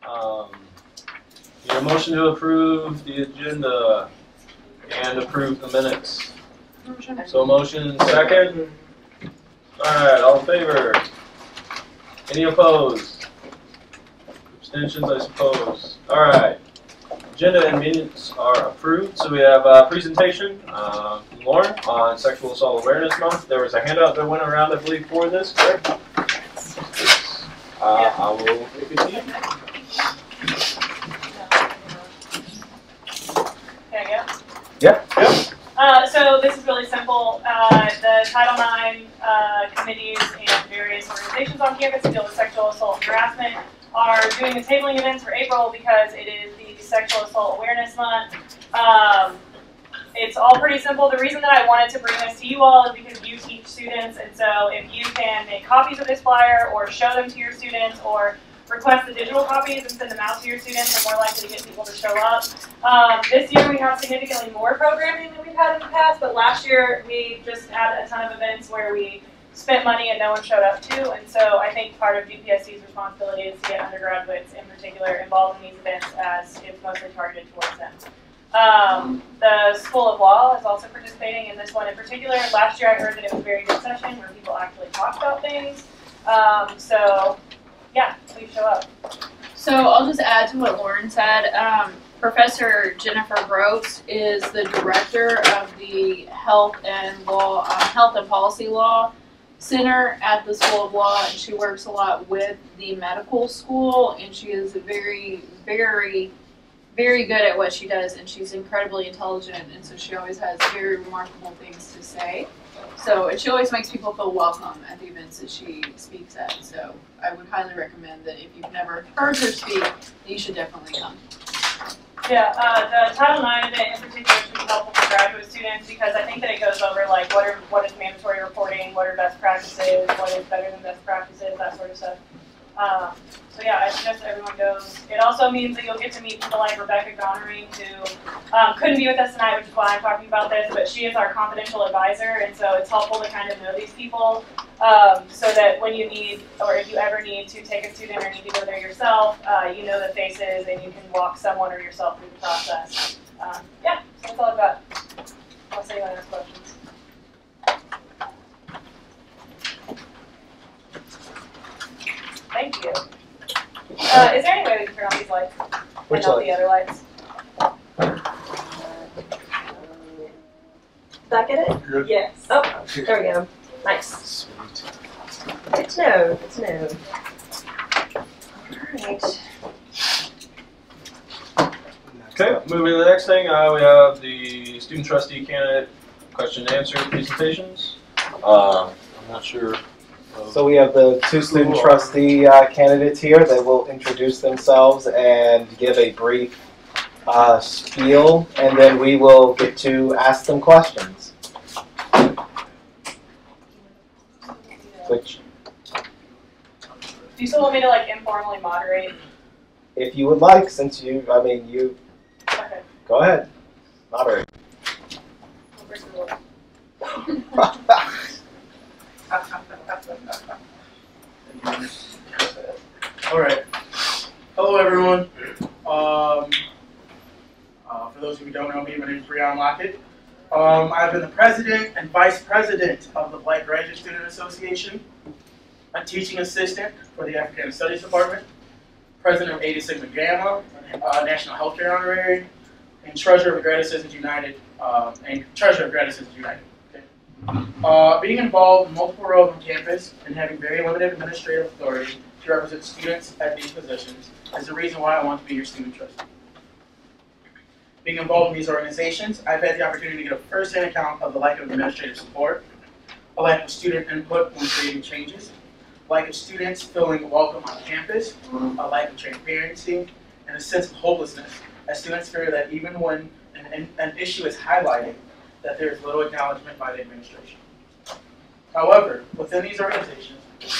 Need a motion to approve the agenda and approve the minutes. So motion second. Alright, all in favor? Any opposed? Abstentions, I suppose. Alright. Agenda and minutes are approved. So we have a presentation from Lauren on Sexual Assault Awareness Month. There was a handout that went around, I believe, for this, correct? I will take it to you. Can I go? Yeah. So this is really simple. The Title IX committees and various organizations on campus that deal with sexual assault and harassment are doing the tabling events for April because it is the Sexual Assault Awareness Month. It's all pretty simple. The reason that I wanted to bring this to you all is because you teach students, and so if you can make copies of this flyer or show them to your students or request the digital copies and send them out to your students, are more likely to get people to show up. This year we have significantly more programming than we've had in the past, but last year we just had a ton of events where we spent money and no one showed up to, and so I think part of GPSC's responsibility is to get undergraduates in particular involved in these events as it's mostly targeted towards them. The School of Law is also participating in this one in particular. Last year I heard that it was a very good session where people actually talked about things. So yeah, please show up. So I'll just add to what Lauren said. Professor Jennifer Brooks is the director of the Health and Policy Law Center at the School of Law, and she works a lot with the medical school, and she is very, very, very good at what she does, and she's incredibly intelligent, and so she always has very remarkable things to say. So, and she always makes people feel welcome at the events that she speaks at. So I would highly recommend that if you've never heard her speak, you should definitely come. Yeah, the Title IX event in particular should be helpful for graduate students because I think that it goes over like what is mandatory reporting, what are best practices, what is better than best practices, that sort of stuff. So yeah, I suggest everyone goes. It also means that you'll get to meet people like Rebecca Gonerine, who couldn't be with us tonight, which is why I'm talking about this, but she is our confidential advisor, and so it's helpful to kind of know these people so that when you need, or if you ever need to take a student or need to go there yourself, you know the faces and you can walk someone or yourself through the process. Yeah, so that's all I've got. I'll see you on next questions. Thank you. Is there any way we can turn off these lights? Which and not lights? the other lights? Did I get it? Good. Yes. Oh, there we go. Nice. Sweet. Good to know. Good to know. All right. Okay, moving to the next thing, we have the student trustee candidate question and answer presentations. I'm not sure. So we have the two student trustee candidates here. They will introduce themselves and give a brief spiel, and then we will get to ask them questions. Which, Do you still want me to like informally moderate? if you would like, since you, Okay. go ahead, moderate. All right. Hello, everyone. For those of you who don't know me, my name is Breon Lockett. I've been the president and vice president of the Black Graduate Student Association, a teaching assistant for the African Studies Department, president of Eta Sigma Gamma, National Healthcare Honorary, and treasurer of Graduate Citizens United, Being involved in multiple roles on campus and having very limited administrative authority to represent students at these positions is the reason why I want to be your student trustee. Being involved in these organizations, I've had the opportunity to get a first-hand account of the lack of administrative support, a lack of student input when creating changes, a lack of students feeling welcome on campus, a lack of transparency, and a sense of hopelessness as students fear that even when an issue is highlighted, that there is little acknowledgement by the administration. However, within these organizations,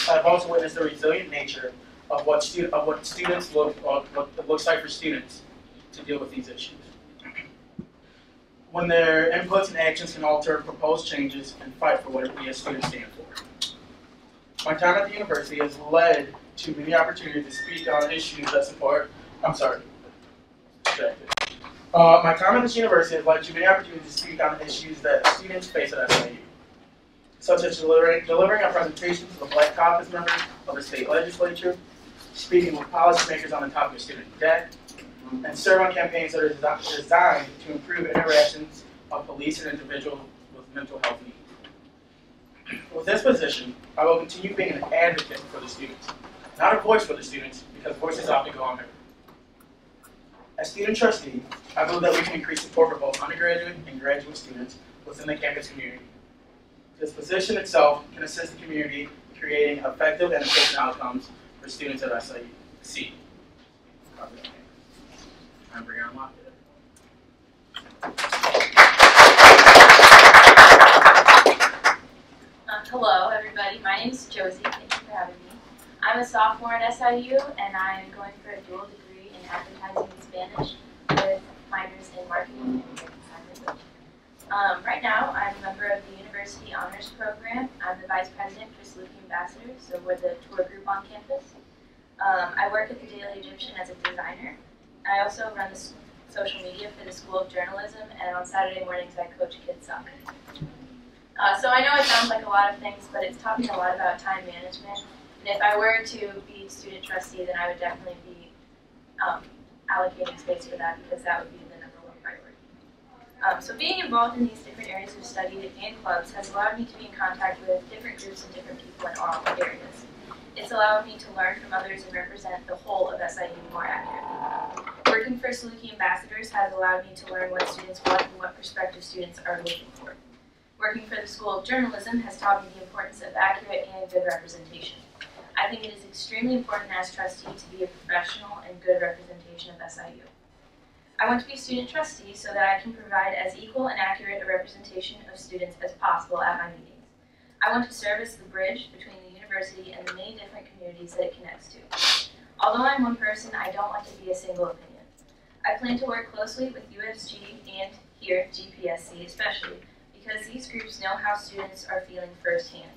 I've also witnessed the resilient nature of what students what it looks like for students to deal with these issues. When their inputs and actions can alter proposed changes and fight for what we as students stand for. My time at the university has led to many opportunities to speak on issues that support, my time at this university has led to many opportunities to speak on issues that students face at SIU, such as delivering a presentation to the Black Caucus members of the state legislature, speaking with policymakers on the topic of student debt, and serve on campaigns that are designed to improve interactions of police and individuals with mental health needs. With this position, I will continue being an advocate for the students, not a voice for the students, because voices often go unheard. As student trustee, I believe that we can increase support for both undergraduate and graduate students within the campus community. This position itself can assist the community in creating effective and efficient outcomes for students at SIU. I'm bringing on Lockett. Hello, everybody. My name is Josie. Thank you for having me. I'm a sophomore at SIU, and I'm going for a dual degree in advertising and Spanish with minors in marketing and American Sign Language. Right now, I'm a member of the University Honors Program. I'm the Vice President for Saluki Ambassadors, so we're the tour group on campus. I work at the Daily Egyptian as a designer. I also run the social media for the School of Journalism, and on Saturday mornings I coach kids soccer. So I know it sounds like a lot of things, but it's taught me a lot about time management. And if I were to be student trustee, then I would definitely be allocating space for that, because that would be the #1 priority. So being involved in these different areas of study and clubs has allowed me to be in contact with different groups and different people in all areas. It's allowed me to learn from others and represent the whole of SIU more accurately. Working for Saluki Ambassadors has allowed me to learn what students want and what prospective students are looking for. Working for the School of Journalism has taught me the importance of accurate and good representation. I think it is extremely important as trustee to be a professional and good representation of SIU. I want to be student trustee so that I can provide as equal and accurate a representation of students as possible at my meetings. I want to serve as the bridge between the university and the many different communities that it connects to. Although I'm one person, I don't want to be a single opinion. I plan to work closely with USG and here, GPSC especially, because these groups know how students are feeling firsthand.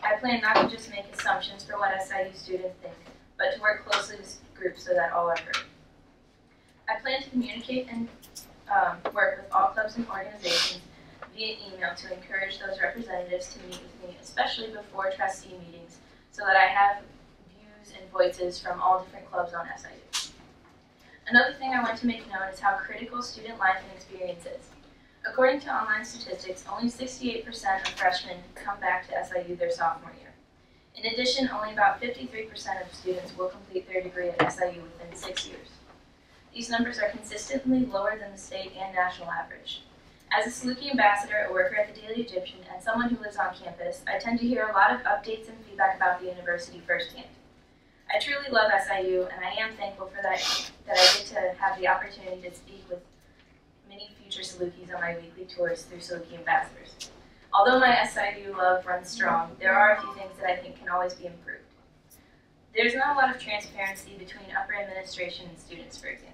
I plan not to just make assumptions for what SIU students think, but to work closely with groups so that all are heard. I plan to communicate and work with all clubs and organizations via email to encourage those representatives to meet with me, especially before trustee meetings, so that I have views and voices from all different clubs on SIU. Another thing I want to make known is how critical student life and experience is. According to online statistics, only 68% of freshmen come back to SIU their sophomore year. In addition, only about 53% of students will complete their degree at SIU within 6 years. These numbers are consistently lower than the state and national average. As a Saluki ambassador, a worker at the Daily Egyptian, and someone who lives on campus, I tend to hear a lot of updates and feedback about the university firsthand. I truly love SIU, and I am thankful for that I get to have the opportunity to speak with many future Salukis on my weekly tours through Saluki Ambassadors. Although my SIU love runs strong, there are a few things that I think can always be improved. There's not a lot of transparency between upper administration and students, for example.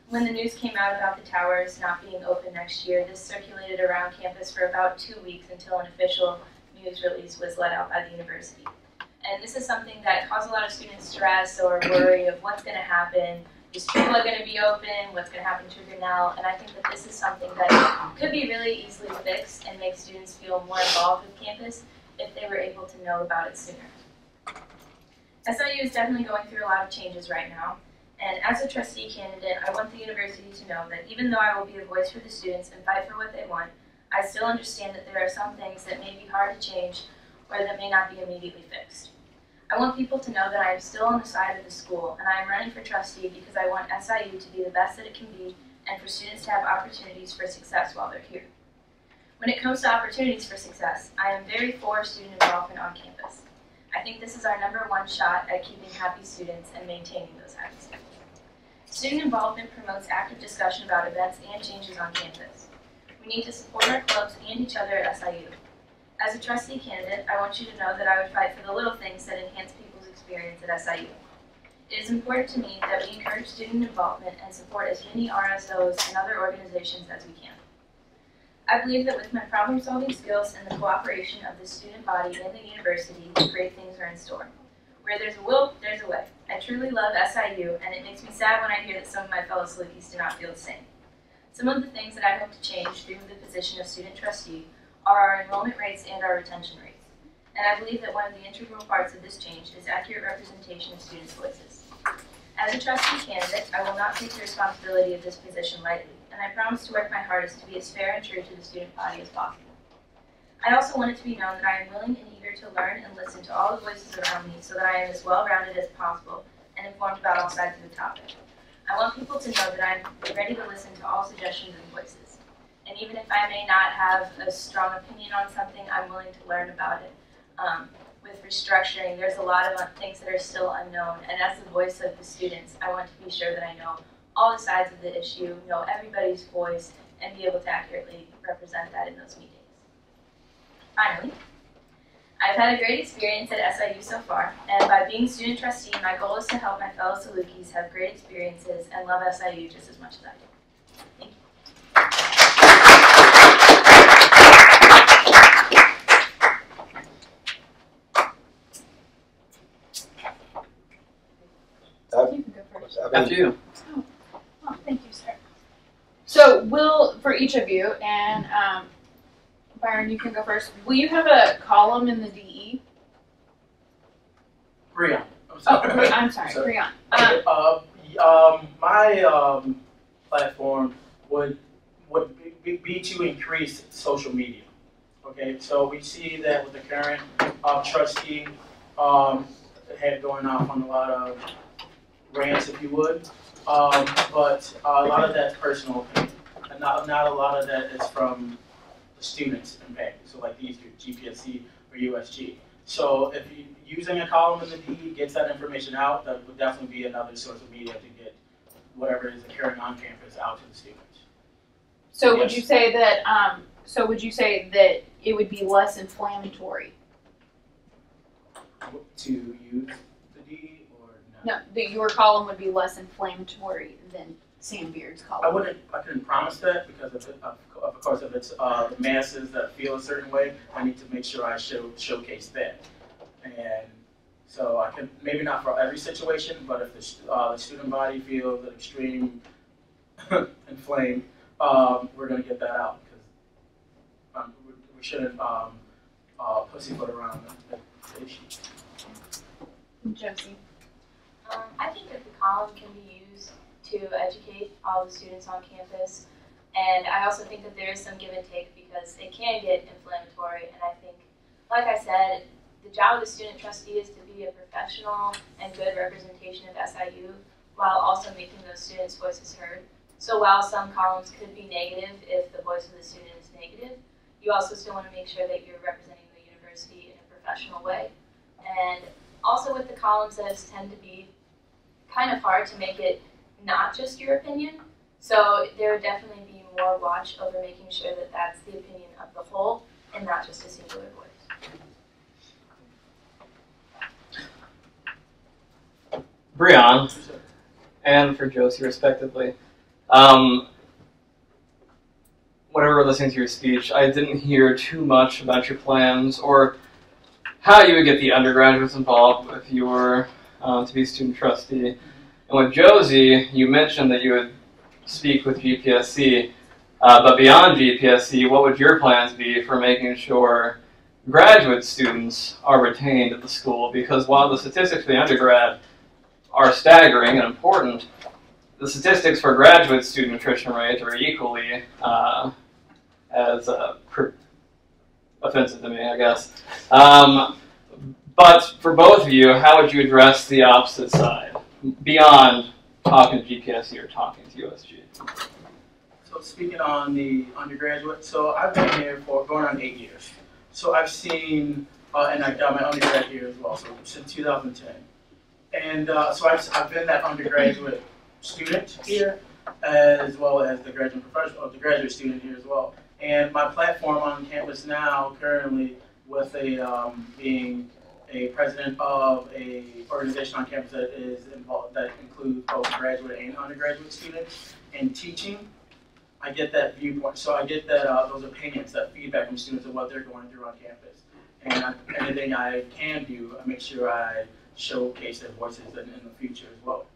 When the news came out about the towers not being open next year, this circulated around campus for about 2 weeks until an official news release was let out by the university. And this is something that caused a lot of students stress or worry of what's going to happen. Is Tula going to be open? What's going to happen to Grinnell? And I think that this is something that could be really easily fixed and make students feel more involved with campus if they were able to know about it sooner. SIU is definitely going through a lot of changes right now. And as a trustee candidate, I want the university to know that even though I will be a voice for the students and fight for what they want, I still understand that there are some things that may be hard to change or that may not be immediately fixed. I want people to know that I am still on the side of the school, and I am running for trustee because I want SIU to be the best that it can be and for students to have opportunities for success while they're here. When it comes to opportunities for success, I am very for student involvement on campus. I think this is our #1 shot at keeping happy students and maintaining those happy students. Student involvement promotes active discussion about events and changes on campus. We need to support our clubs and each other at SIU. As a trustee candidate, I want you to know that I would fight for the little things that enhance people's experience at SIU. It is important to me that we encourage student involvement and support as many RSOs and other organizations as we can. I believe that with my problem-solving skills and the cooperation of the student body and the university, great things are in store. Where there's a will, there's a way. I truly love SIU, and it makes me sad when I hear that some of my fellow Salukis do not feel the same. Some of the things that I hope to change through the position of student trustee are our enrollment rates and our retention rates. And I believe that one of the integral parts of this change is accurate representation of students' voices. As a trustee candidate, I will not take the responsibility of this position lightly, and I promise to work my hardest to be as fair and true to the student body as possible. I also want it to be known that I am willing and eager to learn and listen to all the voices around me so that I am as well-rounded as possible and informed about all sides of the topic. I want people to know that I'm ready to listen to all suggestions and voices. And even if I may not have a strong opinion on something, I'm willing to learn about it. With restructuring, there's a lot of things that are still unknown, and as the voice of the students, I want to be sure that I know all the sides of the issue, know everybody's voice, and be able to accurately represent that in those meetings. Finally, I've had a great experience at SIU so far, and by being student trustee, my goal is to help my fellow Salukis have great experiences and love SIU just as much as I do. Thank you. You can go first. After you. Oh, thank you, sir. So we'll, for each of you, and Byron, you can go first. Will you have a column in the DE? Brian. I'm sorry, Brian. My platform would be to increase social media. Okay, so we see that with the current trustee had going off on a lot of rants, if you would, but a lot of that's personal opinion, and not a lot of that is from the students impact. So like these GPSC or USG. So if you using a column in the DE gets that information out, that would definitely be another source of media to get whatever is occurring on campus out to the students. So Yes. would you say that? So would you say that it would be less inflammatory? To use the DE or no? No, that your column would be less inflammatory than Sam Beard's column. I couldn't promise that because of course if it's the masses that feel a certain way, I need to make sure I showcase that. And so I can, maybe not for every situation, but if the student body feels an extreme inflamed, we're going to get that out because we shouldn't pussyfoot around the issue. Josie. I think that the column can be used to educate all the students on campus, and I also think that there is some give and take because it can get inflammatory, and I think, like I said, the job of the student trustee is to be a professional and good representation of SIU while also making those students' voices heard. So while some columns could be negative if the voice of the student is negative, you also still want to make sure that you're representing the university in a professional way. And also with the columns, those tend to be kind of hard to make it not just your opinion. So there would definitely be more watch over making sure that that's the opinion of the whole and not just a singular voice. Brian, and for Josie, respectively. Whenever listening to your speech, I didn't hear too much about your plans or how you would get the undergraduates involved if you were to be student trustee. And with Josie, you mentioned that you would speak with GPSC, but beyond GPSC, what would your plans be for making sure graduate students are retained at the school? Because while the statistics for the undergrad are staggering and important, the statistics for graduate student attrition rates are equally as offensive to me, I guess. But for both of you, how would you address the opposite side, beyond talking to GPSC or talking to USG? So speaking on the undergraduate, so I've been here for going on 8 years. So I've seen, and I got my undergrad here as well, so since 2010. And so I've been that undergraduate student here, as well as the graduate professional, the graduate student here as well. And my platform on campus now, currently, with being a president of a organization on campus that is involved, that includes both graduate and undergraduate students, and teaching, I get that viewpoint. So I get that those opinions, that feedback from students of what they're going through on campus. And anything I can do, I make sure I showcase their voices in the future as well.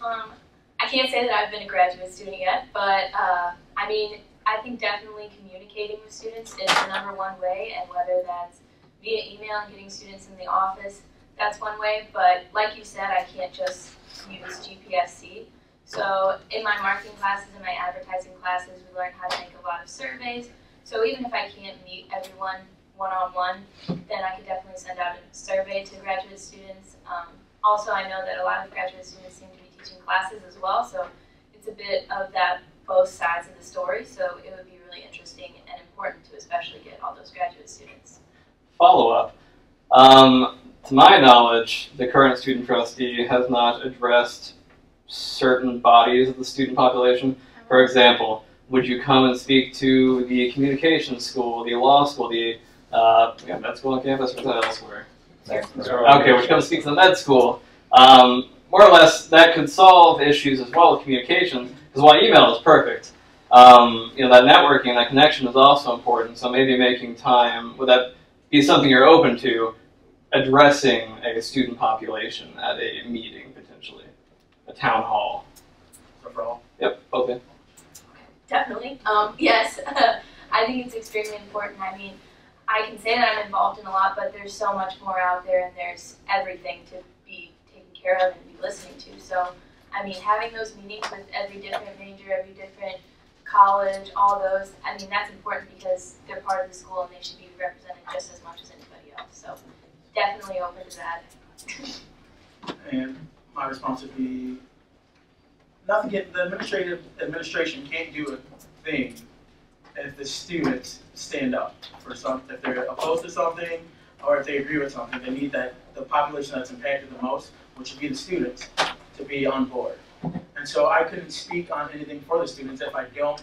I can't say that I've been a graduate student yet, but I mean, I think definitely communicating with students is the #1 way, and whether that's via email and getting students in the office, that's one way. But like you said, I can't just use GPSC. So in my marketing classes and my advertising classes, we learn how to make a lot of surveys. So even if I can't meet everyone one-on-one, then I could definitely send out a survey to graduate students. Also, I know that a lot of graduate students seem to be teaching classes as well, so it's a bit of that both sides of the story. So it would be really interesting and important to especially get all those graduate students. Follow-up. To my knowledge, the current student trustee has not addressed certain bodies of the student population. For example, would you come and speak to the communications school, the law school, the med school on campus, or is that elsewhere? Okay, would you come and speak to the med school? More or less, that could solve issues as well with communications, because while email is perfect, that networking, that connection is also important, so maybe making time, would that be something you're open to, addressing a student population at a meeting, potentially? A town hall. Overall. Yep, okay. Definitely. Yes, I think it's extremely important. I mean, I can say that I'm involved in a lot, but there's so much more out there, and there's everything to be taken care of and be listening to. So, I mean, having those meetings with every different major, every different college, all those, I mean, that's important because they're part of the school and they should be represented just as much as anybody else. So, definitely open to that. And my response would be, the administration can't do a thing if the students stand up for something. If they're opposed to something or if they agree with something, they need the population that's impacted the most, which would be the students, to be on board. And so I couldn't speak on anything for the students if I don't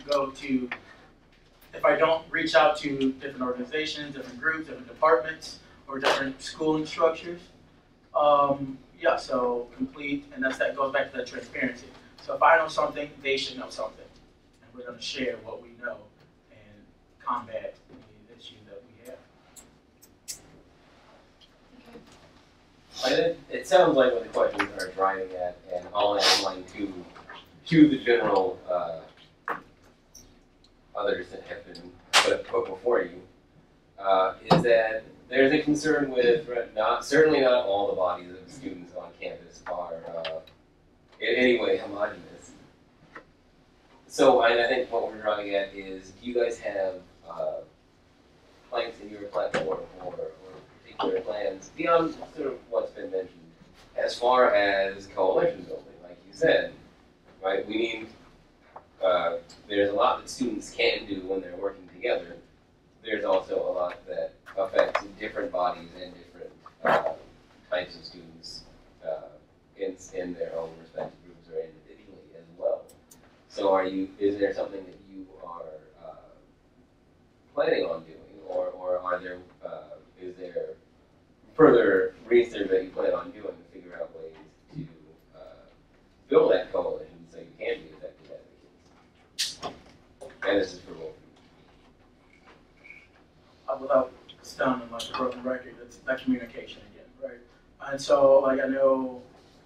reach out to different organizations, different groups, different departments, or different schooling structures. So complete, and that goes back to that transparency. So if I know something, they should know something. And we're going to share what we know and combat the issues that we have. It sounds like what the questions are driving at, and all in line to the general others that have been put before you, is that there's a concern with certainly not all the bodies of students on campus are in any way homogenous. So I think what we're driving at is, do you guys have planks in your platform or particular plans beyond sort of what's been mentioned as far as coalition building, like you said, right? We need, there's a lot that students can do when they're working together. There's also a lot that affects different bodies and different types of students in their own respective groups or individually as well. So is there something that you are planning on doing, or are there, is there further research that you plan on doing to figure out ways to build that coalition so you can be effective advocates? And this is for both. Without sounding like a broken record, it's that communication again, right? And so, I know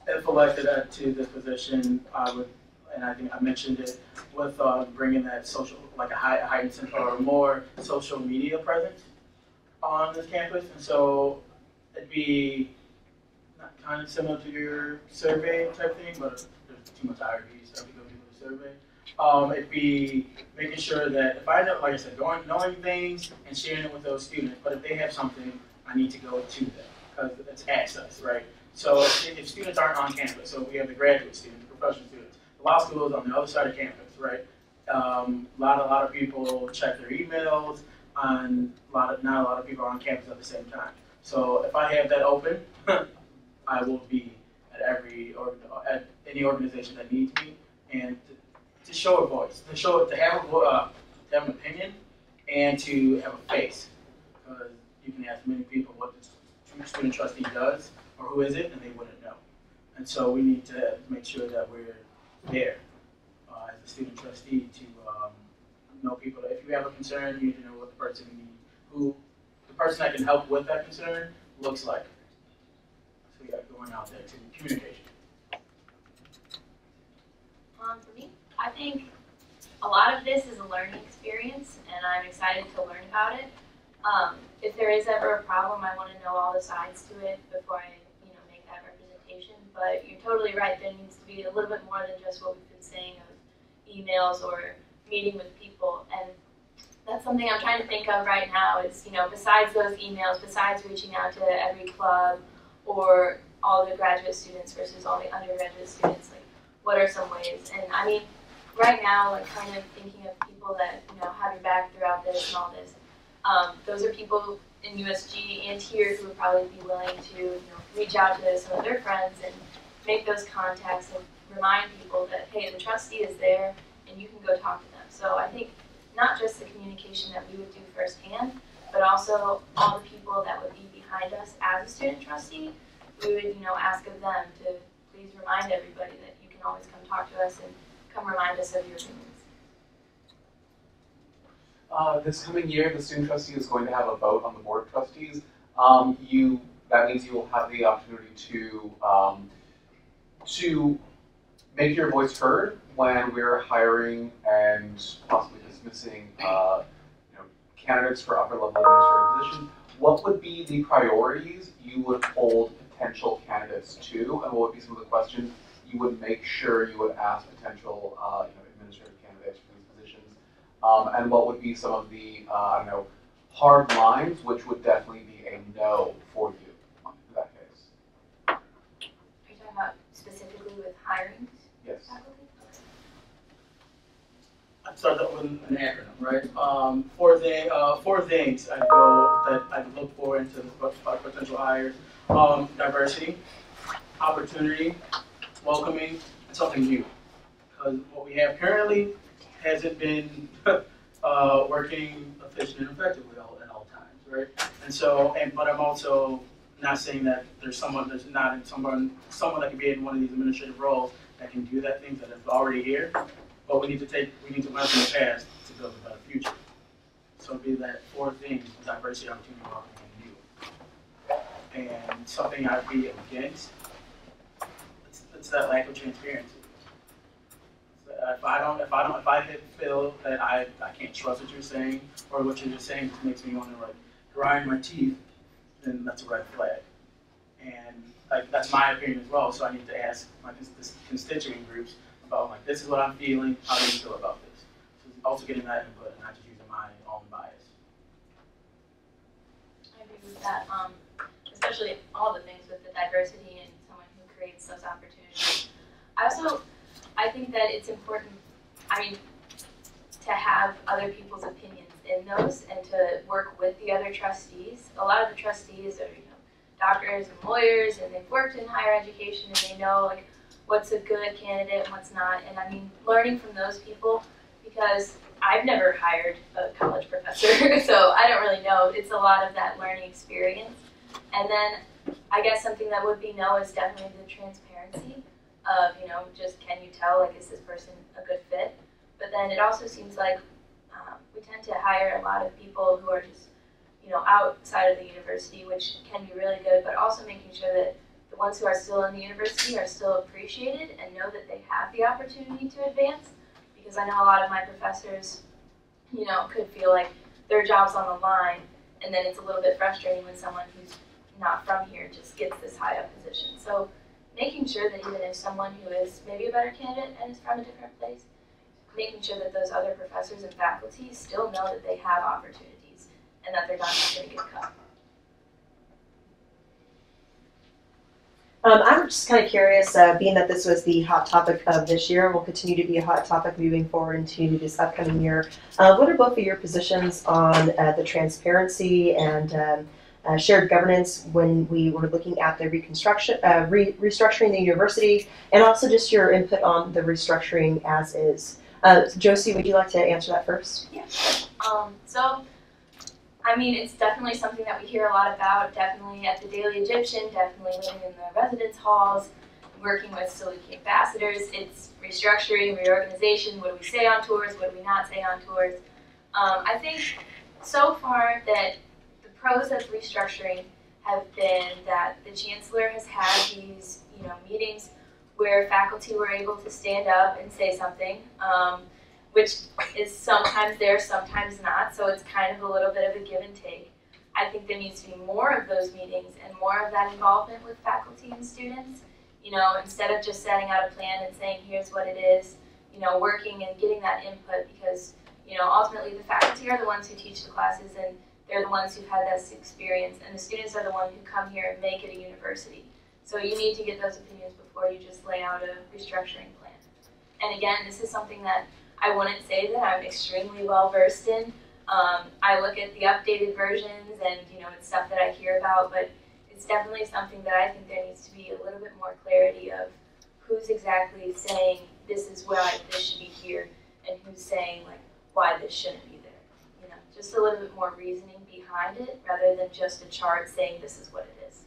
if elected to this position, I would, and I think I mentioned it, with bringing that social, like a heightened or more social media presence on this campus. And so it'd be not kind of similar to your survey type thing, but there's too much IRB stuff to go through the survey. It'd be making sure that if I know, like I said, knowing things and sharing it with those students, but if they have something, I need to go to them, because it's access, right? So if students aren't on campus, so we have the graduate students, the professional students, the law school is on the other side of campus, right? A lot of people check their emails, and not a lot of people are on campus at the same time. So if I have that open, I will be at any organization that needs me, and to show a voice, to have an opinion, and to have a face. Because you can ask many people what the student trustee does, or who is it, and they wouldn't know. And so we need to make sure that we're there as a student trustee to know people. If you have a concern, you need to know what the person needs, the person that can help with that concern looks like. So we got going out there to communication. For me, I think a lot of this is a learning experience, and I'm excited to learn about it. If there is ever a problem, I want to know all the sides to it before I, make that representation. But you're totally right. There needs to be a little bit more than just what we've been saying of emails or meeting with people. And that's something I'm trying to think of right now. Is besides those emails, besides reaching out to every club or all the graduate students versus all the undergraduate students, like what are some ways? And I mean, right now, like kind of thinking of people that have your back throughout this and all this. Those are people in USG and here who would probably be willing to reach out to some of their friends and make those contacts and remind people that, hey, the trustee is there and you can go talk to them. So I think not just the communication that we would do firsthand, but also all the people that would be behind us as a student trustee. We would ask of them to please remind everybody that you can always come talk to us and come remind us of your opinions. This coming year, the student trustee is going to have a vote on the board of trustees. That means you will have the opportunity to make your voice heard when we're hiring and possibly dismissing candidates for upper level administrative positions. What would be the priorities you would hold potential candidates to, and what would be some of the questions you would make sure you would ask potential administrative candidates for these positions? And what would be some of the hard lines, which would definitely be a no for you in that case? Are you talking about specifically with hiring? Yes. Faculty? I'd start that with an acronym, right? Four things I look for into potential hires: diversity, opportunity, welcoming, and something new. Because what we have currently hasn't been working efficient and effectively at all times, right? And so, but I'm also not saying that there's someone that can be in one of these administrative roles that can do that thing that is already here. But we need to learn from the past to build a better future. So it'd be that four things: diversity, opportunity, welcoming, and new. And something I'd be against, it's that lack of transparency. If I feel that I can't trust what you're saying, or what you're just saying just makes me want to grind my teeth, then that's a red flag. And that's my opinion as well. So I need to ask my constituent groups about this is what I'm feeling. How do you feel about this? So also getting that input and not just using my own bias. I agree with that. Especially all the things with the diversity and someone who creates those opportunities. I think that it's important, to have other people's opinions in those and to work with the other trustees. A lot of the trustees are, doctors and lawyers, and they've worked in higher education and they know what's a good candidate and what's not. And learning from those people, because I've never hired a college professor, so I don't really know. It's a lot of that learning experience. And then I guess something that would be no is definitely the transparency of, just can you tell, is this person a good fit? But then it also seems like we tend to hire a lot of people who are just, outside of the university, which can be really good, but also making sure that the ones who are still in the university are still appreciated and know that they have the opportunity to advance. Because I know a lot of my professors, could feel like their job's on the line, and then it's a little bit frustrating when someone who's not from here just gets this high up position. So making sure that even if someone who is maybe a better candidate and is from a different place, making sure that those other professors and faculty still know that they have opportunities and that they're not just going to get cut. I'm just kind of curious, being that this was the hot topic of this year, will continue to be a hot topic moving forward into this upcoming year. What are both of your positions on the transparency and shared governance when we were looking at the restructuring the university, and also just your input on the restructuring as is? Josie, would you like to answer that first? Yeah. It's definitely something that we hear a lot about, definitely at the Daily Egyptian, definitely living in the residence halls, working with Siliki ambassadors. It's restructuring, reorganization, what do we say on tours, what do we not say on tours. I think so far that the pros of restructuring have been that the chancellor has had these, meetings where faculty were able to stand up and say something, which is sometimes there, sometimes not. So it's kind of a little bit of a give and take. I think there needs to be more of those meetings and more of that involvement with faculty and students. Instead of just setting out a plan and saying, here's what it is, working and getting that input, because, ultimately the faculty are the ones who teach the classes and they're the ones who've had this experience, and the students are the ones who come here and make it a university. So you need to get those opinions before you just lay out a restructuring plan. And again, this is something that I wouldn't say that I'm extremely well versed in. I look at the updated versions and, it's stuff that I hear about, but it's definitely something that I think there needs to be a little bit more clarity of who's exactly saying this is why this should be here and who's saying like why this shouldn't be there. Just a little bit more reasoning behind it rather than just a chart saying this is what it is.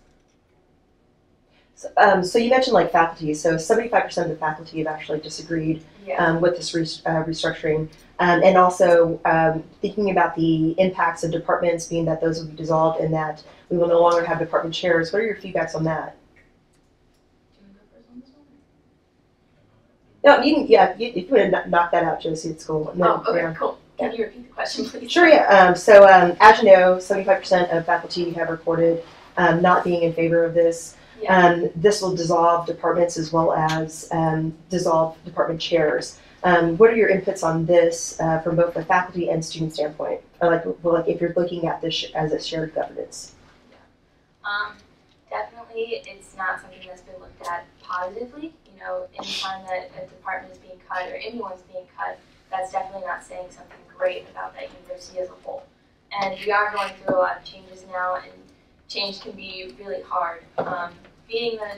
So you mentioned like faculty, so 75% of the faculty have actually disagreed with this restructuring. And also thinking about the impacts of departments, being that those will be dissolved and that we will no longer have department chairs. What are your feedbacks on that? Do you want to go first on this one? No, if you would have knocked that out, Josie, at school. And then, okay, cool. Can you repeat the question, please? Sure, yeah. So as you know, 75% of faculty have reported not being in favor of this. Yeah. This will dissolve departments as well as dissolve department chairs. What are your inputs on this from both the faculty and student standpoint? Or like if you're looking at this as a shared governance? Definitely, it's not something that's been looked at positively. Anytime that a department is being cut or anyone's being cut, that's definitely not saying something great about that university as a whole. And we are going through a lot of changes now, and change can be really hard. Being the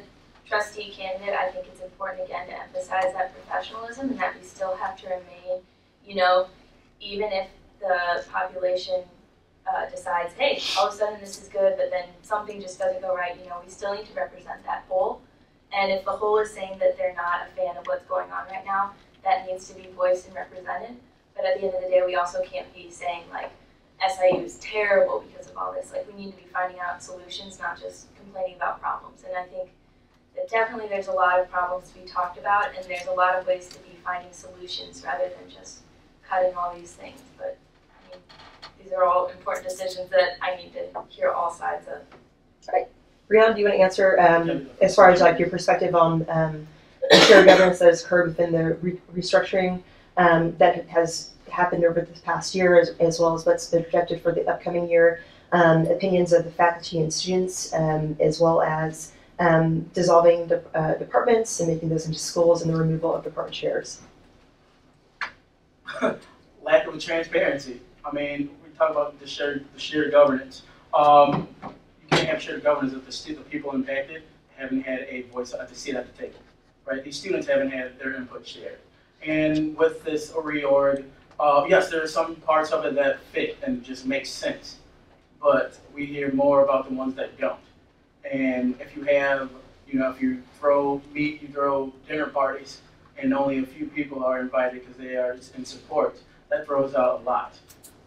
trustee candidate, I think it's important again to emphasize that professionalism and that we still have to remain, even if the population decides, hey, all of a sudden this is good, but then something just doesn't go right, we still need to represent that whole. And if the whole is saying that they're not a fan of what's going on right now, that needs to be voiced and represented. But at the end of the day, we also can't be saying like SIU is terrible because of all this. Like we need to be finding out solutions, not just complaining about problems. And I think that definitely there's a lot of problems to be talked about, and there's a lot of ways to be finding solutions rather than just cutting all these things. But I mean, these are all important decisions that I need to hear all sides of. All right. Brianna, do you want to answer as far as like your perspective on shared governance that has occurred within the restructuring that has happened over this past year, as well as what's been projected for the upcoming year, opinions of the faculty and students, as well as dissolving departments and making those into schools and the removal of department chairs? Lack of transparency. I mean, we talk about the shared governance. You can't have shared governance if the people impacted haven't had a voice at the seat at the table, right? These students haven't had their input shared. And with this reorg, yes, there are some parts of it that fit and just make sense, but we hear more about the ones that don't. And if you have, if you throw dinner parties and only a few people are invited because they are in support, that throws out a lot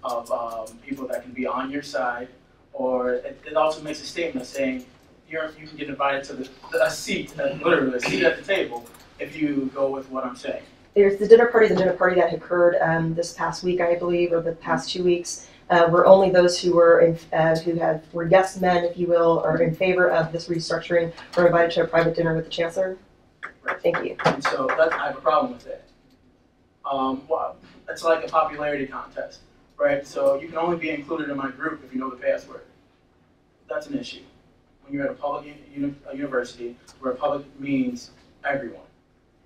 of people that can be on your side, or it also makes a statement saying you can get invited to a seat, literally a seat at the table, if you go with what I'm saying. There's the dinner party that occurred this past week, I believe, or the past 2 weeks, where only those who were were yes men, if you will, or in favor of this restructuring were invited to a private dinner with the chancellor. Right. Thank you. And so I have a problem with that. Well, it's like a popularity contest, right? So you can only be included in my group if you know the password. That's an issue. When you're at a public university, where public means everyone.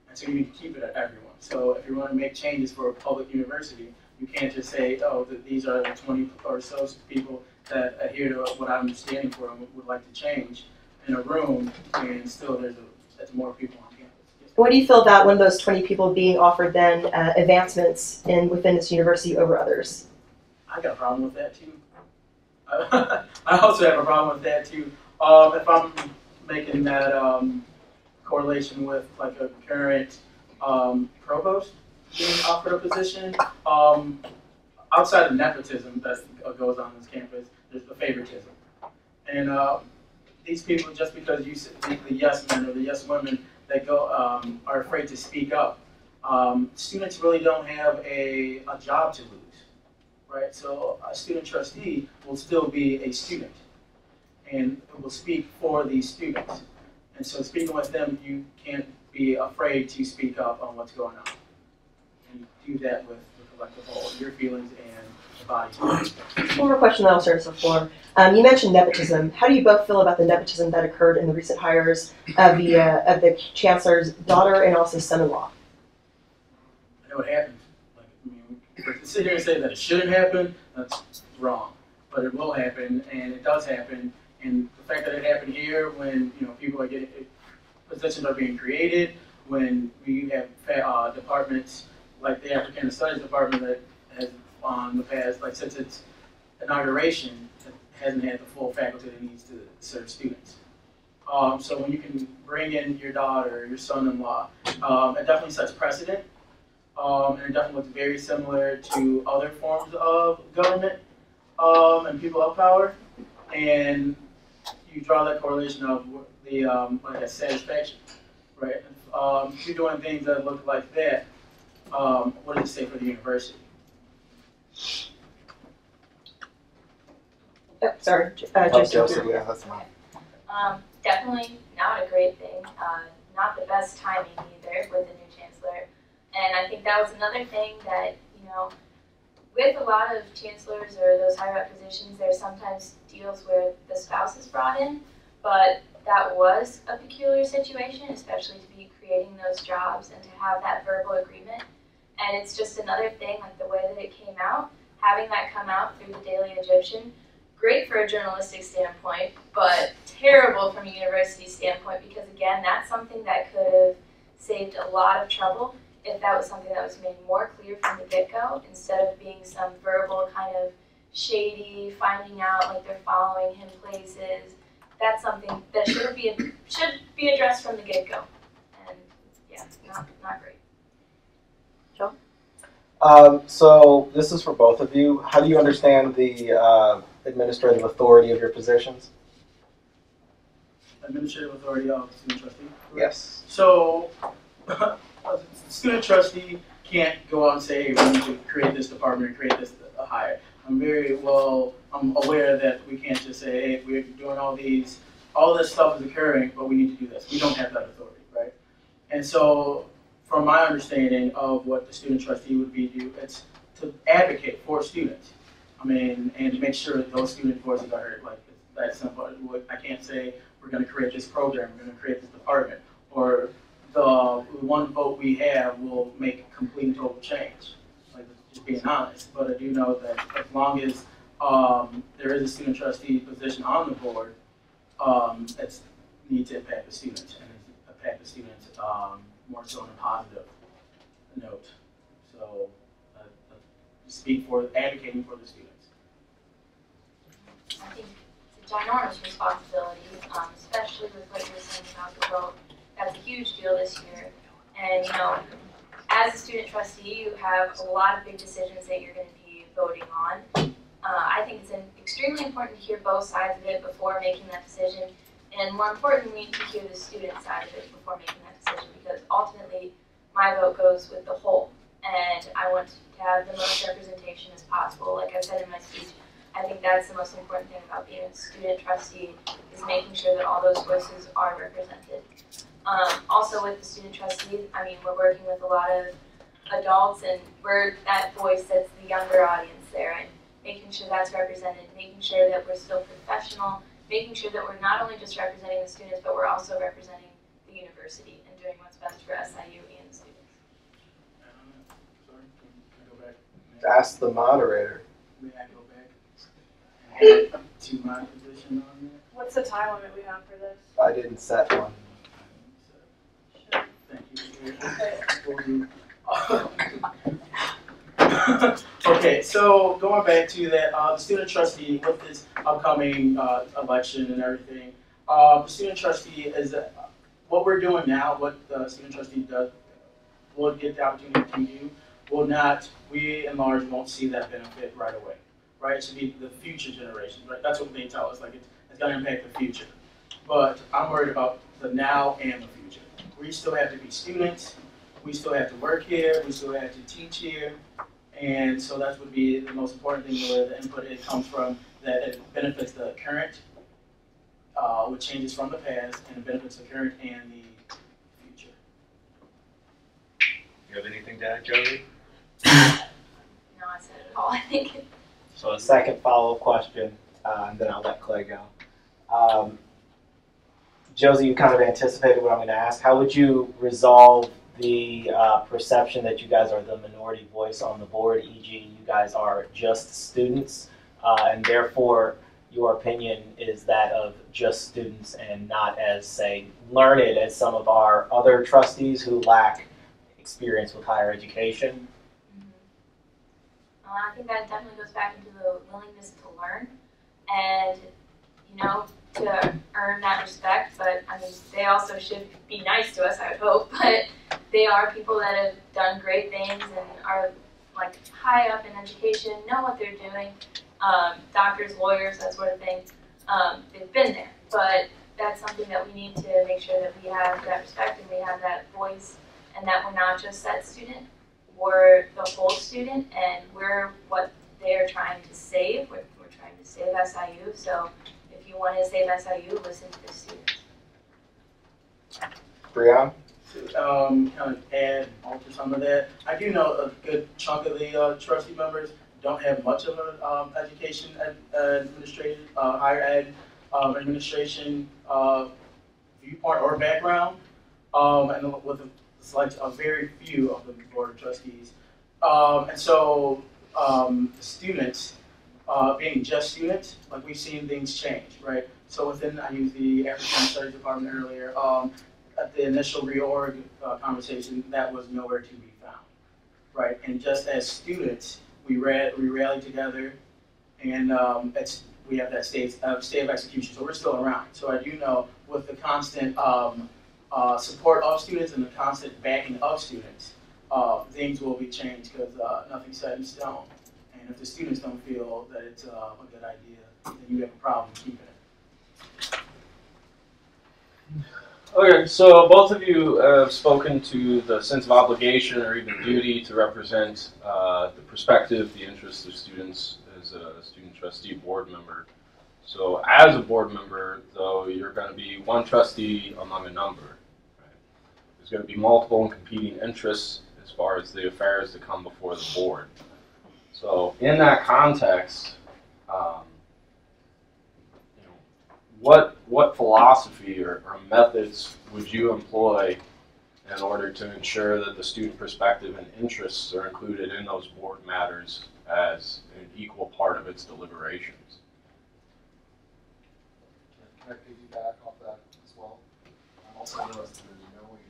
And so you need to keep it at everyone. So if you want to make changes for a public university, you can't just say, oh, these are the 20 or so people that adhere to what I'm standing for and would like to change in a room, and still there's more people on campus. Yes. What do you feel about one of those 20 people being offered then advancements within this university over others? I got a problem with that too. I also have a problem with that too. If I'm making that correlation with like a current provost being offered a position, outside of nepotism that goes on this campus, there's the favoritism. And these people, just because you think the yes men or the yes women that go are afraid to speak up, students really don't have a job to lose, right? So a student trustee will still be a student and will speak for these students. And so speaking with them, you can't be afraid to speak up on what's going on. And do that with the collective whole, your feelings and the body's feelings. One more question, then I'll start to the floor. You mentioned nepotism. How do you both feel about the nepotism that occurred in the recent hires of the chancellor's daughter and also son-in-law? I know it happens. Like, I mean, to sit here and say that it shouldn't happen, that's wrong. But it will happen, and it does happen. And the fact that it happened here, when people are getting positions are being created, when we have departments like the African Studies Department that has on the past, like since its inauguration, hasn't had the full faculty that it needs to serve students. So when you can bring in your daughter, your son-in-law, it definitely sets precedent, and it definitely looks very similar to other forms of government and people of power, and you draw that correlation of the satisfaction, right? If you're doing things that look like that, what does it say for the university? Oh, sorry, Joseph, yeah, that's fine. Definitely not a great thing. Not the best timing either with the new chancellor. And I think that was another thing that, with a lot of chancellors or those higher up positions, there's sometimes deals where the spouse is brought in, but that was a peculiar situation, especially to be creating those jobs and to have that verbal agreement. And it's just another thing, like the way that it came out, having that come out through the Daily Egyptian, great for a journalistic standpoint, but terrible from a university standpoint, because again, that's something that could have saved a lot of trouble if that was something that was made more clear from the get-go, instead of being some verbal kind of shady, finding out like they're following him places. That's something that should be addressed from the get-go. And yeah, not great. So this is for both of you. How do you understand the administrative authority of your positions? Administrative authority of student trustee? Yes. So, a student trustee can't go out and say, hey, we need to create this department or create this hire. I'm aware that we can't just say, hey, we're doing all this stuff is occurring, but we need to do this. We don't have that authority, right? And so, from my understanding of what the student trustee would be it's to advocate for students. And to make sure that those student voices are heard. Like, that's simple. I can't say we're going to create this program, we're going to create this department, or the one vote we have will make complete and total change. Like, just being honest. But I do know that as long as there is a student trustee position on the board, it's need to impact the students, and impact the students more so in a positive note. So, speak for advocating for the students. I think it's a ginormous responsibility, especially with what you're saying about the vote. That's a huge deal this year. And, as a student trustee, you have a lot of big decisions that you're going to be voting on. I think it's extremely important to hear both sides of it before making that decision. And more importantly, to hear the student side of it before making that decision, because ultimately, my vote goes with the whole. And I want to have the most representation as possible. Like I said in my speech, I think that's the most important thing about being a student trustee, is making sure that all those voices are represented. Also with the student trustees, we're working with a lot of adults, and we're that voice that's the younger audience there, and making sure that's represented, making sure that we're still professional, making sure that we're not only just representing the students, but we're also representing the university and doing what's best for SIU and the students. Sorry, can I go back? Ask the moderator. May I go back to my position on that? What's the time limit we have for this? I didn't set one. Thank you. Okay, so going back to that, the student trustee with this upcoming election and everything, the student trustee is what we're doing now. What the student trustee does, will get the opportunity to do. We in large won't see that benefit right away, right? It should be the future generation, right? That's what they tell us. Like it's going to impact the future. but I'm worried about the now and the future. We still have to be students, we still have to work here, we still have to teach here, and so that would be the most important thing where the input it comes from, that it benefits the current, with changes from the past, and it benefits the current and the future. You have anything to add, Josie? No, I said it all, I think. So a second follow-up question, and then I'll let Clay go. Josie, you kind of anticipated what I'm going to ask. How would you resolve the perception that you guys are the minority voice on the board, e.g. you guys are just students, and therefore your opinion is that of just students and not as, say, learned as some of our other trustees who lack experience with higher education? I think that definitely goes back into the willingness to learn and, you know, to earn that respect. But I mean, they also should be nice to us, I would hope. But they are people that have done great things and are like high up in education, know what they're doing. Doctors, lawyers, that sort of thing. They've been there. But that's something that we need to make sure that we have that respect and we have that voice, and that we're not just that student. We're the whole student, and we're what they're trying to save. We're trying to save SIU, so if you want to save SIU, listen to the students. Brianna? To kind of add on to some of that, I do know a good chunk of the trustee members don't have much of an education, administrative, higher ed administration viewpoint or background, and with a very few of the board of trustees. And so students, being just students, like we've seen things change, right? So within, I used the African Studies Department earlier, at the initial reorg conversation, that was nowhere to be found, right? And just as students, we rallied together, and we have that state of execution, so we're still around. So I do know with the constant support of students and the constant backing of students, things will be changed because nothing's set in stone. And if the students don't feel that it's a good idea, then you have a problem keeping it. Okay, so both of you have spoken to the sense of obligation or even duty to represent the perspective, the interests of students as a student trustee board member. So as a board member, though, you're going to be one trustee among a number. Right? There's going to be multiple and competing interests as far as the affairs that come before the board. So in that context, what philosophy or methods would you employ in order to ensure that the student perspective and interests are included in those board matters as an equal part of its deliberations? Can I piggyback off that as well? I'm also interested in knowing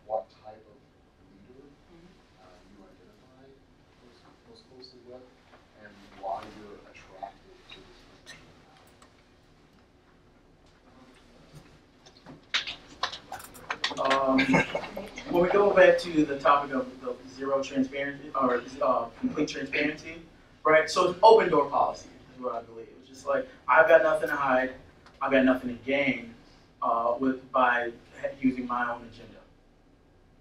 what type of leader you identify most closely with, and why you're attracted to this position. When we go back to the topic of the zero transparency or complete transparency, right? So it's open door policy is what I believe. It's just like I've got nothing to hide, I've got nothing to gain by using my own agenda.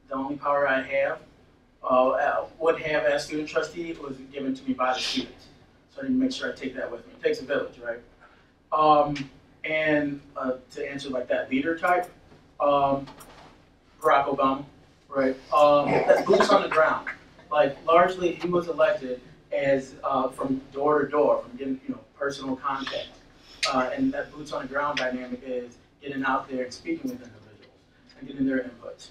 The only power I have, would have as student trustee, was given to me by the students. So I need to make sure I take that with me. It takes a village, right? And to answer like that leader type, Barack Obama, right? That's boots on the ground. Like largely, he was elected as from door to door, from getting personal contact, and that boots on the ground dynamic is getting out there and speaking with individuals and getting their inputs.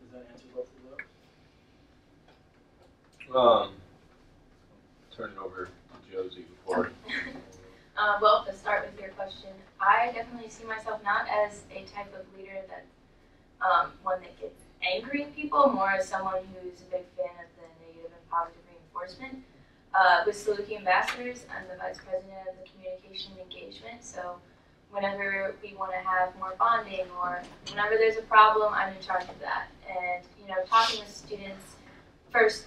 Does that answer both of those? Turn it over to Josie before. Well, to start with your question, I definitely see myself not as a type of leader that one that gets angry at people, more as someone who's a big fan of the negative and positive reinforcement. With Saluki Ambassadors, I'm the Vice President of the Communication and Engagement, so whenever we want to have more bonding or whenever there's a problem, I'm in charge of that. And, talking with students first,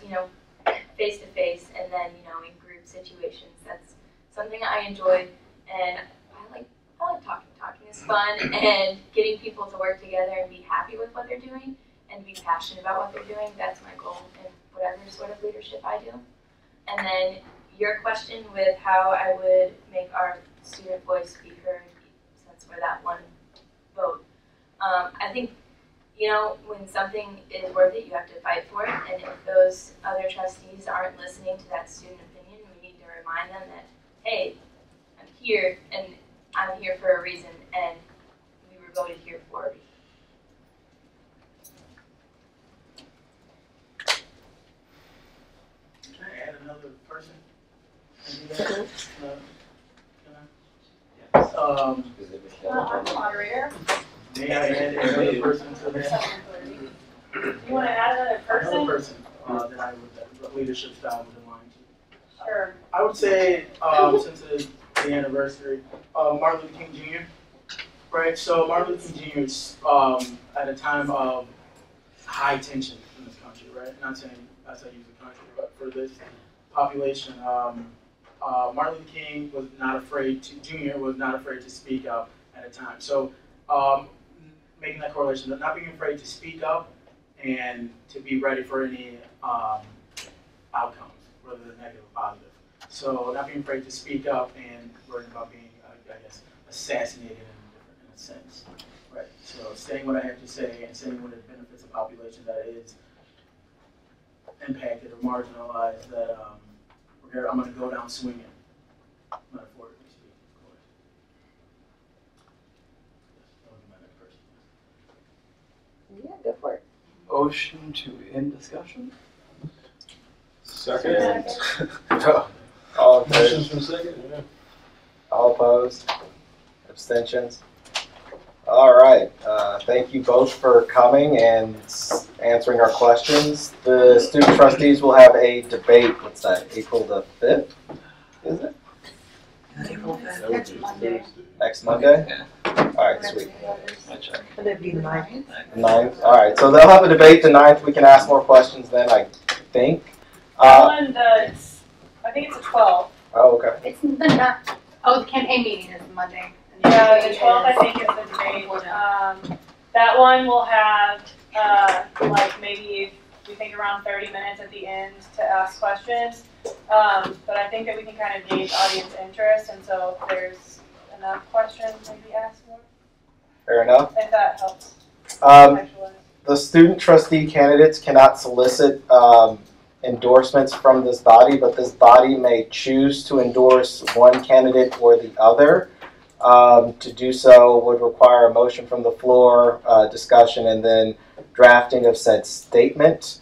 face to face, and then, in group situations, that's something I enjoy. And I like talking. Talking is fun, and getting people to work together and be happy with what they're doing and be passionate about what they're doing. That's my goal in whatever sort of leadership I do. And then your question with how I would make our student voice be heard, since we're that one vote. I think, you know, when something is worth it, you have to fight for it. And if those other trustees aren't listening to that student opinion, we need to remind them that, hey, I'm here, and I'm here for a reason, and we were voted here for a reason. Can I add another person? Can I do that? I'm the moderator. May I add another person to that? You want to add another person? Another person that leadership style would align to. Sure. I would say, since it is the anniversary, Martin Luther King Jr. Right, so Martin Luther King Jr. is at a time of high tension in this country, right? Not saying that's how you use the country, but for this population, Martin Luther King was not afraid to, Jr. was not afraid to speak up at a time. So making that correlation, not being afraid to speak up and to be ready for any outcomes, whether they're negative or positive. So not being afraid to speak up and worrying about being, I guess, assassinated in a sense. Right. So saying what I have to say and saying what it benefits a population that is impacted or marginalized, that I'm going to go down swinging, metaphorically speaking, of course. That would be my next person. Yeah, go for it. Motion to end discussion? Second. All in favor? Motion's been second, yeah. All opposed? Abstentions? All right. Thank you both for coming and answering our questions. The student trustees will have a debate. What's that? April the 5th? Is it? Next Monday. Next Monday? Yeah. All right, sweet. I check. And it'd be the 9th. The 9th? All right. So they'll have a debate the 9th. We can ask more questions then, I think. I think it's a 12. Oh, okay. It's the the campaign meeting is Monday. Yeah, the 12th I think is the debate. That one will have like maybe we think around 30 minutes at the end to ask questions. But I think that we can kind of gauge audience interest, and so if there's enough questions, maybe ask more. Fair enough. If that helps. The student trustee candidates cannot solicit endorsements from this body, but this body may choose to endorse one candidate or the other. To do so would require a motion from the floor, discussion, and then drafting of said statement.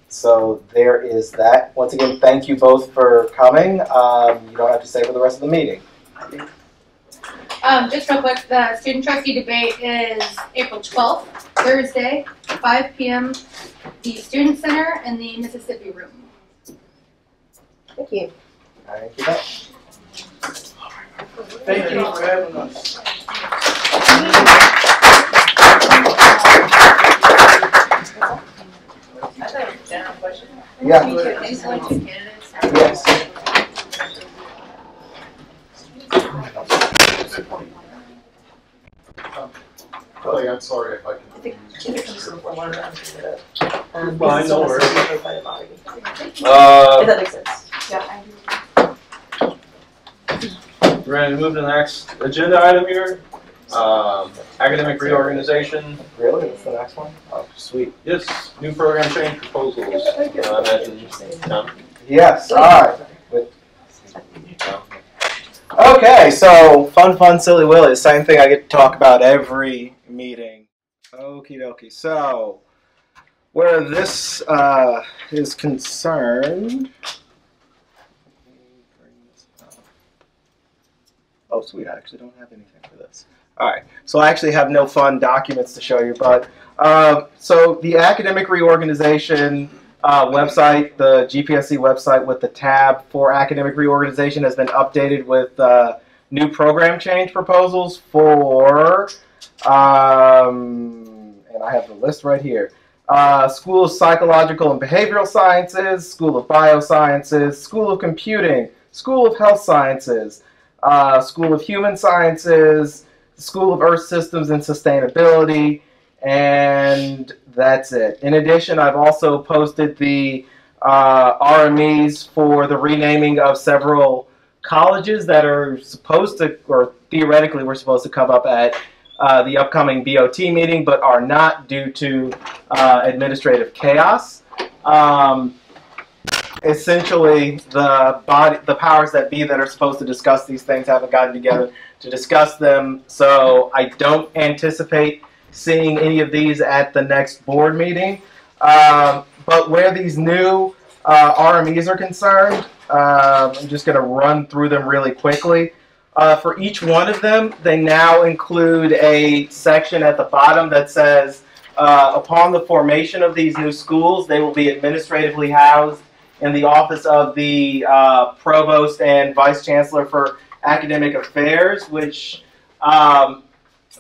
So there is that. Once again, thank you both for coming. You don't have to stay for the rest of the meeting. Just real quick, the student trustee debate is April 12th, Thursday, 5 p.m. the Student Center in the Mississippi Room. Thank you. Thank you. Thank you for having us. I thought it was a general question. Yeah. Yes. Kelly, I'm sorry if I I think it comes to the floor one round to the Fine, no worries. If Uh, that makes sense. Yeah. We're ready to move to the next agenda item here. Academic reorganization. Really? That's the next one? Oh, sweet. Yes, new program change proposals. I imagine, Tom? Yes, all right. Okay, so fun, silly Willy. Same thing I get to talk about every meeting. Okie dokie. So, where this is concerned. Oh, sweet. I actually don't have anything for this. All right. So I actually have no fun documents to show you, but so the academic reorganization website, the GPSC website with the tab for academic reorganization has been updated with new program change proposals for, and I have the list right here, School of Psychological and Behavioral Sciences, School of Biosciences, School of Computing, School of Health Sciences, School of Human Sciences, School of Earth Systems and Sustainability, and that's it. In addition, I've also posted the RMEs for the renaming of several colleges that are supposed to, or theoretically were supposed to come up at the upcoming BOT meeting, but are not due to administrative chaos. Essentially, the powers that be that are supposed to discuss these things haven't gotten together to discuss them, so I don't anticipate seeing any of these at the next board meeting. But where these new RMEs are concerned, I'm just going to run through them really quickly. For each one of them, they now include a section at the bottom that says, upon the formation of these new schools, they will be administratively housed in the office of the Provost and Vice Chancellor for Academic Affairs, which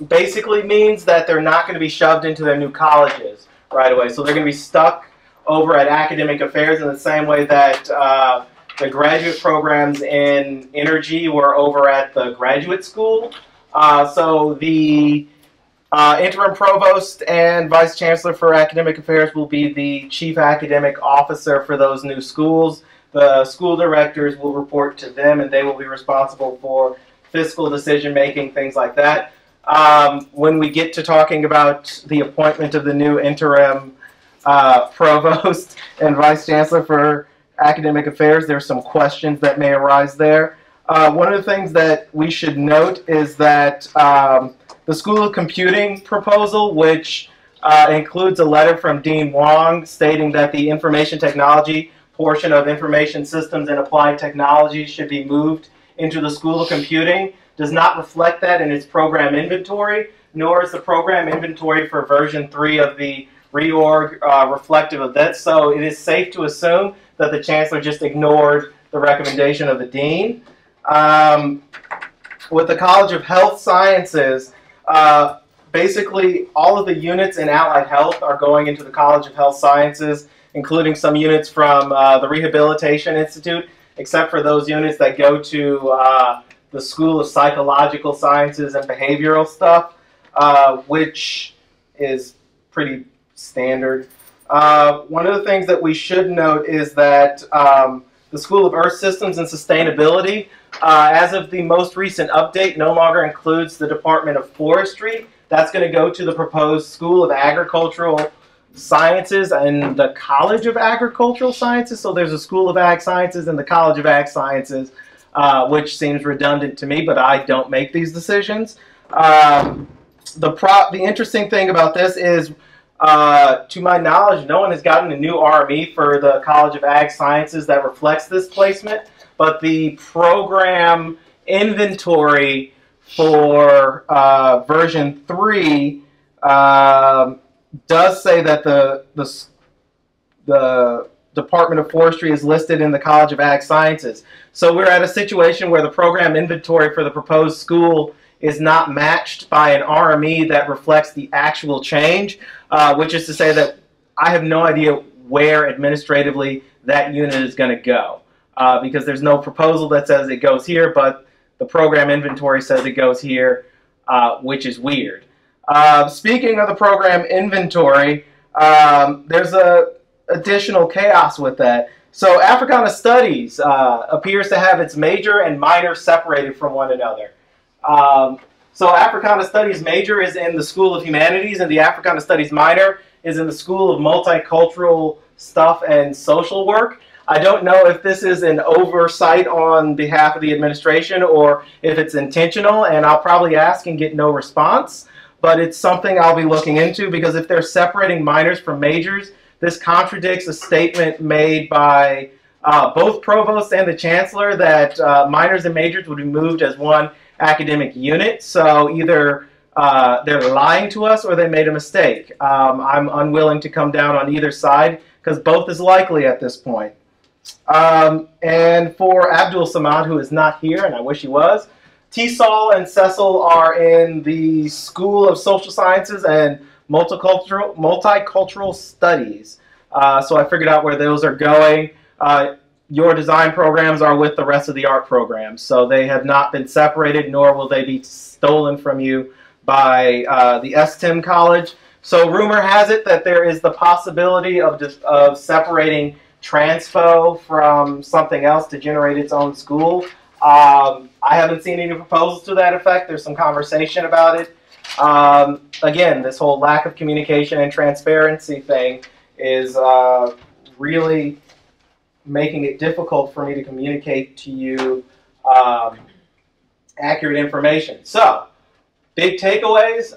basically means that they're not going to be shoved into their new colleges right away. So they're going to be stuck over at Academic Affairs in the same way that the graduate programs in energy were over at the graduate school. So the interim provost and vice chancellor for academic affairs will be the chief academic officer for those new schools. The school directors will report to them, and they will be responsible for fiscal decision making, things like that. When we get to talking about the appointment of the new interim provost and vice chancellor for academic affairs, there's some questions that may arise there. One of the things that we should note is that the School of Computing proposal, which includes a letter from Dean Wong stating that the information technology portion of information systems and applied technology should be moved into the School of Computing, does not reflect that in its program inventory, nor is the program inventory for version 3 of the reorg reflective of that. So it is safe to assume that the chancellor just ignored the recommendation of the dean. With the College of Health Sciences, basically all of the units in allied health are going into the College of Health Sciences, including some units from the Rehabilitation Institute, except for those units that go to the School of Psychological Sciences and Behavioral stuff, which is pretty standard. One of the things that we should note is that the School of Earth Systems and Sustainability, as of the most recent update, no longer includes the Department of Forestry. That's going to go to the proposed School of Agricultural Sciences and the College of Agricultural Sciences. So there's a School of Ag Sciences and the College of Ag Sciences, which seems redundant to me, but I don't make these decisions. The interesting thing about this is, to my knowledge, no one has gotten a new RME for the College of Ag Sciences that reflects this placement, but the program inventory for version 3 does say that the Department of Forestry is listed in the College of Ag Sciences. So we're at a situation where the program inventory for the proposed school is not matched by an RME that reflects the actual change, which is to say that I have no idea where administratively that unit is going to go, because there's no proposal that says it goes here, but the program inventory says it goes here, which is weird. Speaking of the program inventory, there's additional chaos with that. So Africana Studies appears to have its major and minor separated from one another. So Africana Studies major is in the School of Humanities, and the Africana Studies minor is in the School of Multicultural Stuff and Social Work. I don't know if this is an oversight on behalf of the administration or if it's intentional, and I'll probably ask and get no response, but it's something I'll be looking into, because if they're separating minors from majors, this contradicts a statement made by both provosts and the chancellor that minors and majors would be moved as one academic unit. So either they're lying to us or they made a mistake. I'm unwilling to come down on either side because both is likely at this point. And for Abdul Samad, who is not here, and I wish he was, T-Sol and Cecil are in the School of Social Sciences and Multicultural Studies. So I figured out where those are going. your design programs are with the rest of the art programs. So they have not been separated, nor will they be stolen from you by the STEM college. So rumor has it that there is the possibility of separating Transfo from something else to generate its own school. I haven't seen any proposals to that effect. There's some conversation about it. Again, this whole lack of communication and transparency thing is really making it difficult for me to communicate to you accurate information. So, big takeaways.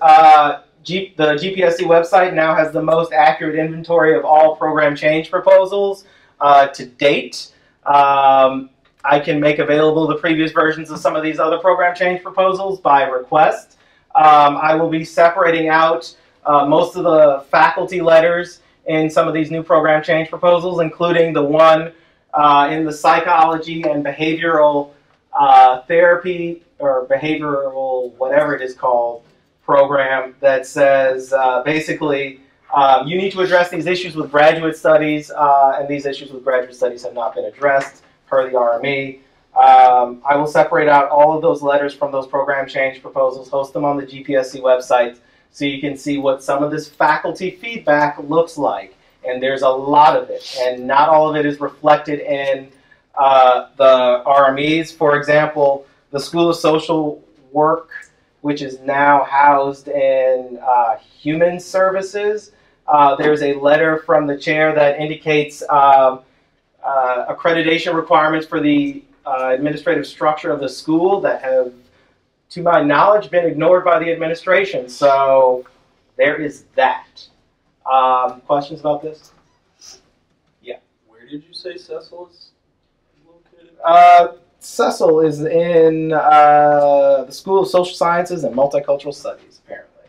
The GPSC website now has the most accurate inventory of all program change proposals to date. I can make available the previous versions of some of these other program change proposals by request. I will be separating out most of the faculty letters in some of these new program change proposals, including the one in the psychology and behavioral therapy, or behavioral whatever it is called, program that says basically you need to address these issues with graduate studies, and these issues with graduate studies have not been addressed per the RME. I will separate out all of those letters from those program change proposals, host them on the GPSC website so you can see what some of this faculty feedback looks like. And there's a lot of it, and not all of it is reflected in the RMEs. For example, the School of Social Work, which is now housed in Human Services, there's a letter from the chair that indicates accreditation requirements for the administrative structure of the school that have, to my knowledge, been ignored by the administration. So there is that. Questions about this? Yeah. Where did you say Cecil is located? Cecil is in the School of Social Sciences and Multicultural Studies, apparently.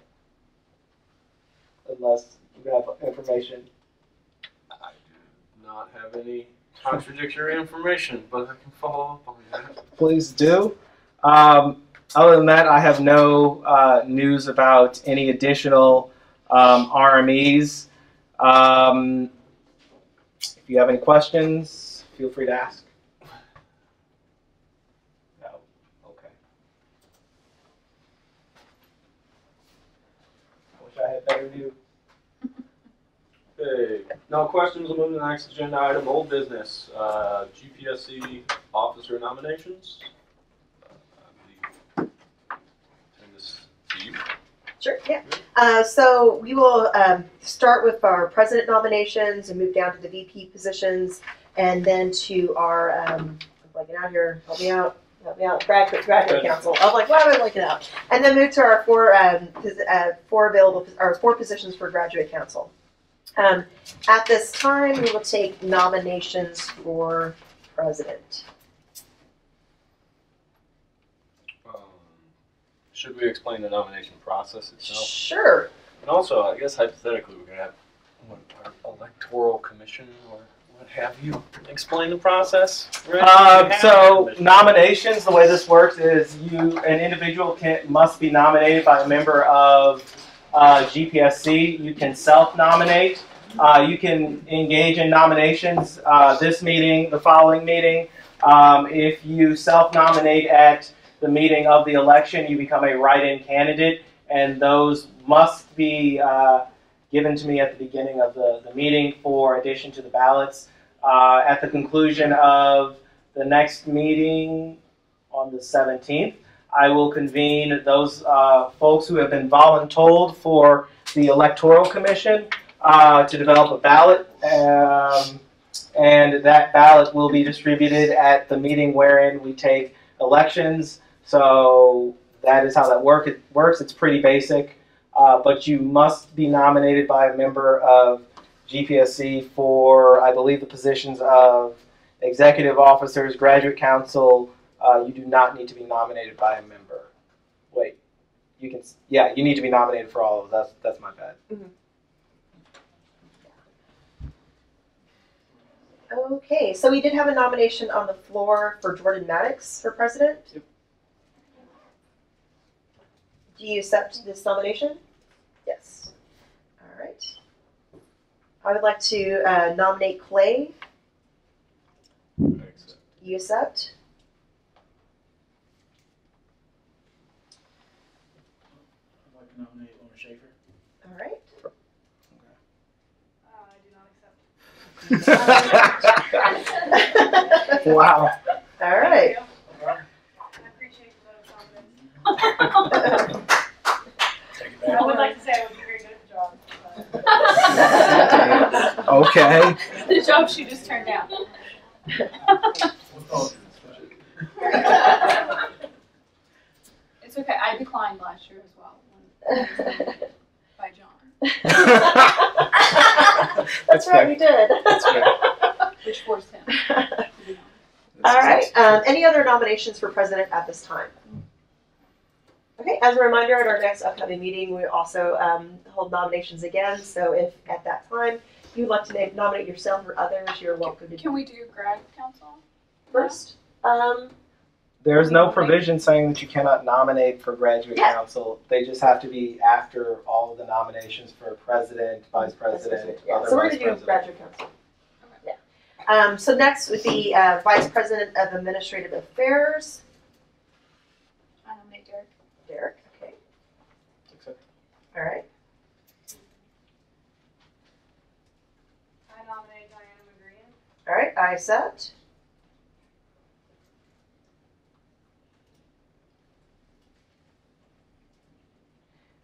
Unless you have information. I do not have any contradictory information, but I can follow up on that. Please do. Other than that, I have no news about any additional RMEs. If you have any questions, feel free to ask. No? Okay. I wish I had better news. Okay, no questions. We'll move to the next agenda item, old business. GPSC officer nominations. I believe, turn this to you. Sure, yeah. So we will start with our president nominations and move down to the VP positions, and then to our, I'm blanking out here, help me out, graduate council. I'm like, why am I blanking out? And then move to our four positions for graduate council. At this time, we will take nominations for president. Should we explain the nomination process itself? Sure. And also, I guess hypothetically, we're going to have our electoral commission or what have you explain the process. Right? So nominations, the way this works is an individual must be nominated by a member of GPSC. You can self-nominate. You can engage in nominations this meeting, the following meeting. If you self-nominate at the meeting of the election, you become a write-in candidate, and those must be given to me at the beginning of the meeting for addition to the ballots. At the conclusion of the next meeting on the 17th, I will convene those folks who have been voluntold for the Electoral Commission to develop a ballot, and that ballot will be distributed at the meeting wherein we take elections. So that is how that works. It's pretty basic, but you must be nominated by a member of GPSC for, I believe, the positions of executive officers, graduate council. You do not need to be nominated by a member. Wait, you can. Yeah, you need to be nominated for all of them. That's my bad. Mm-hmm. Okay, so we did have a nomination on the floor for Jordan Maddox for president. Yep. Do you accept this nomination? Yes. All right. I would like to nominate Clay. I you accept? I'd like to nominate Lauren Schaefer. All right. I do not accept. Wow. All right. I appreciate the vote of confidence. Take it I would like to say I would be very good at the job. But... Okay. The job she just turned down. It's okay. I declined last year as well when by John, That's right, you did. That's fair. which forced him. All right. Any other nominations for president at this time? Okay. As a reminder, at our next upcoming meeting, we also hold nominations again. So if at that time you would like to nominate yourself or others, you're welcome to do Can we do grad council first. There's no provision saying that you cannot nominate for graduate Yeah. council. They just have to be after all of the nominations for president, vice president, Yeah. other So we're vice going to do president. graduate council. Yeah. So next would be vice president of administrative affairs, I nominate Derek. Derek. Okay. Accept. All right. I nominate Diana McGreen. All right. I accept.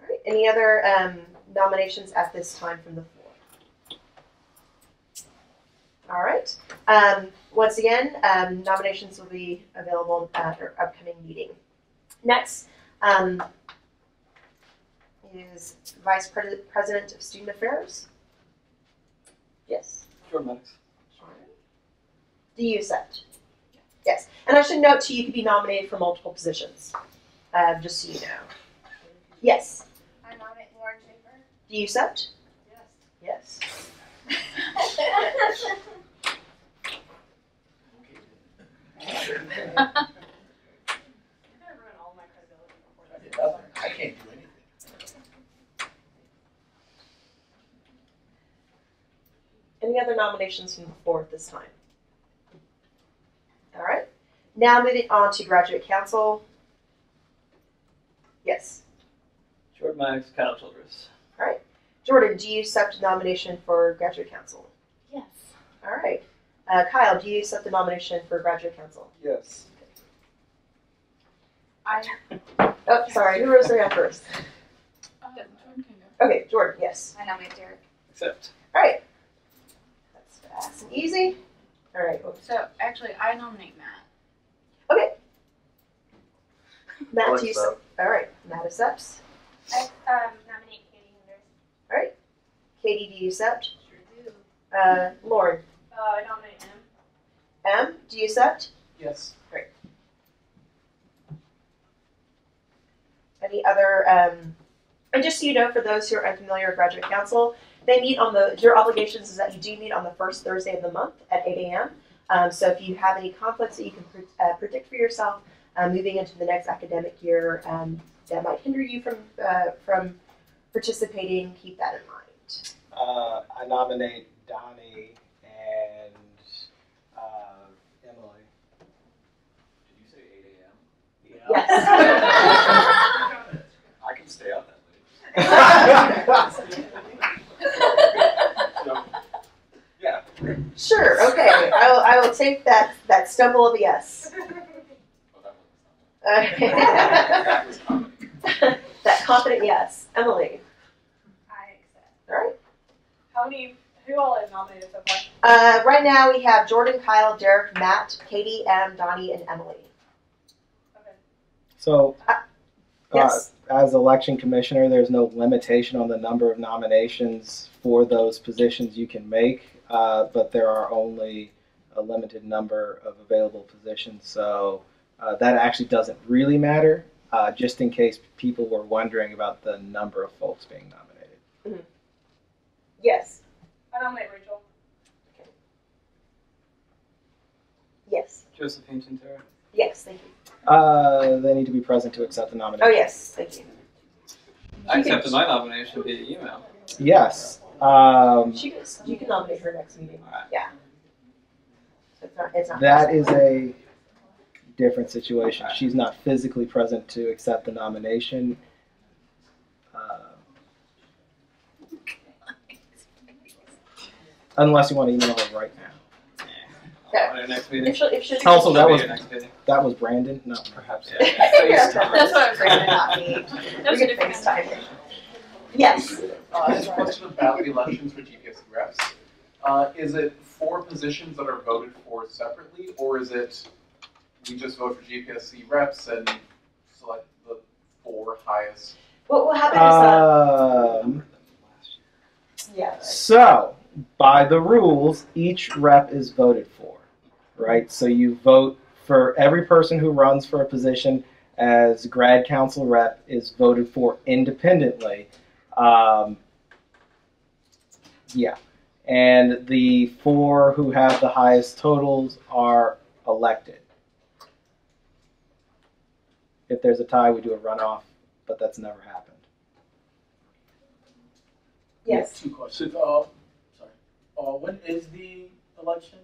All right. Any other nominations at this time from the floor? All right. Once again, nominations will be available at our upcoming meeting. Next is Vice President of Student Affairs. Yes. Sure, Max. Do you accept? Yes. And I should note too, you could be nominated for multiple positions, just so you know. Yes. I nominate Lauren Schaefer. Do you accept? Yes. Yes. You're gonna ruin all my credibility before this. I can't do anything. Any other nominations from the floor at this time? All right. Now moving on to graduate council. Yes. Short Max, Kyle Childress. Jordan, do you accept nomination for graduate council? Yes. All right. Kyle, do you accept the nomination for graduate council? Yes. Oh, sorry. Who rose their hand first? Jordan can go. Okay, Jordan, yes. I nominate Derek. Accept. All right. That's fast and easy. All right. So actually, I nominate Matt. Matt, do you accept? All right. Matt accepts. I nominate Katie Hinders. All right. Katie, do you accept? Sure do. Lauren. I nominate him. Do you accept? Yes. Any other, and just so you know, for those who are unfamiliar with graduate council, they meet on your obligations is that you do meet on the first Thursday of the month at 8 a.m. So if you have any conflicts that you can predict for yourself moving into the next academic year that might hinder you from participating, keep that in mind. I nominate Donnie and Emily. Did you say 8 a.m.? Yes. I can stay up that late. So, yeah. Sure, okay. I will take that stumble of a yes. Oh, that was That confident yes. Emily. I accept. All right. Who all is nominated so far? Right now we have Jordan, Kyle, Derek, Matt, Katie, Donnie, and Emily. Okay. So, Yes. as election commissioner, there's no limitation on the number of nominations for those positions you can make, but there are only a limited number of available positions. So that actually doesn't really matter, just in case people were wondering about the number of folks being nominated. Yes. I nominate Rachel. Yes. Josephine Tintera. Yes, thank you. They need to be present to accept the nomination. Oh, yes, thank you. I accepted my nomination via email. Yes. You can nominate her next meeting. Alright. Yeah. So It's not. That is a different situation. She's not physically present to accept the nomination. Unless you want to email her right now. On our next meeting. If she Also, that was Maybe our next meeting. that was Brandon. No, Perhaps. That's what I was Brandon, not me. That was We a can different FaceTime. Yes. I have a question about the elections for GPSC reps. Is it 4 positions that are voted for separately, or is it we just vote for GPSC reps and select the 4 highest? What will happen is yeah. So, by the rules, each rep is voted for, right? So you vote for every person who runs for a position as grad council rep is voted for independently. Yeah. And the 4 who have the highest totals are elected. If there's a tie, we do a runoff, but that's never happened. Yes. 2 questions. When is the election?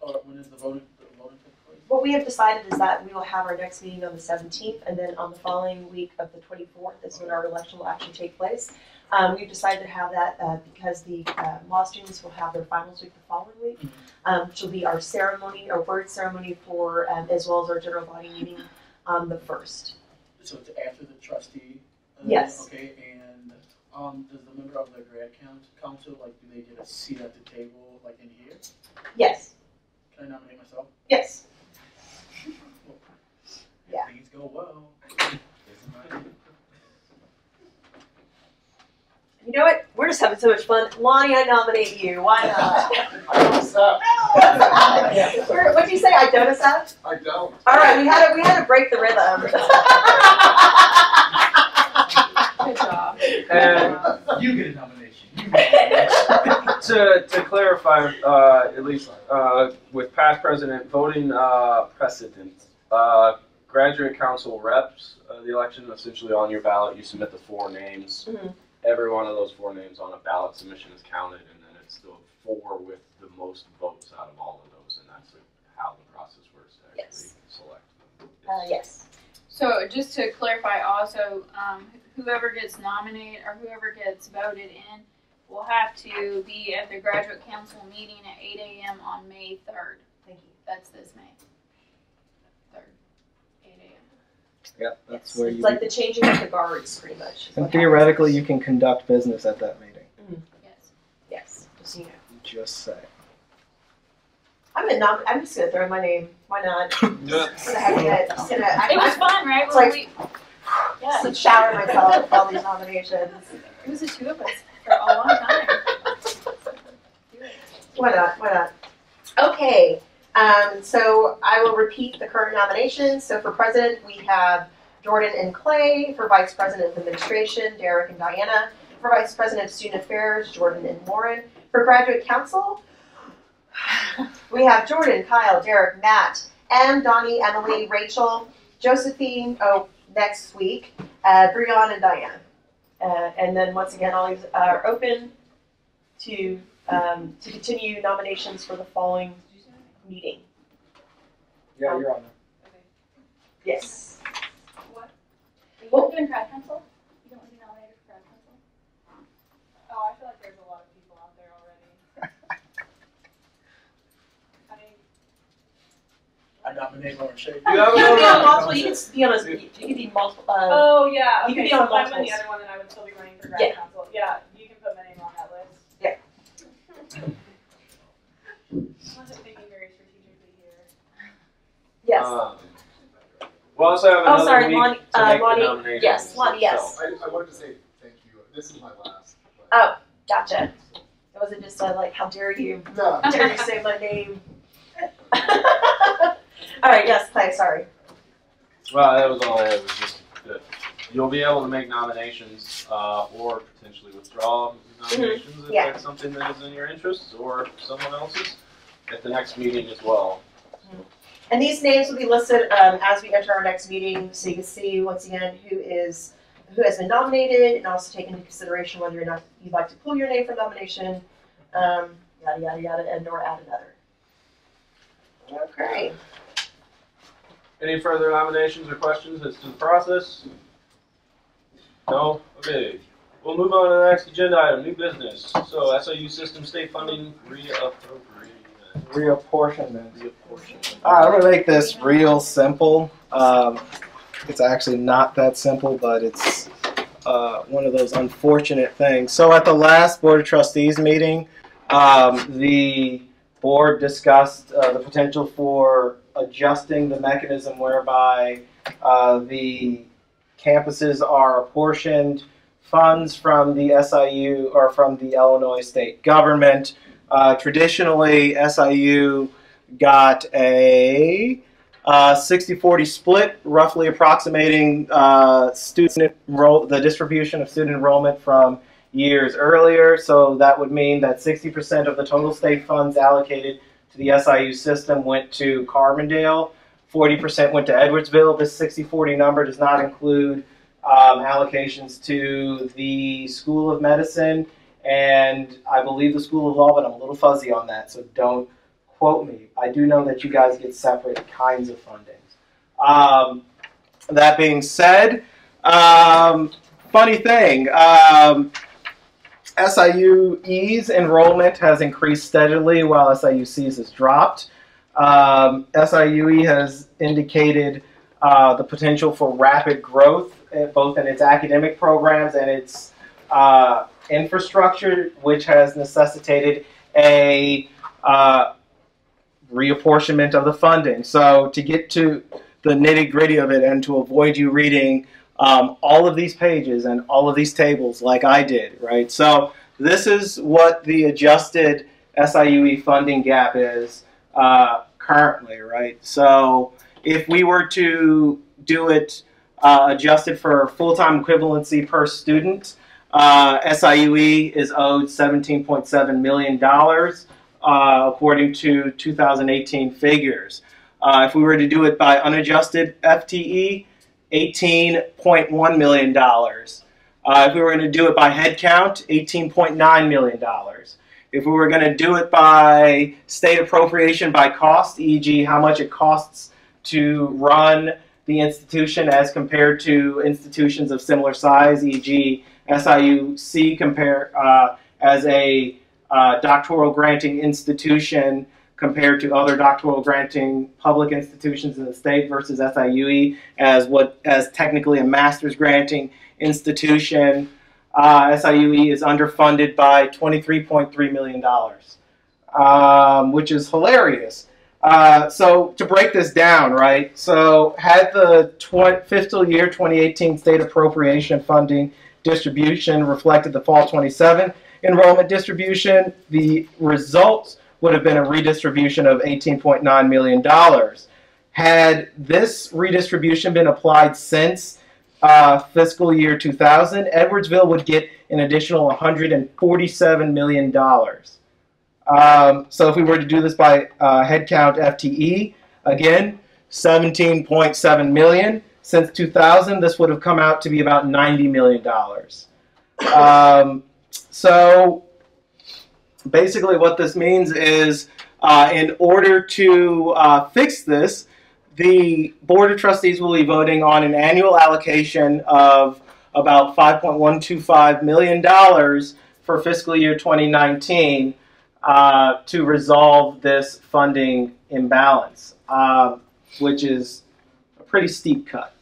Or when is the voting take place? What we have decided is that we will have our next meeting on the 17th, and then on the following week of the 24th is when our election will actually take place. We've decided to have that because the law students will have their finals week the following week, which will be our ceremony, our word ceremony for, as well as our general body meeting on the 1st. So it's after the trustee? Yes. Okay, and does the member of the grad council, like, do they get a seat at the table, like in here? Yes. Can I nominate myself? Yes. If Yeah. things go well. You know what? We're just having so much fun. Lonnie, I nominate you. Why not? I don't accept. What'd you say? I don't accept? I don't. All right, we had to break the rhythm. Good job. And You get a nomination. You get a nomination. to clarify, at least with past president voting precedents, graduate council reps, the election essentially on your ballot, you submit the 4 names. Mhm. Every one of those 4 names on a ballot submission is counted, and then it's the 4 with the most votes out of all of those, and that's how the process works to actually Yes. select them. Yes. So just to clarify also, whoever gets nominated or whoever gets voted in will have to be at the graduate council meeting at 8 a.m. on May 3rd. Thank you. That's this May 3rd, 8 a.m. Yep, that's Yes. where It's you. like the changing of the guards, pretty much. And theoretically, you can conduct business at that meeting. Yes. Yes. Just so you know. Just say. I'm just gonna throw in my name. Why not? Yeah. Just gonna have it. Just gonna. It was fun, right? It's When like- yeah, Just shower myself with all these nominations. it was the 2 of us for a long time. Do it. Why not? Why not? Okay. So I will repeat the current nominations. So for president, we have Jordan and Clay. For vice president of administration, Derek and Diana. For vice president of student affairs, Jordan and Lauren. For graduate council, we have Jordan, Kyle, Derek, Matt, M, Donnie, Emily, Rachel, Josephine, next week, Brianna and Diana. And then once again, all these are open to continue nominations for the following meeting. Yeah, you're on there. Yes. What? Are you doing grad council? You don't want to be nominated for grad council? Oh, I feel like there's a lot of people out there already. I mean, I nominate Lauren Shea. You can be on multiple. You can be on a. You can be multiple. oh yeah, you can okay, be so on if I'm in the multiples. other one, then I would still be running for grad Yeah. council. Yeah, you can put my name on that list. Yeah. I wasn't thinking very strategically here. Yes. We also have another sorry, week Lonnie. to make Lonnie. the nominations. Yes, Lonnie. Yes. So, I wanted to say thank you. This is my last. Oh, gotcha. It wasn't just like, how dare you? No. How dare you say my name? All right. Yes, Clay. Sorry. well, that was all. It was just that you'll be able to make nominations or potentially withdraw nominations if Yeah. that's something that is in your interest or someone else's at the next meeting as well. And these names will be listed as we enter our next meeting, so you can see once again who has been nominated, and also take into consideration whether or not you'd like to pull your name from nomination, yada yada yada, and or add another. Okay. Any further nominations or questions as to the process? No? Okay. We'll move on to the next agenda item, new business. So SIU system state funding Reapportionment. I'm going to make this real simple. It's actually not that simple, but it's one of those unfortunate things. So at the last Board of Trustees meeting, the board discussed the potential for adjusting the mechanism whereby the campuses are apportioned funds from the SIU or from the Illinois state government. Traditionally, SIU got a 60-40 split, roughly approximating the distribution of student enrollment from years earlier. So that would mean that 60% of the total state funds allocated to the SIU system went to Carbondale, 40% went to Edwardsville. This 60-40 number does not include allocations to the School of Medicine and I believe the School of Law, but I'm a little fuzzy on that, so don't quote me. I do know that you guys get separate kinds of funding. That being said, funny thing, SIUE's enrollment has increased steadily while SIUC's has dropped. SIUE has indicated the potential for rapid growth, both in its academic programs and its infrastructure, which has necessitated a reapportionment of the funding. So to get to the nitty-gritty of it and to avoid you reading all of these pages and all of these tables like I did, right? So this is what the adjusted SIUE funding gap is currently, right? So if we were to do it adjusted for full-time equivalency per student, SIUE is owed $17.7 million according to 2018 figures. If we were to do it by unadjusted FTE, $18.1 million. If we were going to do it by head count, $18.9 million. If we were going to do it by state appropriation by cost, e.g. how much it costs to run the institution as compared to institutions of similar size, e.g. SIUC as a doctoral granting institution compared to other doctoral granting public institutions in the state versus SIUE as technically a master's granting institution. SIUE is underfunded by $23.3 million, which is hilarious. So to break this down, right, so had the fiscal year 2018 state appropriation funding distribution reflected the fall 27 enrollment distribution, the results would have been a redistribution of $18.9 million. Had this redistribution been applied since fiscal year 2000, Edwardsville would get an additional $147 million. So if we were to do this by headcount FTE, again, 17.7 million. Since 2000, this would have come out to be about $90 million. So basically what this means is in order to fix this, the Board of Trustees will be voting on an annual allocation of about $5.125 million for fiscal year 2019 to resolve this funding imbalance, which is a pretty steep cut.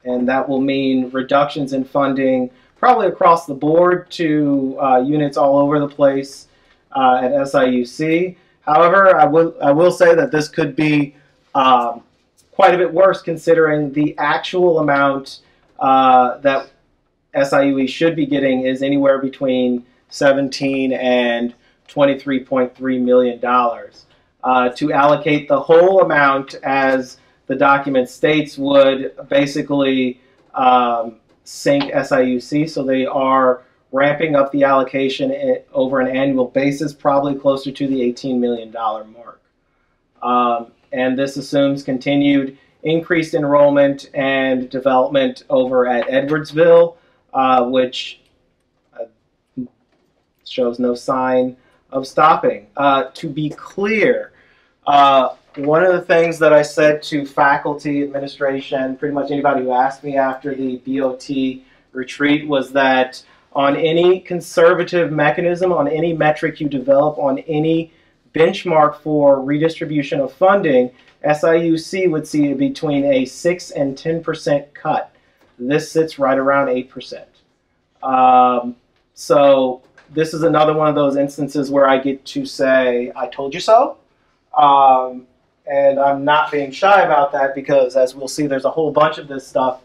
And that will mean reductions in funding probably across the board to units all over the place at SIUC. However, I will say that this could be quite a bit worse considering the actual amount that SIUE should be getting is anywhere between $17 and $23.3 million. To allocate the whole amount, as the document states, would basically sink SIUC, so they are ramping up the allocation over an annual basis, probably closer to the $18 million mark. And this assumes continued increased enrollment and development over at Edwardsville, which shows no sign of stopping. To be clear, One of the things that I said to faculty, administration, pretty much anybody who asked me after the BOT retreat was that on any conservative mechanism, on any metric you develop, on any benchmark for redistribution of funding, SIUC would see between a 6 and 10% cut. This sits right around 8%. So this is another one of those instances where I get to say, I told you so. And I'm not being shy about that because, as we'll see, there's a whole bunch of this stuff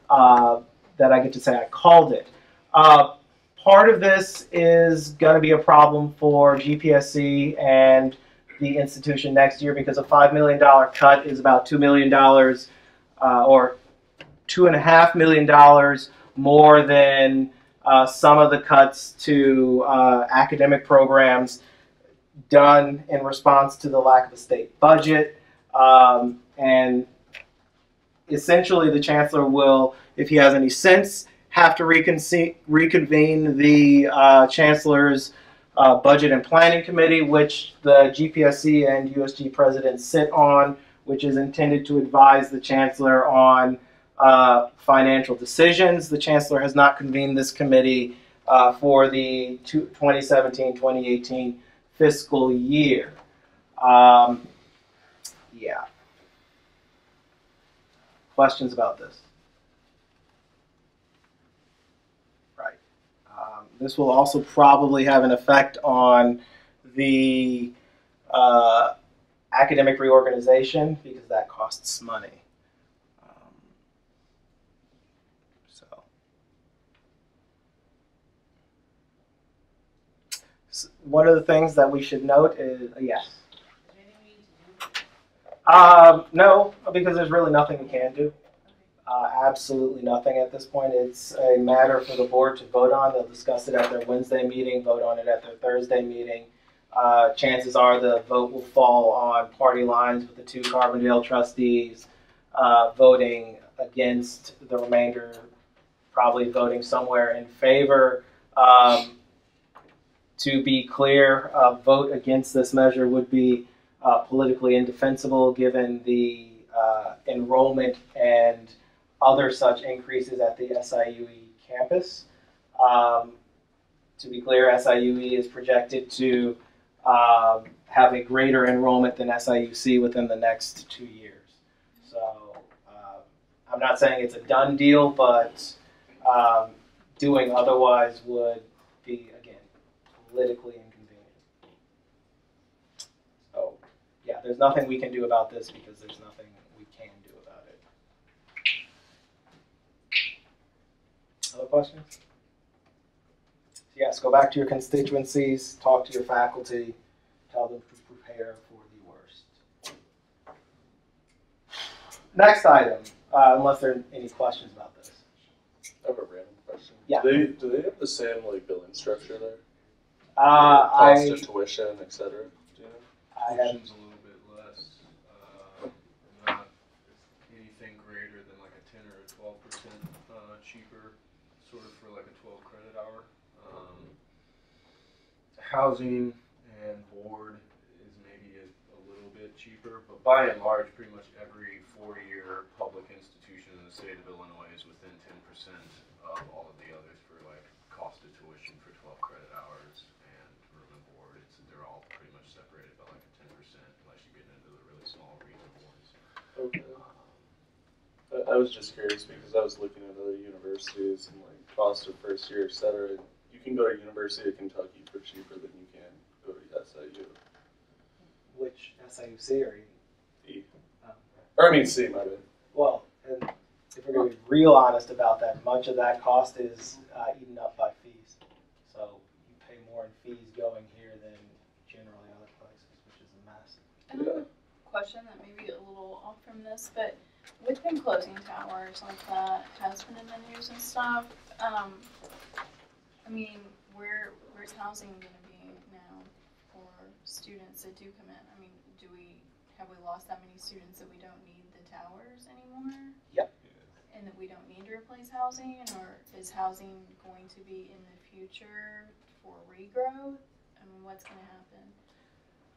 that I get to say I called it. Part of this is going to be a problem for GPSC and the institution next year because a $5 million cut is about $2 million or $2.5 million more than some of the cuts to academic programs done in response to the lack of a state budget. And essentially the chancellor will, if he has any sense, have to reconvene the chancellor's budget and planning committee, which the GPSC and USG presidents sit on, which is intended to advise the chancellor on financial decisions. The chancellor has not convened this committee for the 2017-2018 fiscal year. Yeah. Questions about this? Right. This will also probably have an effect on the academic reorganization because that costs money. One of the things that we should note is, yes. No, because there's really nothing we can do. Absolutely nothing at this point. It's a matter for the board to vote on. They'll discuss it at their Wednesday meeting, vote on it at their Thursday meeting. Chances are the vote will fall on party lines with the two Carbondale trustees voting against the remainder, probably voting somewhere in favor. To be clear, a vote against this measure would be politically indefensible given the enrollment and other such increases at the SIUE campus. To be clear, SIUE is projected to have a greater enrollment than SIUC within the next 2 years. So I'm not saying it's a done deal, but doing otherwise would be, again, politically inconvenient. So, yeah, there's nothing we can do about this because there's nothing we can do about it. Other questions? Yes, go back to your constituencies, talk to your faculty, tell them to prepare for the worst. Next item, unless there are any questions about this. I have a random question. Yeah. Do they have the same billing structure there? Cost of tuition, etc. Do you know? Tuition's a little bit less, not anything greater than like a 10 or a 12% cheaper, sort of for like a 12 credit hour. Housing and board is maybe a little bit cheaper, but by and large, pretty much every 4-year public institution in the state of Illinois is within 10% of all of the others for like cost of tuition for 12 credit hours and room and board. They're all pretty much separated by like a 10% unless you get into the really small regional ones. Okay. I was just curious because I was looking at other universities and like cost of first year, etc. You can go to University of Kentucky for cheaper than you can go to SIU. Which SIUC are you? E. Oh. Or I mean C, my bad. Well, and if we're going to be real honest about that, much of that cost is eaten up by fees. So you pay more in fees going here than generally other places, which is a mess. I have a question that may be a little off from this, but with them closing towers like that has been in the news and stuff. I mean, where's housing going to be now for students that do come in? I mean, have we lost that many students that we don't need the towers anymore? Yep. And that we don't need to replace housing, or is housing going to be in the future for regrowth? I mean, what's going to happen?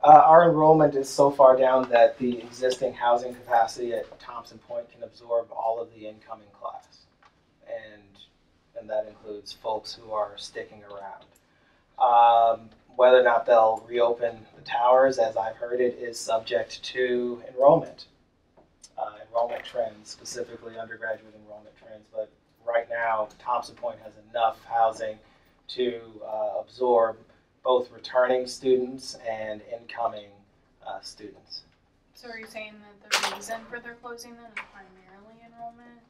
Our enrollment is so far down that the existing housing capacity at Thompson Point can absorb all of the incoming class. And that includes folks who are sticking around. Whether or not they'll reopen the towers, as I've heard it, is subject to enrollment. Enrollment trends, specifically undergraduate enrollment trends. But right now, Thompson Point has enough housing to absorb both returning students and incoming students. So are you saying that the reason for their closing then is primarily enrollment?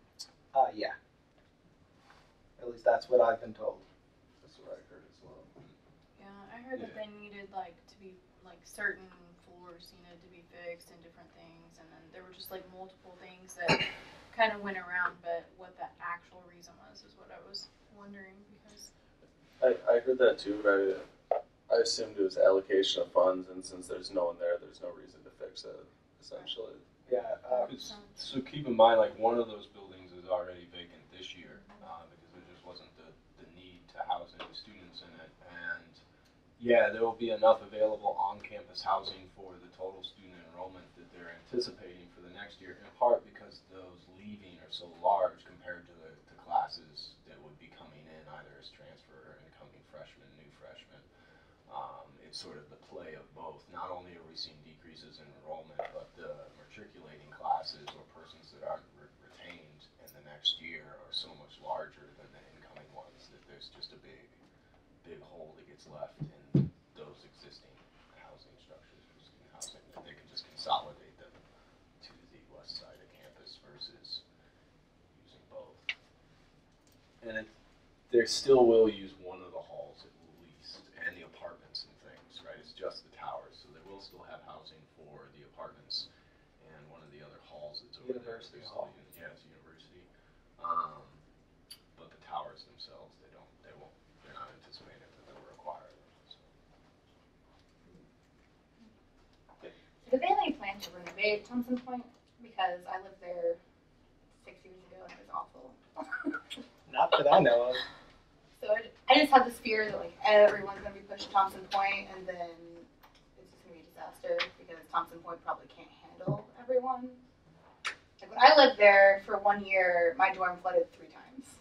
Yeah. At least that's what I've been told. That's what I heard as well. Yeah, I heard that they needed like to be like certain floors needed to be fixed and different things, and then there were just like multiple things that kind of went around. But what the actual reason was is what I was wondering because. I heard that too, but I assumed it was allocation of funds, and since there's no one there, there's no reason to fix it, essentially. Yeah. So keep in mind, like one of those buildings is already vacant this year because there just wasn't the need to house any students in it. And yeah, there will be enough available on-campus housing for the total student enrollment that they're anticipating for the next year, in part because those leaving are so large compared to the classes that would be coming in either as transfer or incoming freshmen, new freshmen. It's sort of the play of both. Not only are we seeing decreases in enrollment, but the matriculating classes or persons that aren't retained in the next year are so much larger than the incoming ones that there's just a big hole that gets left in those existing housing structures for student housing that they can just consolidate them to the west side of campus versus using both. And they still will use one of the halls at least and the apartments and things, right? It's just the towers, so they will still have housing for the apartments and one of the other halls that's over University there. Hall. Yeah, it's university. But the towers themselves, they're not anticipating that they'll require them. So. Do they have any plan to renovate Thompson Point? Because I lived there 6 years ago and it was awful. Not that I know of. So I just have this fear that like everyone's gonna be pushed to Thompson Point and then it's just gonna be a disaster because Thompson Point probably can't handle everyone. Like when I lived there for 1 year, my dorm flooded 3 times.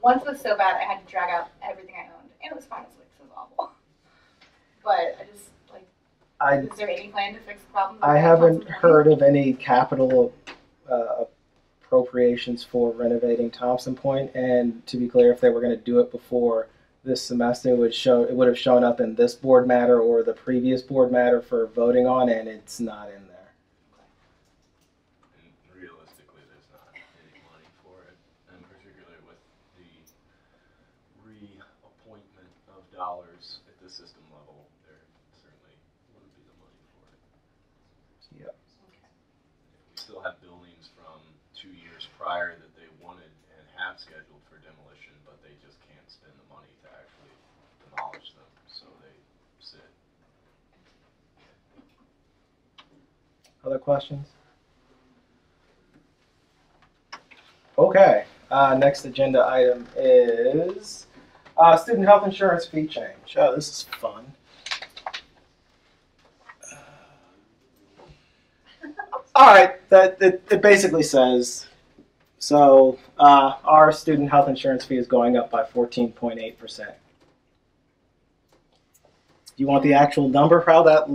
Once was so bad I had to drag out everything I owned, and it was fine. It was awful. But I just like. Is there any plan to fix the problem? I haven't heard of any capital appropriations for renovating Thompson Point, and to be clear, if they were going to do it before this semester, it would have shown up in this board matter or the previous board matter for voting on, and it's not in there. And realistically, there's not any money for it, and particularly with the reappointment of dollars at the system level, there certainly wouldn't be the money for it. Yep. We still have buildings from 2 years prior that they wanted and have scheduled for demolition, but they just can't spend the money to actually demolish them, so they sit. Other questions? Okay. Next agenda item is student health insurance fee change. Oh, this is fun. All right, it basically says, so our student health insurance fee is going up by 14.8%. Do you want the actual number for how that?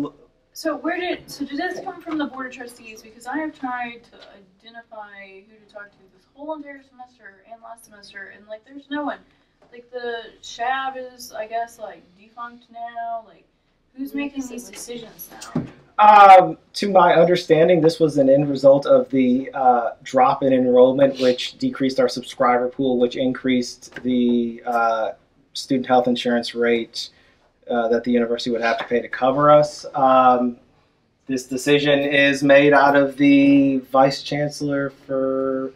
So did this come from the Board of Trustees? Because I have tried to identify who to talk to this whole entire semester and last semester, and like there's no one. Like the SHAB is, I guess, like defunct now. Like who's making these decisions now? To my understanding, this was an end result of the drop in enrollment, which decreased our subscriber pool, which increased the student health insurance rate that the university would have to pay to cover us. This decision is made out of the Vice Chancellor for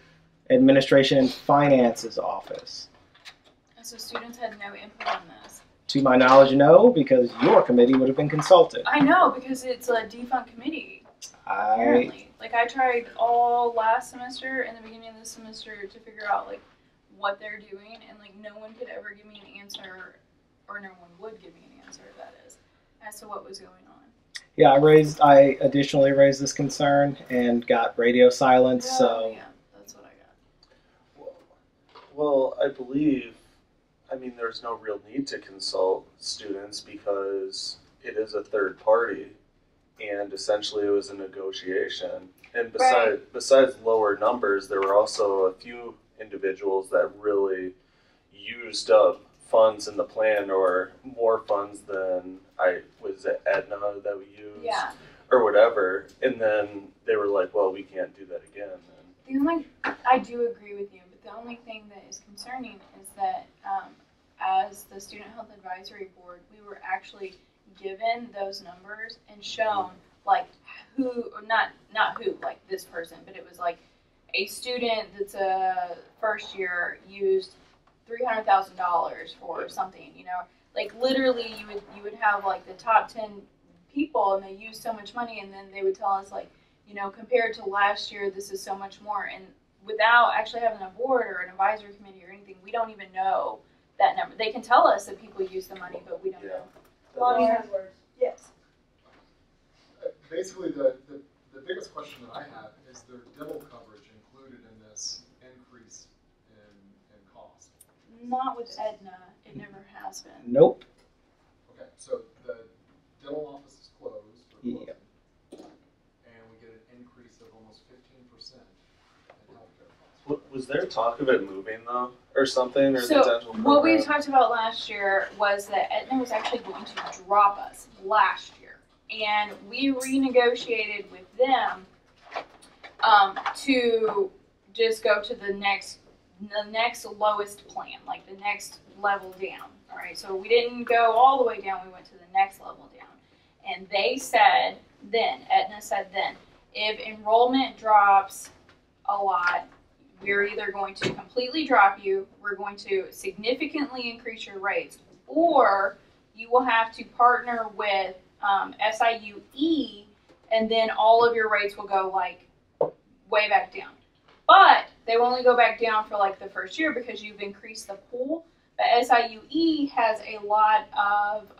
Administration and Finance's office. And so students had no input on this? To my knowledge, no, because your committee would have been consulted. I know, because it's a defunct committee, apparently. Like, I tried all last semester and the beginning of this semester to figure out, like, what they're doing, and, like, no one could ever give me an answer, or no one would give me an answer, that is, as to what was going on. Yeah, I additionally raised this concern and got radio silence, so. Yeah, that's what I got. Well, I believe, I mean, there's no real need to consult students because it is a third party, and essentially it was a negotiation. And besides lower numbers, there were also a few individuals that really used up funds in the plan, or more funds than was it Aetna that we used, Yeah. or whatever. And then they were like, "Well, we can't do that again." And I do agree with you, but the only thing that is concerning is that as the Student Health Advisory Board, we were actually given those numbers and shown like who, or not who, like this person, but it was like a student that's a first year used $300,000 for something, you know, like literally you would have like the top 10 people and they use so much money, and then they would tell us like, you know, compared to last year, this is so much more. And without actually having a board or an advisory committee or anything, we don't even know that number. They can tell us that people use the money, but we don't know. Lonnie has words. Yes. Basically, the biggest question that I have is there dental coverage included in this increase in cost? Not with Aetna. It never has been. Nope. Okay, so the dental office is closed. Yep. And we get an increase of almost 15% in healthcare costs. Was there talk of it moving though, or something, or So the dental program? what we talked about last year was that Aetna was actually going to drop us last year, and we renegotiated with them to just go to the next lowest plan, like the next level down. All right, so we didn't go all the way down; we went to the next level down, and they said then, Aetna said then, if enrollment drops a lot, we're either going to completely drop you, we're going to significantly increase your rates, or you will have to partner with SIUE, and then all of your rates will go like way back down. But they will only go back down for like the first year because you've increased the pool. But SIUE has a lot of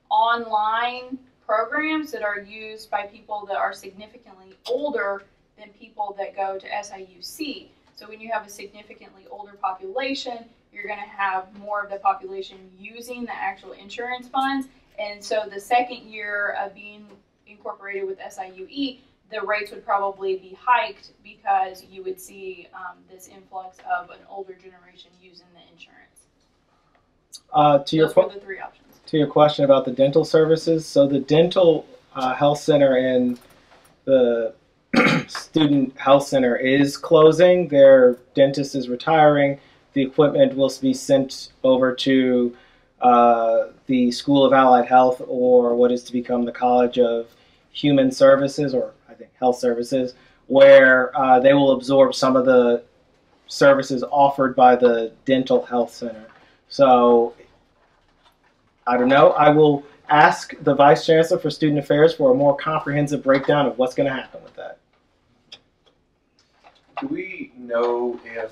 online programs that are used by people that are significantly older than people that go to SIUC. So when you have a significantly older population, you're going to have more of the population using the actual insurance funds. And so the second year of being incorporated with SIUE, the rates would probably be hiked because you would see this influx of an older generation using the insurance. Those were the three options. To your question about the dental services, so the dental health center and the student health center is closing. Their dentist is retiring. The equipment will be sent over to the School of Allied Health, or what is to become the College of Human Services, or I think Health Services, where they will absorb some of the services offered by the dental health center. So I don't know. I will ask the Vice Chancellor for Student Affairs for a more comprehensive breakdown of what's going to happen with that. Do we know if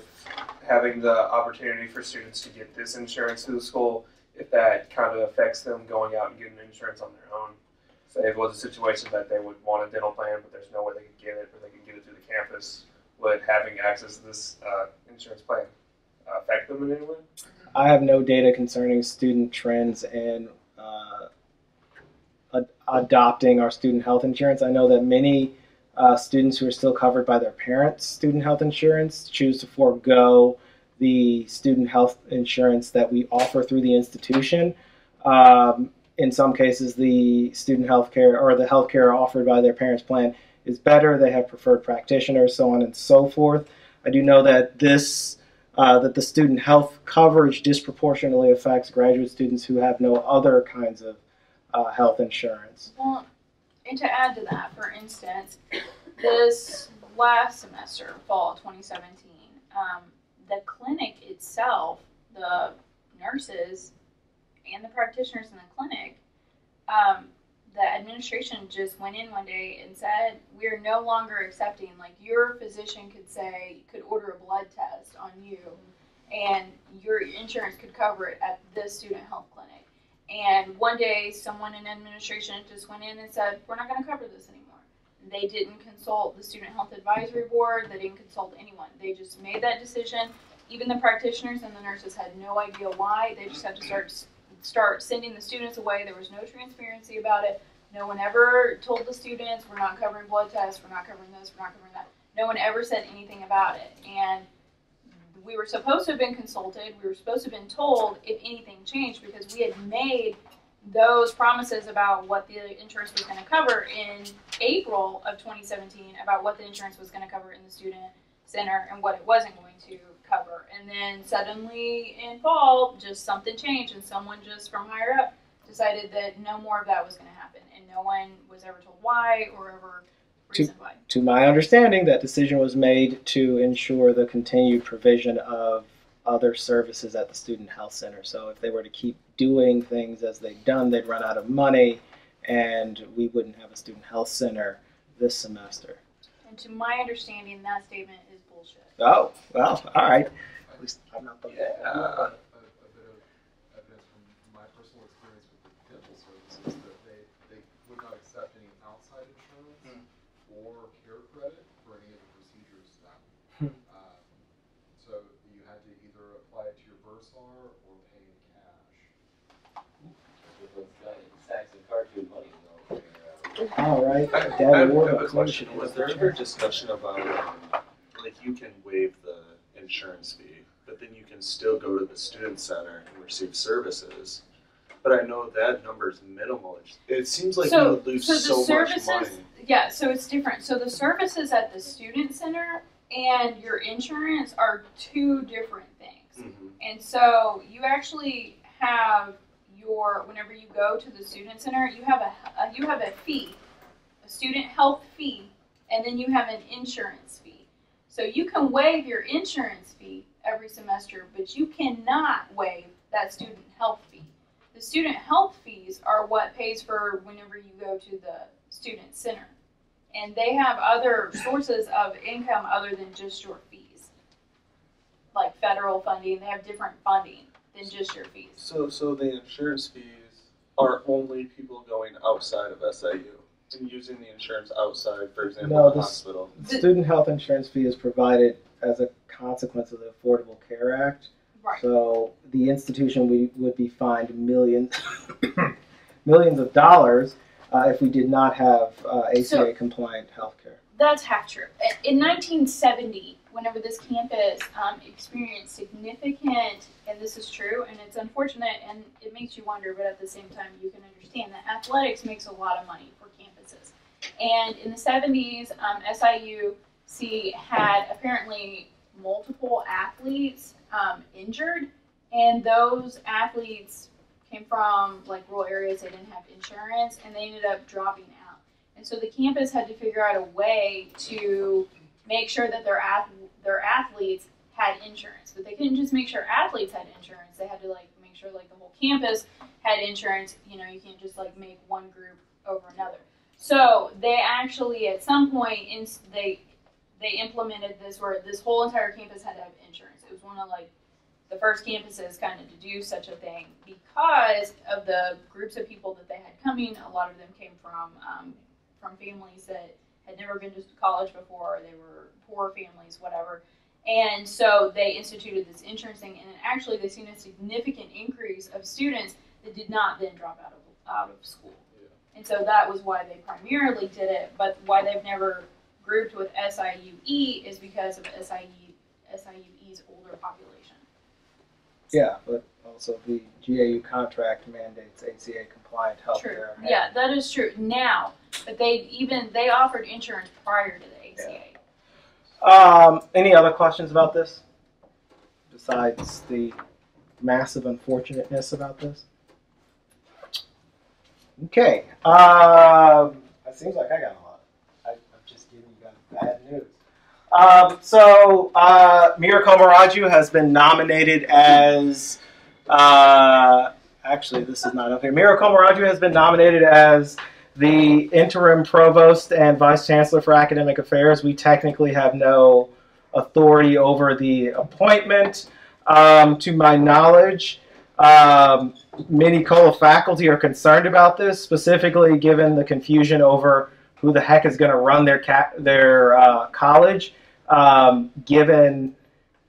having the opportunity for students to get this insurance through the school, if that kind of affects them going out and getting insurance on their own? Say if it was a situation that they would want a dental plan, but there's no way they could get it, or they could get it through the campus, would having access to this insurance plan affect them in any way? I have no data concerning student trends and adopting our student health insurance. I know that many students who are still covered by their parents' student health insurance choose to forego the student health insurance that we offer through the institution. In some cases, the student health care or the health care offered by their parents' plan is better. They have preferred practitioners, so on and so forth. I do know that that the student health coverage disproportionately affects graduate students who have no other kinds of health insurance. Well, and to add to that, for instance, this last semester, fall 2017, the clinic itself, the nurses and the practitioners in the clinic, the administration just went in one day and said, we're no longer accepting, like your physician could order a blood test on you and your insurance could cover it at this student health clinic. And one day, someone in administration just went in and said, we're not going to cover this anymore. They didn't consult the Student Health Advisory Board. They didn't consult anyone. They just made that decision. Even the practitioners and the nurses had no idea why. They just had to start sending the students away. There was no transparency about it. No one ever told the students, we're not covering blood tests, we're not covering this, we're not covering that. No one ever said anything about it. And we were supposed to have been consulted. We were supposed to have been told if anything changed, because we had made those promises about what the insurance was going to cover in April of 2017, about what the insurance was going to cover in the student center and what it wasn't going to cover. And then suddenly in fall, just something changed, and someone just from higher up decided that no more of that was going to happen, and no one was ever told why or ever reasoned why. To my understanding, that decision was made to ensure the continued provision of other services at the Student Health Center. So if they were to keep doing things as they've done, they'd run out of money, and we wouldn't have a Student Health Center this semester. And to my understanding, that statement is bullshit. Oh, well, all right. At least I'm not the a bit of evidence from my personal experience with the dental services that they would not accept any outside insurance or care credit for any of the procedures done. So you had to either apply it to your bursar or pay in cash. Sacks of cartoon money. All right. I have a question. Was there ever discussion about, like, you can waive the insurance fee, but then you can still go to the student center and receive services? But I know that number is minimal. It seems like you would lose so much money. Yeah, so it's different. So the services at the student center and your insurance are two different things. And so you actually have whenever you go to the student center, you have a fee, a student health fee, and then you have an insurance fee. So you can waive your insurance fee every semester, but you cannot waive that student health fee. The student health fees are what pays for whenever you go to the student center. And they have other sources of income other than just your fees, like federal funding. They have different funding than just your fees. So the insurance fees are only people going outside of SIU and using the insurance outside, for example, the hospital? The student health insurance fee is provided as a consequence of the Affordable Care Act. Right. So the institution would be fined millions of dollars if we did not have ACA compliant health care. That's half true. In 1970, whenever this campus experienced significant, and this is true, and it's unfortunate, and it makes you wonder, but at the same time you can understand that athletics makes a lot of money for campuses. And in the 70s, SIUC had apparently multiple athletes injured, and those athletes came from like rural areas. They didn't have insurance, and they ended up dropping out. And so the campus had to figure out a way to make sure that their athletes had insurance. But they couldn't just make sure athletes had insurance. They had to like make sure like the whole campus had insurance. You know, you can't just like make one group over another. So they actually at some point they implemented this where this whole entire campus had to have insurance. It was one of like the first campuses kind of to do such a thing because of the groups of people that they had coming. A lot of them came from families that had never been to college before, or they were poor families, whatever. And so they instituted this insurance thing, and actually they've seen a significant increase of students that did not then drop out of school. Yeah. And so that was why they primarily did it, but why they've never grouped with SIUE is because of SIUE's older population. Yeah, but also the GAU contract mandates ACA compliant health care. True. Yeah, that is true. Now, but they offered insurance prior to the ACA. Yeah. Any other questions about this? Besides the massive unfortunateness about this? Okay. It seems like I got a lot. I'm just giving you guys bad news. Mira Komaraju has been nominated as, actually this is not up here. Mira Komaraju has been nominated as the interim provost and vice chancellor for academic affairs. We technically have no authority over the appointment. To my knowledge, Many COLA faculty are concerned about this, specifically given the confusion over who the heck is going to run their college, given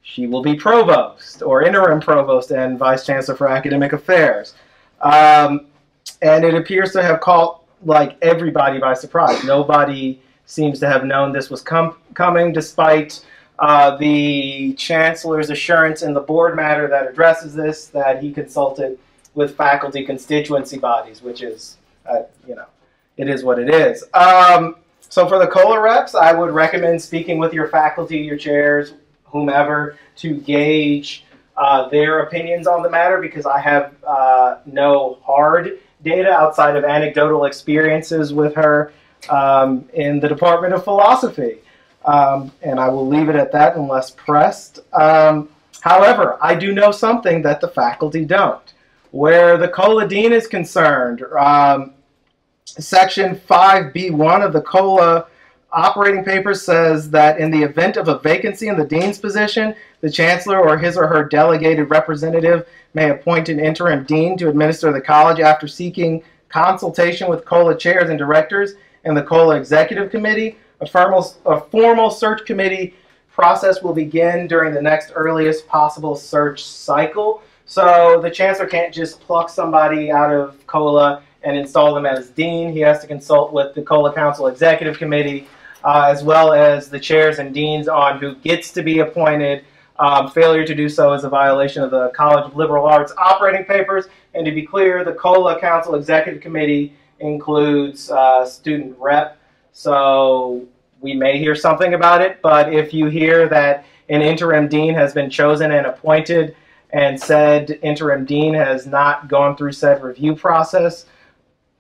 she will be provost or interim provost and vice chancellor for academic affairs. And it appears to have caught like everybody by surprise. Nobody seems to have known this was coming, despite the chancellor's assurance in the board matter that addresses this, that he consulted with faculty constituency bodies, which is, it is what it is. So for the COLA reps, I would recommend speaking with your faculty, your chairs, whomever, to gauge their opinions on the matter, because I have no hard data outside of anecdotal experiences with her in the Department of Philosophy. And I will leave it at that unless pressed. However, I do know something that the faculty don't. Where the COLA dean is concerned, Section 5B1 of the COLA operating paper says that in the event of a vacancy in the dean's position, the chancellor or his or her delegated representative may appoint an interim dean to administer the college after seeking consultation with COLA chairs and directors and the COLA executive committee. A formal search committee process will begin during the next earliest possible search cycle. So the chancellor can't just pluck somebody out of COLA and install them as dean. He has to consult with the COLA Council Executive Committee, as well as the chairs and deans on who gets to be appointed. Failure to do so is a violation of the College of Liberal Arts operating papers. And to be clear, the COLA Council Executive Committee includes student rep. So we may hear something about it, but if you hear that an interim dean has been chosen and appointed and said interim dean has not gone through said review process,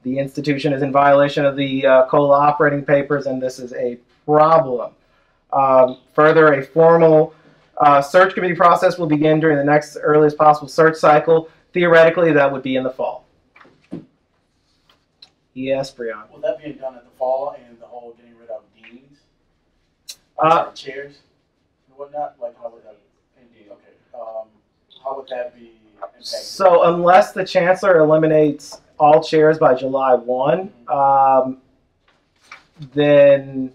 the institution is in violation of the COLA operating papers, and this is a problem. Further, a formal search committee process will begin during the next earliest possible search cycle. Theoretically, that would be in the fall. Yes, Brian. Will that be done in the fall and the whole getting rid of deans? Chairs and whatnot? Like how would that indeed? Okay. How would that be impacted? So unless the chancellor eliminates all chairs by July 1, then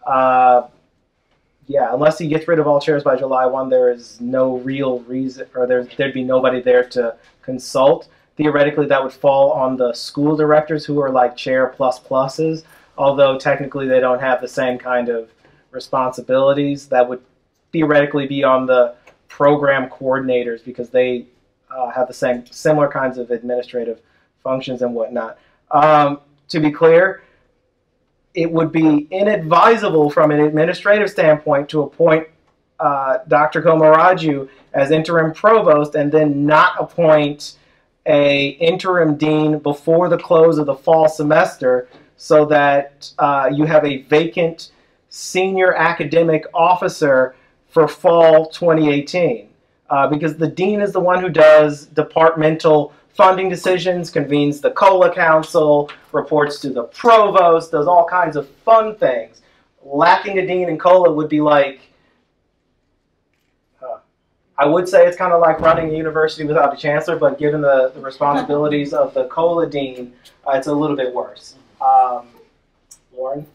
yeah, unless he gets rid of all chairs by July 1, there is no real reason, or there'd be nobody there to consult. Theoretically, that would fall on the school directors, who are like chair plus pluses, although technically they don't have the same kind of responsibilities. That would theoretically be on the program coordinators, because they have the similar kinds of administrative functions and whatnot. To be clear, it would be inadvisable from an administrative standpoint to appoint Dr. Komaraju as interim provost and then not appoint a interim dean before the close of the fall semester, so that you have a vacant senior academic officer for fall 2018. Because the dean is the one who does departmental funding decisions, convenes the COLA Council, reports to the provost, does all kinds of fun things. Lacking a dean in COLA would be like, I would say it's kind of like running a university without a chancellor, but given the responsibilities of the COLA dean, it's a little bit worse. Lauren?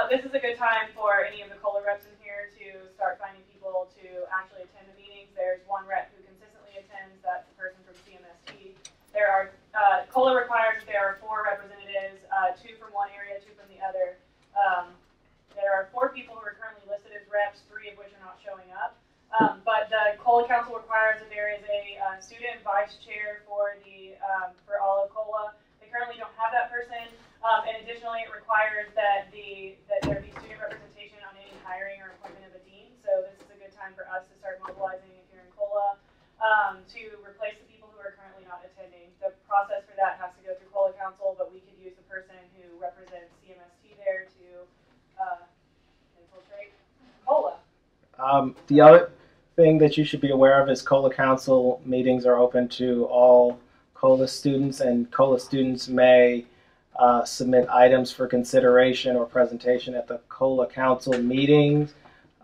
This is a good time for any of the COLA reps in here to start finding people to actually attend the meetings. There's one rep who consistently attends, that's the person from CMST. There are, COLA requires that there are 4 representatives, 2 from one area, 2 from the other. There are 4 people who are currently listed as reps, 3 of which are not showing up. But the COLA Council requires that there is a student vice chair for all of COLA. They currently don't have that person. And additionally, it requires that there be student representation on any hiring or appointment of a dean. So this is a good time for us to start mobilizing if you're in COLA to replace the people who are currently not attending. The process for that has to go through COLA Council, but we could use the person who represents CMST there to infiltrate COLA. The other thing that you should be aware of is COLA Council meetings are open to all COLA students, and COLA students may submit items for consideration or presentation at the COLA Council meetings,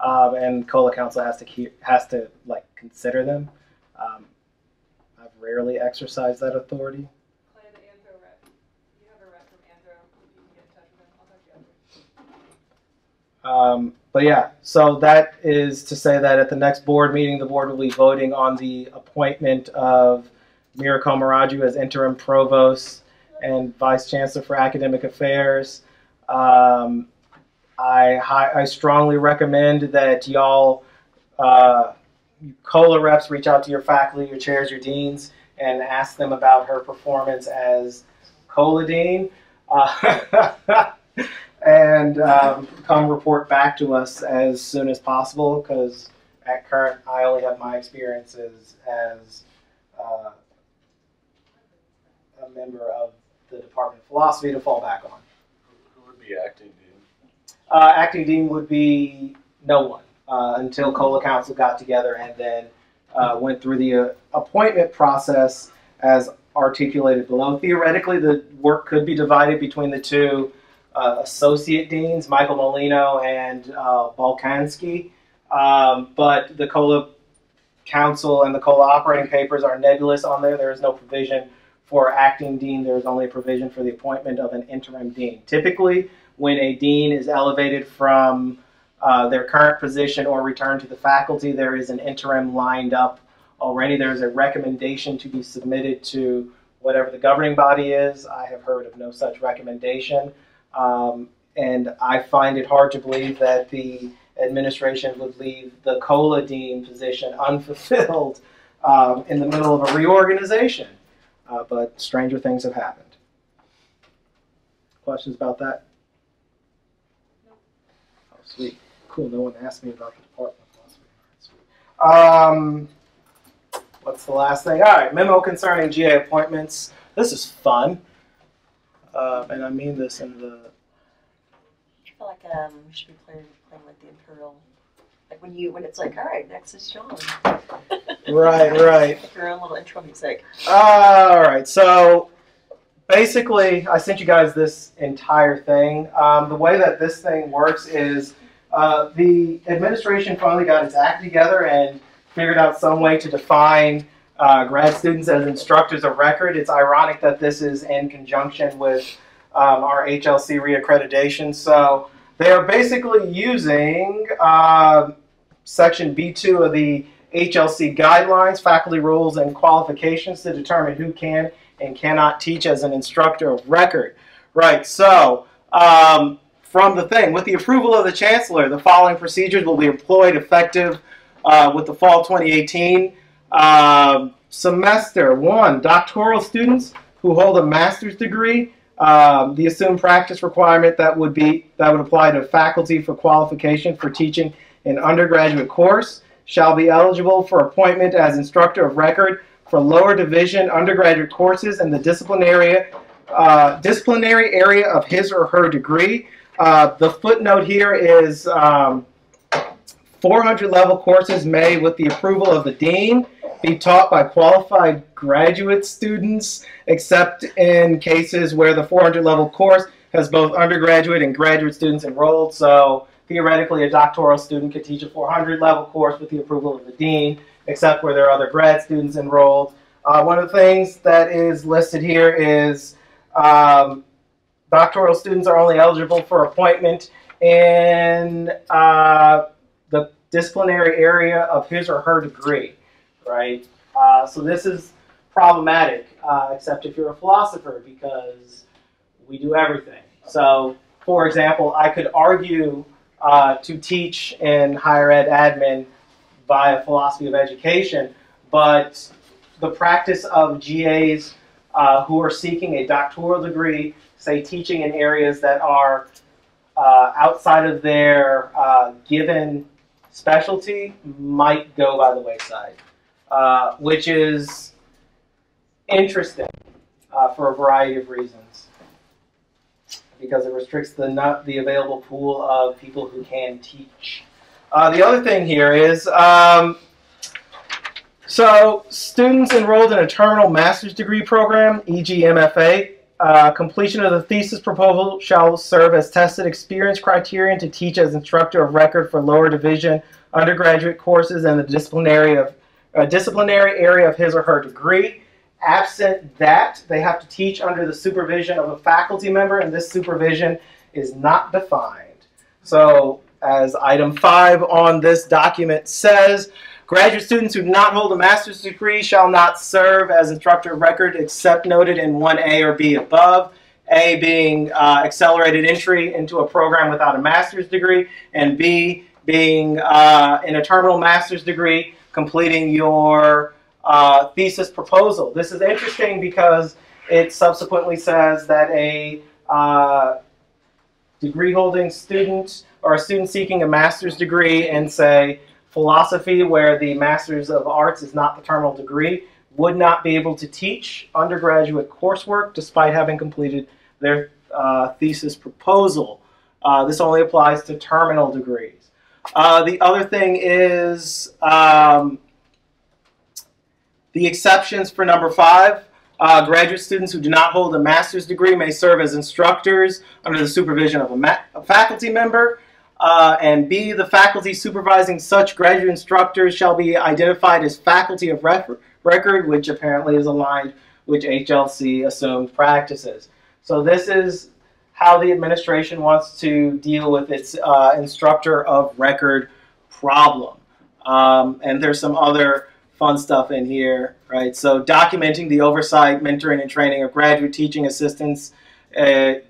and COLA Council has to like consider them. I've rarely exercise that authority. Clay, the Anthro rep. You have a rep from Anthro. You can get in touch with him. I'll talk to you after. But yeah, so that is to say that at the next board meeting, the board will be voting on the appointment of Mira Komaraju as interim provost and vice chancellor for academic affairs. I strongly recommend that y'all, COLA reps, reach out to your faculty, your chairs, your deans, and ask them about her performance as COLA dean. And come report back to us as soon as possible, because at current, I only have my experiences as a member of the Department of Philosophy to fall back on. Who would be acting dean? Acting dean would be no one until COLA Council got together and then went through the appointment process as articulated below. Theoretically, the work could be divided between the two associate deans, Michael Molino and Balkansky, but the COLA Council and the COLA operating papers are nebulous on there. There is no provision for acting dean. There is only a provision for the appointment of an interim dean. Typically, when a dean is elevated from their current position or returned to the faculty, there is an interim lined up already. There is a recommendation to be submitted to whatever the governing body is. I have heard of no such recommendation. And I find it hard to believe that the administration would leave the COLA dean position unfulfilled in the middle of a reorganization. But stranger things have happened. Questions about that? Oh, sweet. Cool. No one asked me about the Department of Philosophy. What's the last thing? All right. Memo concerning GA appointments. This is fun. And I mean this in the... I feel like we should be playing like the Imperial, like when it's like, all right, next is John. Right. Like your own little intro music. All right, so basically, I sent you guys this entire thing. The way that this thing works is the administration finally got its act together and figured out some way to define grad students as instructors of record. It's ironic that this is in conjunction with our HLC reaccreditation. So they are basically using Section B2 of the HLC guidelines, faculty rules, and qualifications to determine who can and cannot teach as an instructor of record. Right, so from the thing, with the approval of the Chancellor, the following procedures will be employed effective with the fall 2018 semester. 1, doctoral students who hold a master's degree. The assumed practice requirement that would apply to faculty for qualification for teaching an undergraduate course shall be eligible for appointment as instructor of record for lower division undergraduate courses in the disciplinary area of his or her degree. The footnote here is 400 level courses may, with the approval of the dean, be taught by qualified graduate students, except in cases where the 400 level course has both undergraduate and graduate students enrolled. So theoretically, a doctoral student could teach a 400 level course with the approval of the dean, except where there are other grad students enrolled. One of the things that is listed here is doctoral students are only eligible for appointment in the disciplinary area of his or her degree, right? So this is problematic, except if you're a philosopher, because we do everything. So, for example, I could argue to teach in higher ed admin via philosophy of education, but the practice of GAs who are seeking a doctoral degree, say teaching in areas that are outside of their given specialty, might go by the wayside, which is interesting for a variety of reasons, because it restricts the available pool of people who can teach. The other thing here is, so students enrolled in a terminal master's degree program, e.g. MFA, completion of the thesis proposal shall serve as tested experience criterion to teach as instructor of record for lower division undergraduate courses in the disciplinary area of his or her degree. Absent that, they have to teach under the supervision of a faculty member, and this supervision is not defined. So, as item 5 on this document says, graduate students who do not hold a master's degree shall not serve as instructor of record except noted in 1A or B above. A being accelerated entry into a program without a master's degree, and B being in a terminal master's degree, completing your thesis proposal. This is interesting because it subsequently says that a degree-holding student or a student seeking a master's degree in, say, philosophy, where the Master's of Arts is not the terminal degree, would not be able to teach undergraduate coursework despite having completed their thesis proposal. This only applies to terminal degrees. The other thing is the exceptions for number 5. Graduate students who do not hold a master's degree may serve as instructors under the supervision of a faculty member. And B, the faculty supervising such graduate instructors shall be identified as faculty of record, which apparently is aligned with HLC assumed practices. So this is how the administration wants to deal with its instructor of record problem. And there's some other fun stuff in here, right? So documenting the oversight, mentoring, and training of graduate teaching assistants is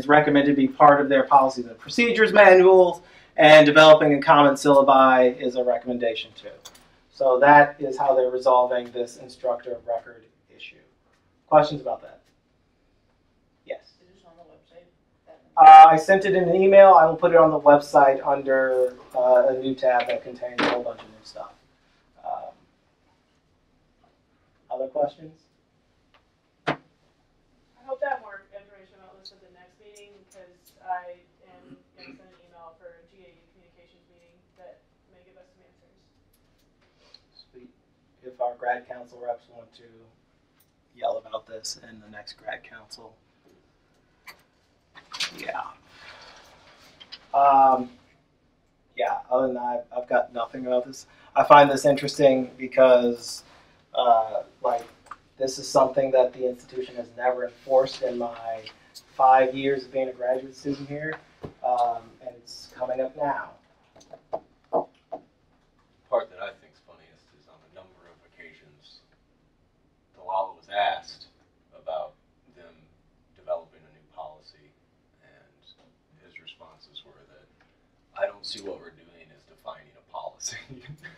recommended to be part of their policies and procedures manuals, and developing a common syllabi is a recommendation too. So that is how they're resolving this instructor of record issue. Questions about that? Yes. Is this on the website? I sent it in an email. I will put it on the website under a new tab that contains a whole bunch of new stuff. Other questions? I hope to have more information about this at the next meeting, because I am going to send an email for a GAU communications meeting that may give us some answers. Sweet. If our grad council reps want to yell about this in the next grad council. Yeah. Yeah, other than that, I've got nothing about this. I find this interesting because like, this is something that the institution has never enforced in my 5 years of being a graduate student here, and it's coming up now. Part that I think is funniest is on a number of occasions, Talal was asked about them developing a new policy, and his responses were that I don't see what we're doing is defining a policy.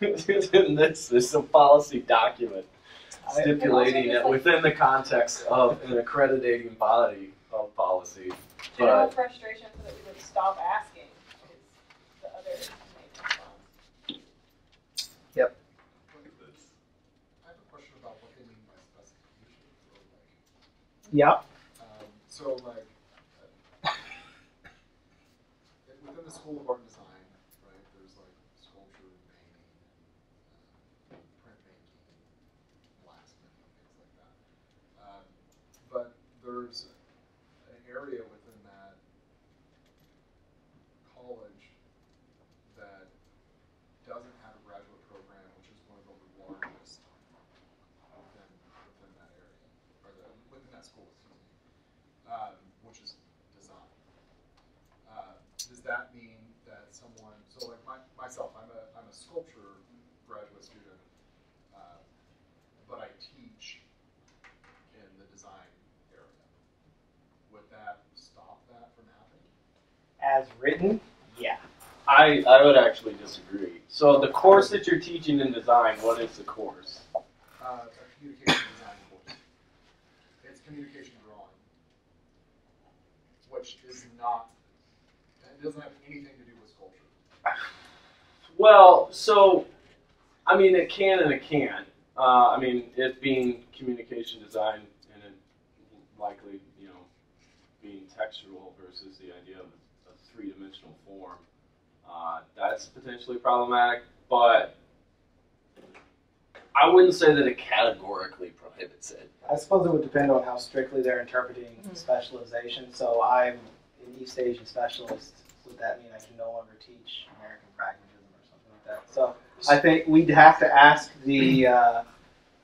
In this is a policy document stipulating it within the context of an accrediting body of policy. General frustration so that we would stop asking is the other main response. Yep. I have a question about what they mean by specifications. Yep. So, like, within the School of Art and Design, right, there's like sculpture, painting, print making, glassmaking, things like that. But there's an area within that college that doesn't have a graduate program, which is one of the largest within that area, or within that school, excuse me, which is design. Does that mean that someone, so like myself, I'm a sculpture graduate student, but I teach in the design area. Would that stop that from happening? As written, yeah. I would actually disagree. So the course that you're teaching in design, what is the course? A communication design course. It's communication drawing, which is not, it doesn't have anything to do with sculpture. Well, so, I mean, it can and it can't. I mean, it being communication design and it likely, you know, being textual versus the idea of a three-dimensional form, that's potentially problematic, but I wouldn't say that it categorically prohibits it. I suppose it would depend on how strictly they're interpreting specialization. So I'm an East Asian specialist. Would that mean I can no longer teach American pragmatism or something like that? So I think we'd have to ask the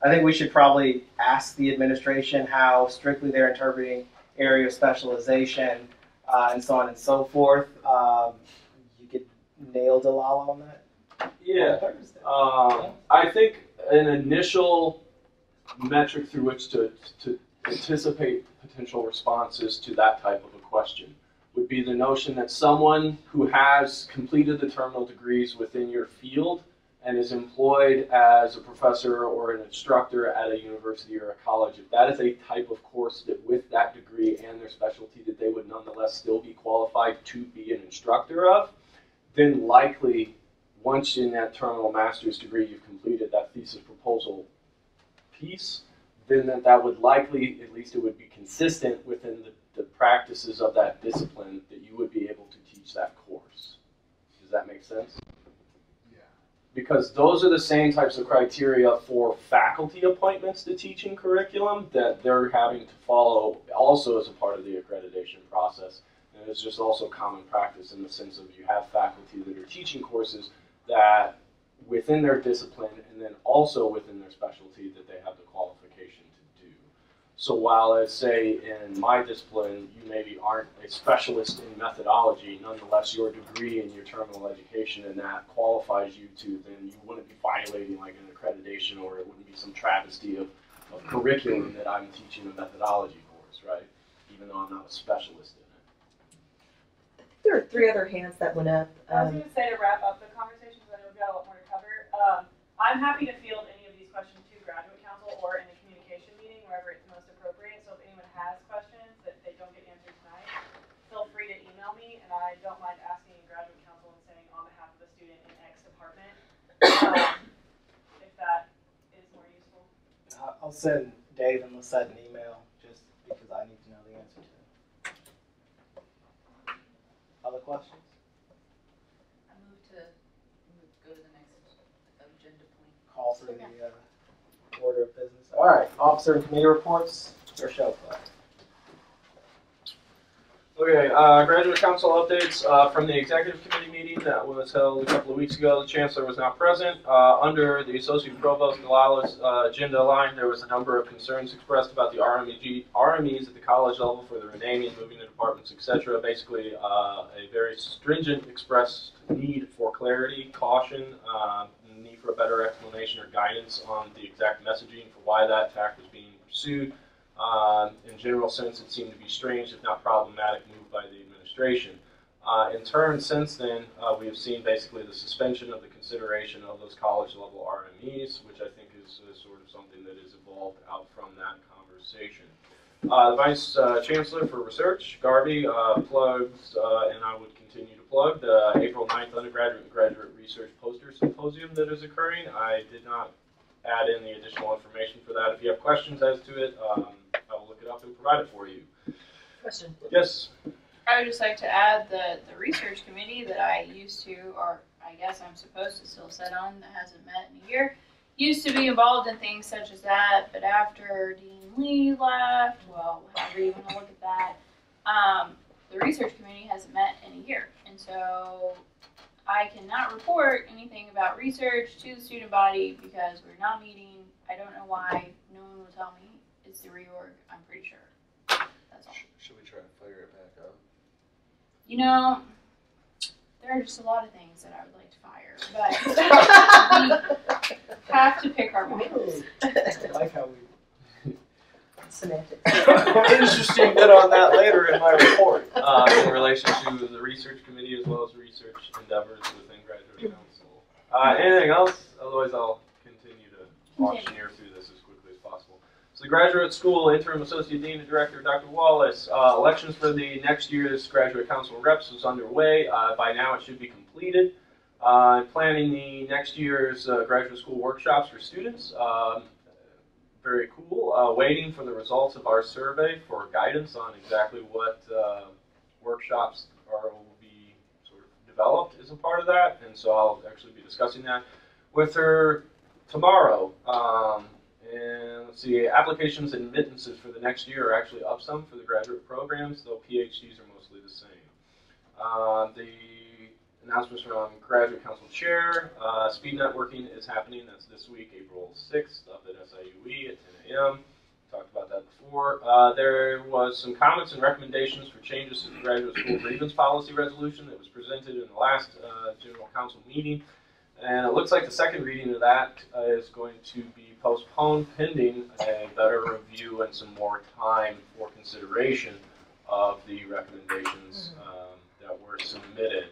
I think we should probably ask the administration how strictly they're interpreting area of specialization and so on and so forth. You could nail Delilah on that? Yeah. I think an initial metric through which to anticipate potential responses to that type of a question would be the notion that someone who has completed the terminal degrees within your field and is employed as a professor or an instructor at a university or a college, if that is a type of course that with that degree and their specialty that they would nonetheless still be qualified to be an instructor of, then likely once in that terminal master's degree you've completed that thesis proposal piece, then that would likely, at least it would be consistent within the practices of that discipline that you would be able to teach that course. Does that make sense? Yeah. Because those are the same types of criteria for faculty appointments to teaching curriculum that they're having to follow also as a part of the accreditation process. And it's just also common practice in the sense of you have faculty that are teaching courses that within their discipline and then also within their specialty that they have the qualification to do. So while let's say in my discipline you maybe aren't a specialist in methodology, nonetheless your degree in your terminal education and that qualifies you to, then you wouldn't be violating like an accreditation, or it wouldn't be some travesty of curriculum that I'm teaching a methodology course, right? Even though I'm not a specialist in it. There are 3 other hands that went up. I was going to say to wrap up the conversation, because I know we've got a lot more to cover. I'm happy to field any of these questions to graduate council or in a communication meeting, wherever it's most appropriate. So if anyone has questions that they don't get answered tonight, feel free to email me, and I don't mind asking graduate council and saying on behalf of a student in X department, if that is more useful. I'll send Dave and Lisette an email just because I need to know the answer to it. Other questions? I move to go to the next agenda point. Call for the order of business. All right, officer and committee reports. Your show, Clay. Okay, graduate council updates from the executive committee meeting that was held a couple of weeks ago. The chancellor was not present. Under the associate provost Delilah's agenda line, there was a number of concerns expressed about the RMEs at the college level for the renaming, moving the departments, etc. Basically, a very stringent expressed need for clarity, caution, need for a better explanation or guidance on the exact messaging for why that tack was being pursued. In general sense, it seemed to be strange, if not problematic, move by the administration. In turn, since then, we have seen basically the suspension of the consideration of those college-level RMEs, which I think is sort of something that is evolved out from that conversation. The Vice Chancellor for Research, Garvey, plugs, and I would continue to plug, the April 9th Undergraduate and Graduate Research Poster Symposium that is occurring. I did not add in the additional information for that. If you have questions as to it, I will look it up and provide it for you. Question. Yes? I would just like to add that the research committee that I used to, or I guess I'm supposed to still sit on, that hasn't met in a year, used to be involved in things such as that, but after Dean Lee left, well, however you want to look at that, the research committee hasn't met in a year. And so I cannot report anything about research to the student body because we're not meeting. I don't know why. No one will tell me. It's the reorg, I'm pretty sure. That's all. Should we try to fire it back up? You know, there are just a lot of things that I would like to fire, but we have to pick our battles. I like how we... Semantics. Interesting bit on that later in my report in relation to the research committee as well as research endeavors within graduate council. Anything else? Otherwise, I'll continue to auctioneer through this as quickly as possible. So the graduate school interim associate dean and director, Dr. Wallace, elections for the next year's graduate council reps is underway. By now, it should be completed. Planning the next year's graduate school workshops for students. Very cool. Waiting for the results of our survey for guidance on exactly what workshops will be sort of developed as a part of that. And so I'll actually be discussing that with her tomorrow. And let's see, applications and admittances for the next year are actually up some for the graduate programs, though PhDs are mostly the same. The announcements from Graduate Council Chair. Speed networking is happening. That's this week, April 6th, up at SIUE at 10 a.m. Talked about that before. There was some comments and recommendations for changes to the graduate school grievance policy resolution that was presented in the last General Council meeting. And it looks like the second reading of that is going to be postponed pending a better review and some more time for consideration of the recommendations that were submitted.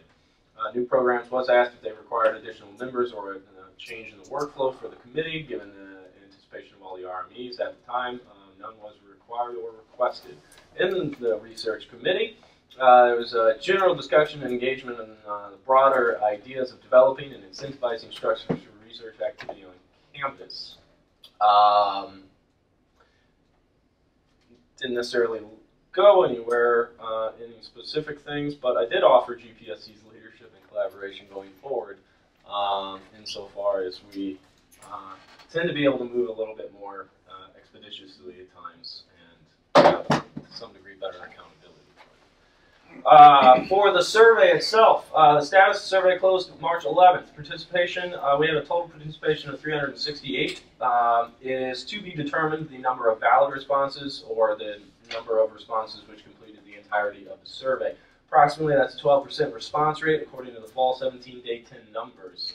New programs was asked if they required additional members or a change in the workflow for the committee, given the anticipation of all the RMEs at the time. None was required or requested. In the research committee, there was a general discussion and engagement on the broader ideas of developing and incentivizing structures for research activity on campus. Didn't necessarily go anywhere, any specific things, but I did offer GPSC's leadership and collaboration going forward, insofar as we tend to be able to move a little bit more expeditiously at times and have, to some degree, better accountability. For the survey itself, the status of the survey closed March 11th. Participation, we had a total participation of 368. Is to be determined the number of valid responses or the number of responses which completed the entirety of the survey. Approximately, that's a 12% response rate according to the fall 17 day 10 numbers.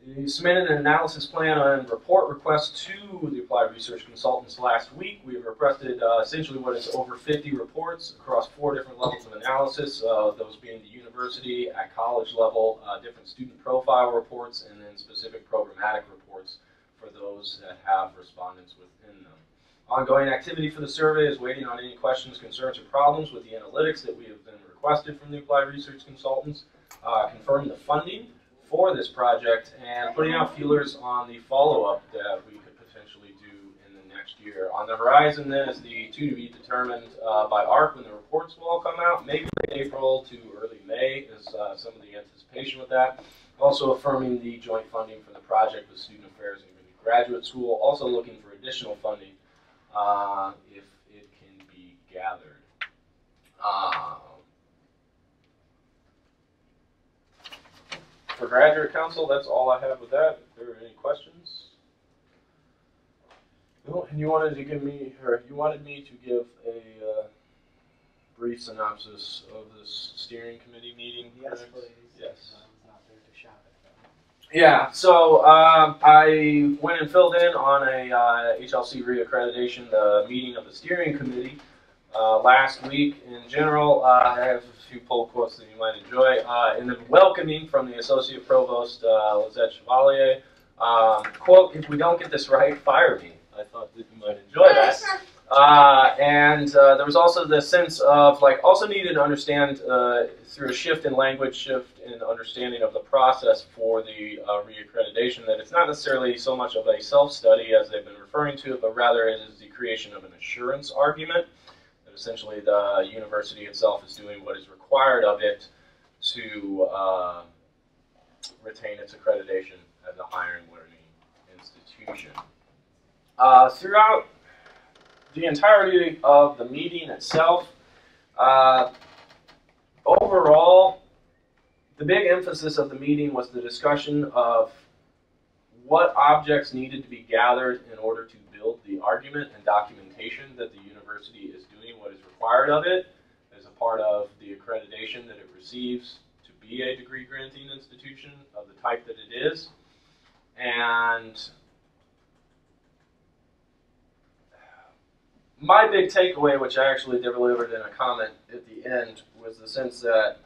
We submitted an analysis plan and report request to the applied research consultants last week. We have requested essentially what is over 50 reports across 4 different levels of analysis, those being the university, at college level, different student profile reports, and then specific programmatic reports for those that have respondents within them. Ongoing activity for the survey is waiting on any questions, concerns, or problems with the analytics that we have been requested from the applied research consultants, confirming the funding for this project, and putting out feelers on the follow-up that we could potentially do in the next year. On the horizon then is the to be determined by ARC when the reports will all come out, maybe late April to early May is some of the anticipation with that. Also affirming the joint funding for the project with Student Affairs and Graduate School, also looking for additional funding if it can be gathered. For Graduate Council, that's all I have with that. If there are any questions? No, and you wanted to give me, or you wanted me to give a brief synopsis of this steering committee meeting. Yes, please. Yes. I was not there to shop it. Yeah, so I went and filled in on a HLC reaccreditation, the meeting of the steering committee last week. In general, I have a few poll quotes that you might enjoy. In the welcoming from the Associate Provost, Lizette Chevalier, quote, "If we don't get this right, fire me." I thought that you might enjoy that. And there was also the sense of, like, also needed to understand through a shift in language, shift in understanding of the process for the reaccreditation, that it's not necessarily so much of a self-study as they've been referring to it, but rather it is the creation of an assurance argument. That essentially the university itself is doing what is required of it to retain its accreditation as a higher and learning institution. Throughout the entirety of the meeting itself, overall, the big emphasis of the meeting was the discussion of what objects needed to be gathered in order to build the argument and documentation that the university is doing what is required of it as a part of the accreditation that it receives to be a degree granting institution of the type that it is. And my big takeaway, which I actually delivered in a comment at the end, was the sense that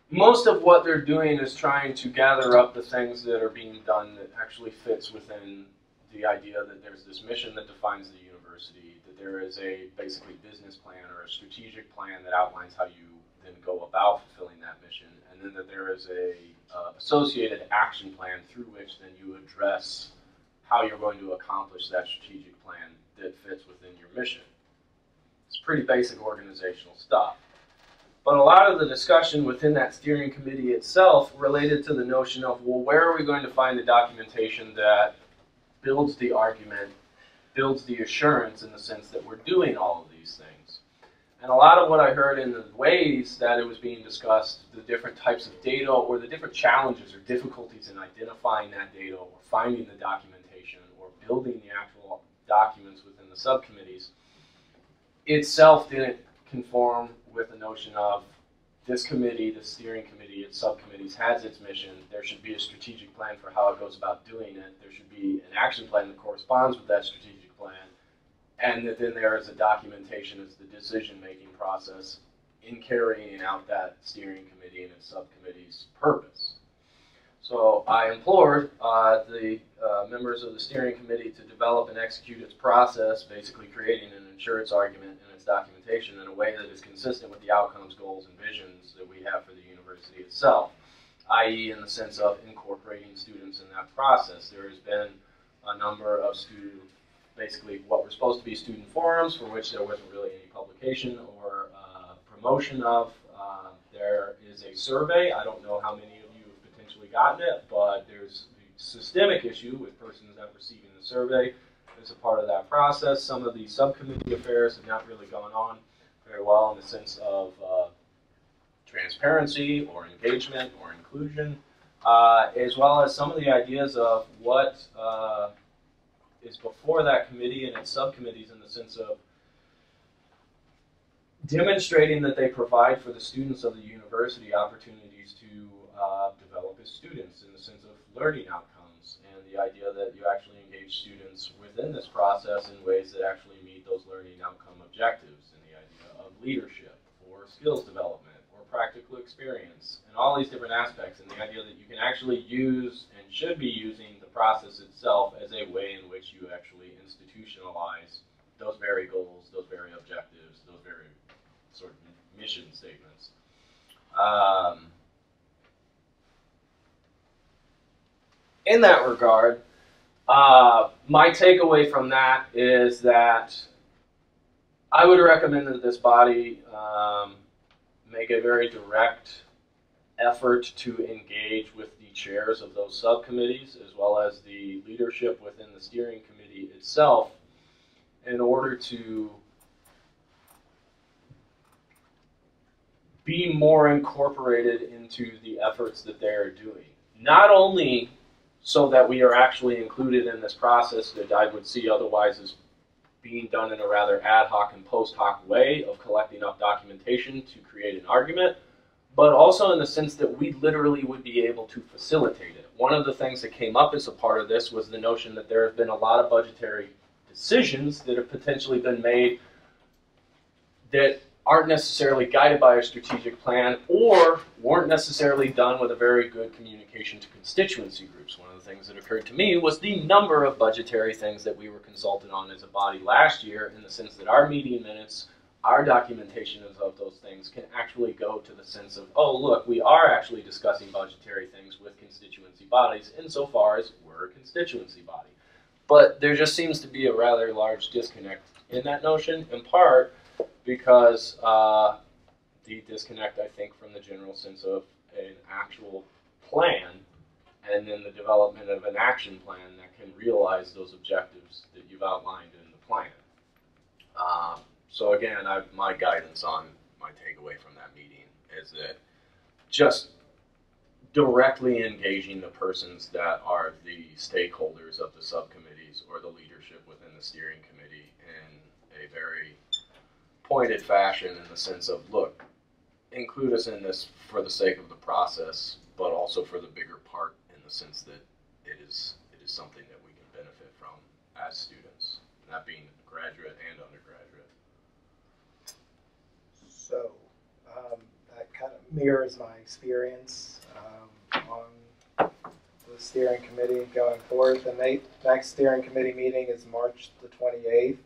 most of what they're doing is trying to gather up the things that are being done that actually fits within the idea that there's this mission that defines the university, that there is a basically business plan or a strategic plan that outlines how you then go about fulfilling that mission, and then that there is a associated action plan through which then you address how you're going to accomplish that strategic plan that fits within your mission. It's pretty basic organizational stuff. But a lot of the discussion within that steering committee itself related to the notion of, well, where are we going to find the documentation that builds the argument, builds the assurance in the sense that we're doing all of these things. And a lot of what I heard in the ways that it was being discussed, the different types of data or the different challenges or difficulties in identifying that data or finding the documentation or building the actual documents within the subcommittees, itself didn't conform with the notion of this committee, the steering committee, its subcommittees has its mission. There should be a strategic plan for how it goes about doing it. There should be an action plan that corresponds with that strategic plan. And that then there is a documentation as the decision-making process in carrying out that steering committee and its subcommittee's purpose. So I implored the members of the steering committee to develop and execute its process, basically creating and ensure its argument and its documentation in a way that is consistent with the outcomes, goals, and visions that we have for the university itself, i.e. in the sense of incorporating students in that process. There has been a number of basically what were supposed to be student forums for which there wasn't really any publication or promotion of. There is a survey. I don't know how many of you have potentially gotten it, but there's the systemic issue with persons not receiving the survey as a part of that process. Some of the subcommittee affairs have not really gone on very well in the sense of transparency or engagement or inclusion, as well as some of the ideas of what is before that committee and its subcommittees in the sense of demonstrating that they provide for the students of the university opportunities to develop as students in the sense of learning outcomes, and the idea that you actually engage students within this process in ways that actually meet those learning outcome objectives, and the idea of leadership or skills development or practical experience and all these different aspects, and the idea that you can actually use and should be using the process itself as a way in which you actually institutionalize those very goals, those very objectives, those very sort of mission statements. In that regard, my takeaway from that is that I would recommend that this body make a very direct effort to engage with the chairs of those subcommittees as well as the leadership within the steering committee itself in order to be more incorporated into the efforts that they are doing. Not only so that we are actually included in this process that I would see otherwise as being done in a rather ad hoc and post hoc way of collecting up documentation to create an argument, but also in the sense that we literally would be able to facilitate it. One of the things that came up as a part of this was the notion that there have been a lot of budgetary decisions that have potentially been made that aren't necessarily guided by a strategic plan or weren't necessarily done with a very good communication to constituency groups. One of the things that occurred to me was the number of budgetary things that we were consulted on as a body last year, in the sense that our meeting minutes, our documentation of those things can actually go to the sense of, oh look, we are actually discussing budgetary things with constituency bodies insofar as we're a constituency body. But there just seems to be a rather large disconnect in that notion, in part because the disconnect, I think, from the general sense of an actual plan and then the development of an action plan that can realize those objectives that you've outlined in the plan. So again, my guidance on my takeaway from that meeting is that just directly engaging the persons that are the stakeholders of the subcommittees or the leadership within the steering committee in a very pointed fashion, in the sense of, look, include us in this for the sake of the process, but also for the bigger part in the sense that it is something that we can benefit from as students, that being graduate and undergraduate. So that kind of mirrors my experience on the steering committee going forward. The next steering committee meeting is March the 28th,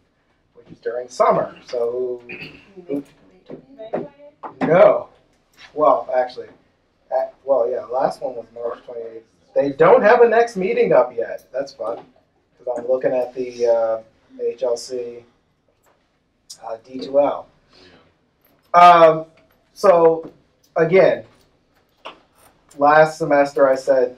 which is during summer. So no. Well, actually, last one was March 28th. They don't have a next meeting up yet. That's fun, because I'm looking at the HLC D2L. So again, last semester I said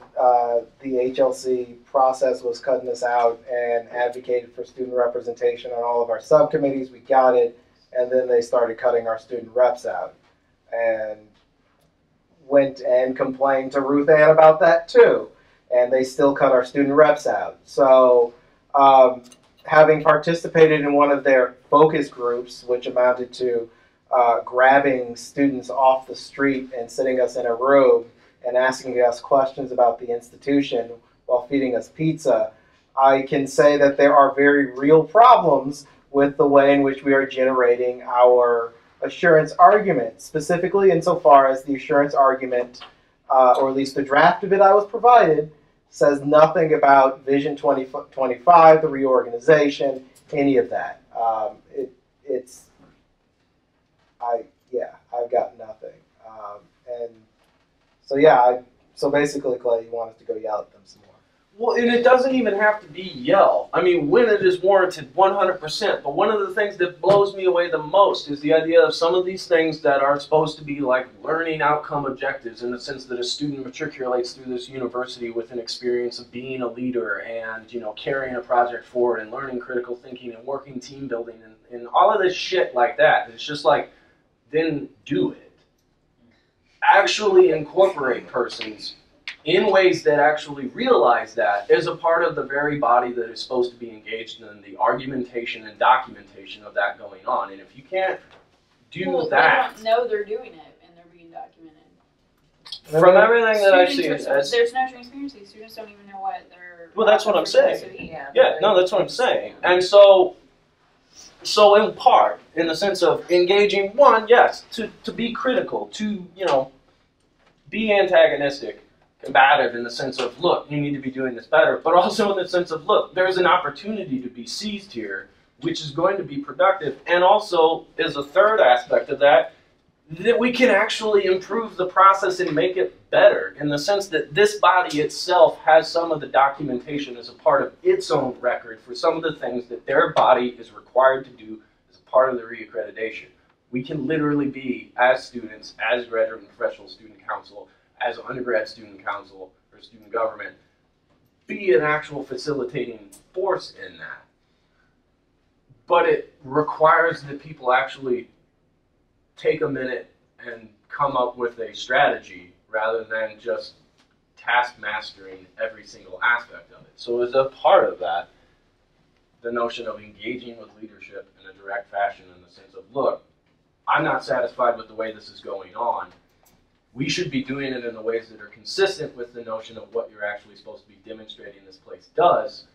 the HLC process was cutting us out and advocated for student representation on all of our subcommittees. We got it. and then they started cutting our student reps out, and went and complained to Ruth Ann about that too, and they still cut our student reps out. So having participated in one of their focus groups, which amounted to grabbing students off the street and sitting us in a room and asking us questions about the institution while feeding us pizza, I can say that there are very real problems with the way in which we are generating our assurance argument, specifically insofar as the assurance argument, or at least the draft of it I was provided, says nothing about Vision 2025, the reorganization, any of that. I've got nothing. And so yeah, so basically, Clay, you want us to go yell at them some more. Well, and it doesn't even have to be yell. I mean, when it is warranted, 100%. But one of the things that blows me away the most is the idea of some of these things that are supposed to be like learning outcome objectives, in the sense that a student matriculates through this university with an experience of being a leader and, you know, carrying a project forward and learning critical thinking and working team building and all of this shit like that. It's just like, then do it. Actually incorporate persons in ways that actually realize that as a part of the very body that is supposed to be engaged in the argumentation and documentation of that going on. And if you can't do that... They don't know they're doing it, and they're being documented. From everything that I've seen... There's no transparency. Students don't even know what they're... Well, that's what I'm saying. Yeah, no, that's what I'm saying. And so in part, in the sense of engaging, one, yes, to be critical, to, you know, be antagonistic, combative in the sense of, look, you need to be doing this better, but also in the sense of, look, there's an opportunity to be seized here, which is going to be productive, and also, as a third aspect of that, that we can actually improve the process and make it better, in the sense that this body itself has some of the documentation as a part of its own record for some of the things that their body is required to do as a part of the reaccreditation. We can literally be, as students, as graduate and professional student council, as undergrad student council or student government, be an actual facilitating force in that. But it requires that people actually take a minute and come up with a strategy rather than just task mastering every single aspect of it. So as a part of that, the notion of engaging with leadership in a direct fashion, in the sense of, look, I'm not satisfied with the way this is going on. We should be doing it in the ways that are consistent with the notion of what you're actually supposed to be demonstrating this place does.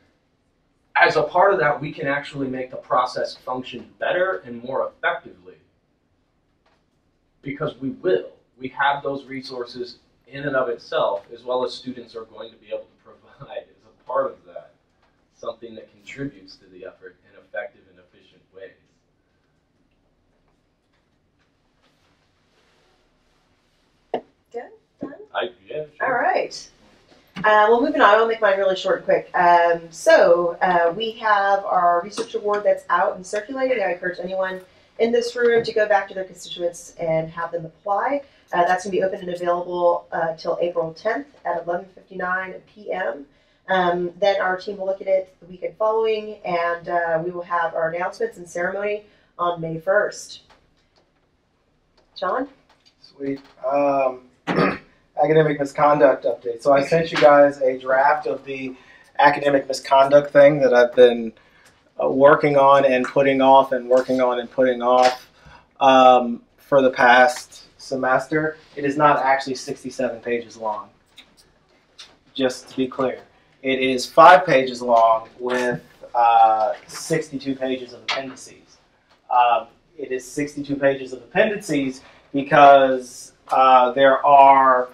As a part of that, we can actually make the process function better and more effectively. Because we will. We have those resources in and of itself, as well as students are going to be able to provide as a part of that something that contributes to the effort in effective and efficient ways. Good? Done? Yeah, sure. All right. Well, moving on, I'll make mine really short and quick. We have our research award that's out and circulating. I encourage anyone in this room to go back to their constituents and have them apply. That's going to be open and available till April 10th at 11:59 p.m. Then our team will look at it the weekend following, and we will have our announcements and ceremony on May 1st. John? Sweet. Academic misconduct update. So I sent you guys a draft of the academic misconduct thing that I've been working on and putting off and working on and putting off for the past semester. It is not actually 67 pages long, just to be clear. It is 5 pages long with 62 pages of appendices. It is 62 pages of appendices because there are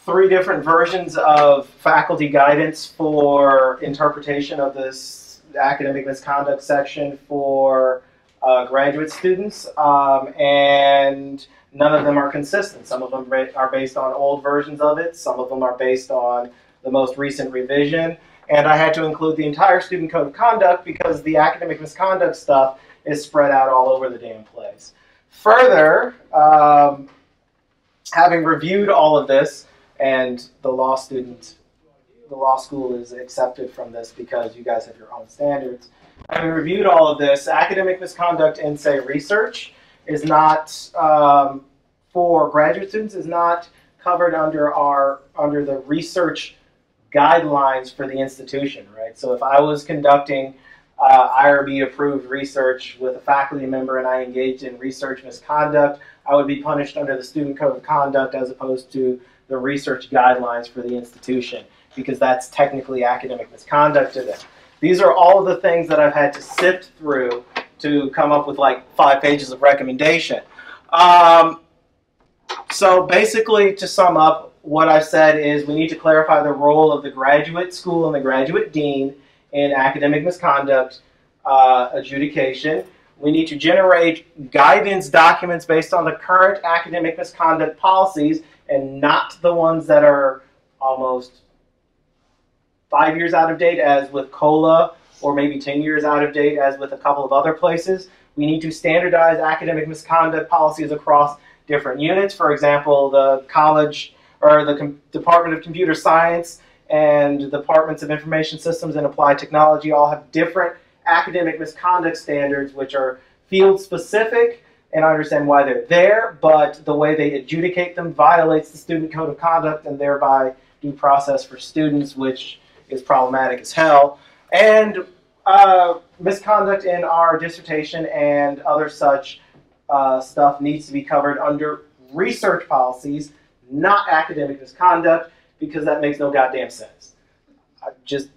3 different versions of faculty guidance for interpretation of this academic misconduct section for graduate students, and none of them are consistent. Some of them are based on old versions of it, some of them are based on the most recent revision, and I had to include the entire student code of conduct because the academic misconduct stuff is spread out all over the damn place. Further, having reviewed all of this, and the law student the law school is accepted from this because you guys have your own standards. Having reviewed all of this, academic misconduct in, say, research is not, for graduate students, is not covered under the research guidelines for the institution, right? So if I was conducting IRB-approved research with a faculty member and I engaged in research misconduct, I would be punished under the Student Code of Conduct as opposed to the research guidelines for the institution, because that's technically academic misconduct to them. These are all of the things that I've had to sift through to come up with like 5 pages of recommendation. So basically, to sum up, what I've said is we need to clarify the role of the graduate school and the graduate dean in academic misconduct adjudication. We need to generate guidance documents based on the current academic misconduct policies and not the ones that are almost 5 years out of date, as with COLA, or maybe 10 years out of date, as with a couple of other places. We need to standardize academic misconduct policies across different units. For example, the college or the Department of Computer Science and Departments of Information Systems and Applied Technology all have different academic misconduct standards, which are field specific, and I understand why they're there, but the way they adjudicate them violates the Student Code of Conduct and thereby due process for students, which is problematic as hell. And misconduct in our dissertation and other such stuff needs to be covered under research policies, not academic misconduct, because that makes no goddamn sense. Just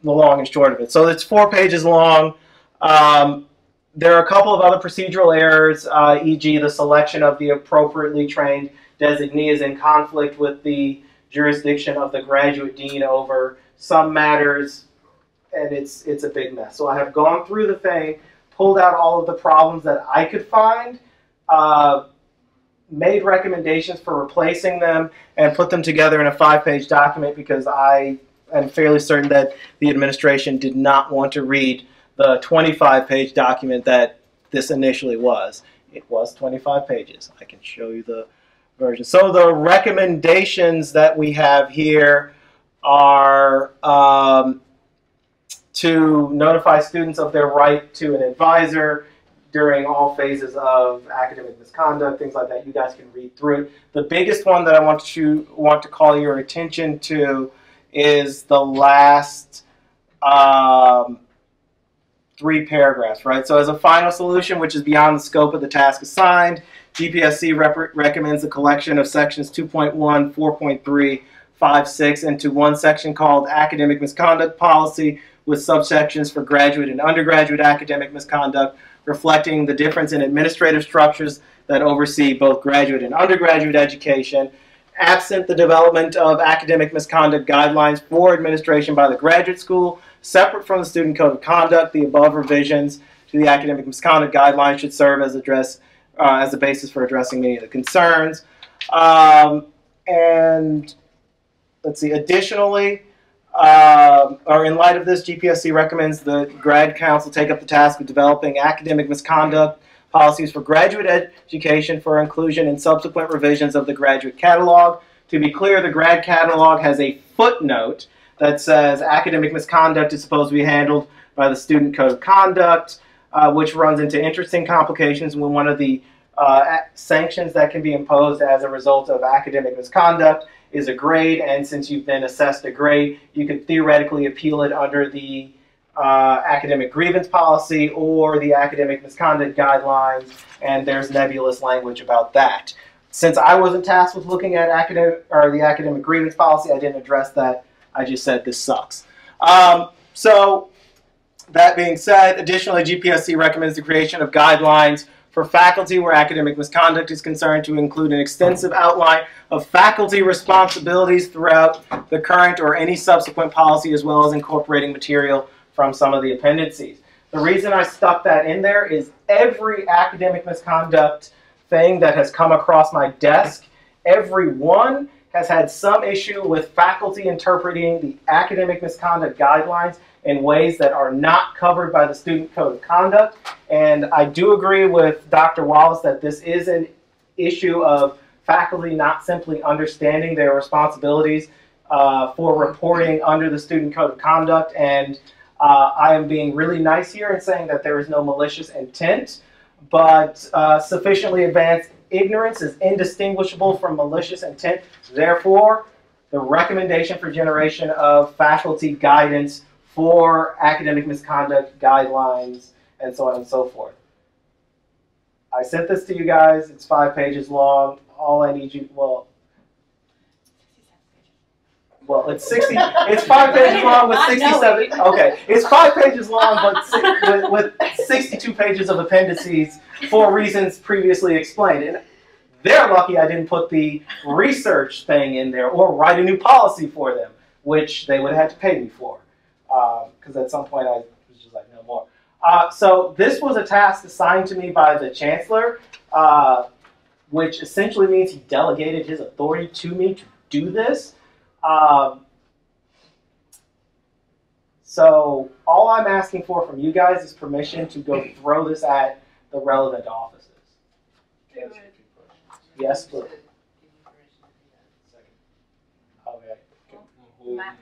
the long and short of it. So it's 4 pages long. There are a couple of other procedural errors, e.g. the selection of the appropriately trained designee is in conflict with the jurisdiction of the graduate dean over some matters, and it's a big mess. So I have gone through the thing, pulled out all of the problems that I could find, made recommendations for replacing them, and put them together in a 5-page document because I am fairly certain that the administration did not want to read the 25-page document that this initially was. It was 25 pages. I can show you the version. So the recommendations that we have here are to notify students of their right to an advisor during all phases of academic misconduct, things like that. You guys can read through it. The biggest one that I want to call your attention to is the last 3 paragraphs, right? So as a final solution, which is beyond the scope of the task assigned, GPSC recommends the collection of sections 2.1, 4.3, 5, 6 into one section called Academic Misconduct Policy, with subsections for graduate and undergraduate academic misconduct, reflecting the difference in administrative structures that oversee both graduate and undergraduate education. Absent the development of academic misconduct guidelines for administration by the graduate school, separate from the Student Code of Conduct, the above revisions to the academic misconduct guidelines should serve as a basis for addressing many of the concerns. And let's see, additionally, or in light of this, GPSC recommends the Grad Council take up the task of developing academic misconduct policies for graduate education for inclusion in subsequent revisions of the graduate catalog. To be clear, the grad catalog has a footnote that says academic misconduct is supposed to be handled by the Student Code of Conduct, which runs into interesting complications when one of the sanctions that can be imposed as a result of academic misconduct is a grade, and since you've been assessed a grade, you could theoretically appeal it under the academic grievance policy or the academic misconduct guidelines, and there's nebulous language about that. Since I wasn't tasked with looking at the academic grievance policy, I didn't address that. I just said this sucks. So that being said, additionally, GPSC recommends the creation of guidelines for faculty where academic misconduct is concerned to include an extensive outline of faculty responsibilities throughout the current or any subsequent policy, as well as incorporating material from some of the appendices. The reason I stuck that in there is every academic misconduct thing that has come across my desk, every one has had some issue with faculty interpreting the academic misconduct guidelines in ways that are not covered by the Student Code of Conduct. And I do agree with Dr. Wallace that this is an issue of faculty not simply understanding their responsibilities for reporting under the Student Code of Conduct, and I am being really nice here and saying that there is no malicious intent, but sufficiently advanced ignorance is indistinguishable from malicious intent. Therefore, the recommendation for generation of faculty guidance for academic misconduct guidelines and so on and so forth. I sent this to you guys. It's 5 pages long. All I need you, well, it's 60. It's 5 pages long with 67. Okay, it's 5 pages long, but with 62 pages of appendices for reasons previously explained. And they're lucky I didn't put the research thing in there or write a new policy for them, which they would have had to pay me for. Because at some point I was just like, no more. So this was a task assigned to me by the chancellor, which essentially means he delegated his authority to me to do this. So all I'm asking for from you guys is permission to go throw this at the relevant offices. Yes, please. Okay.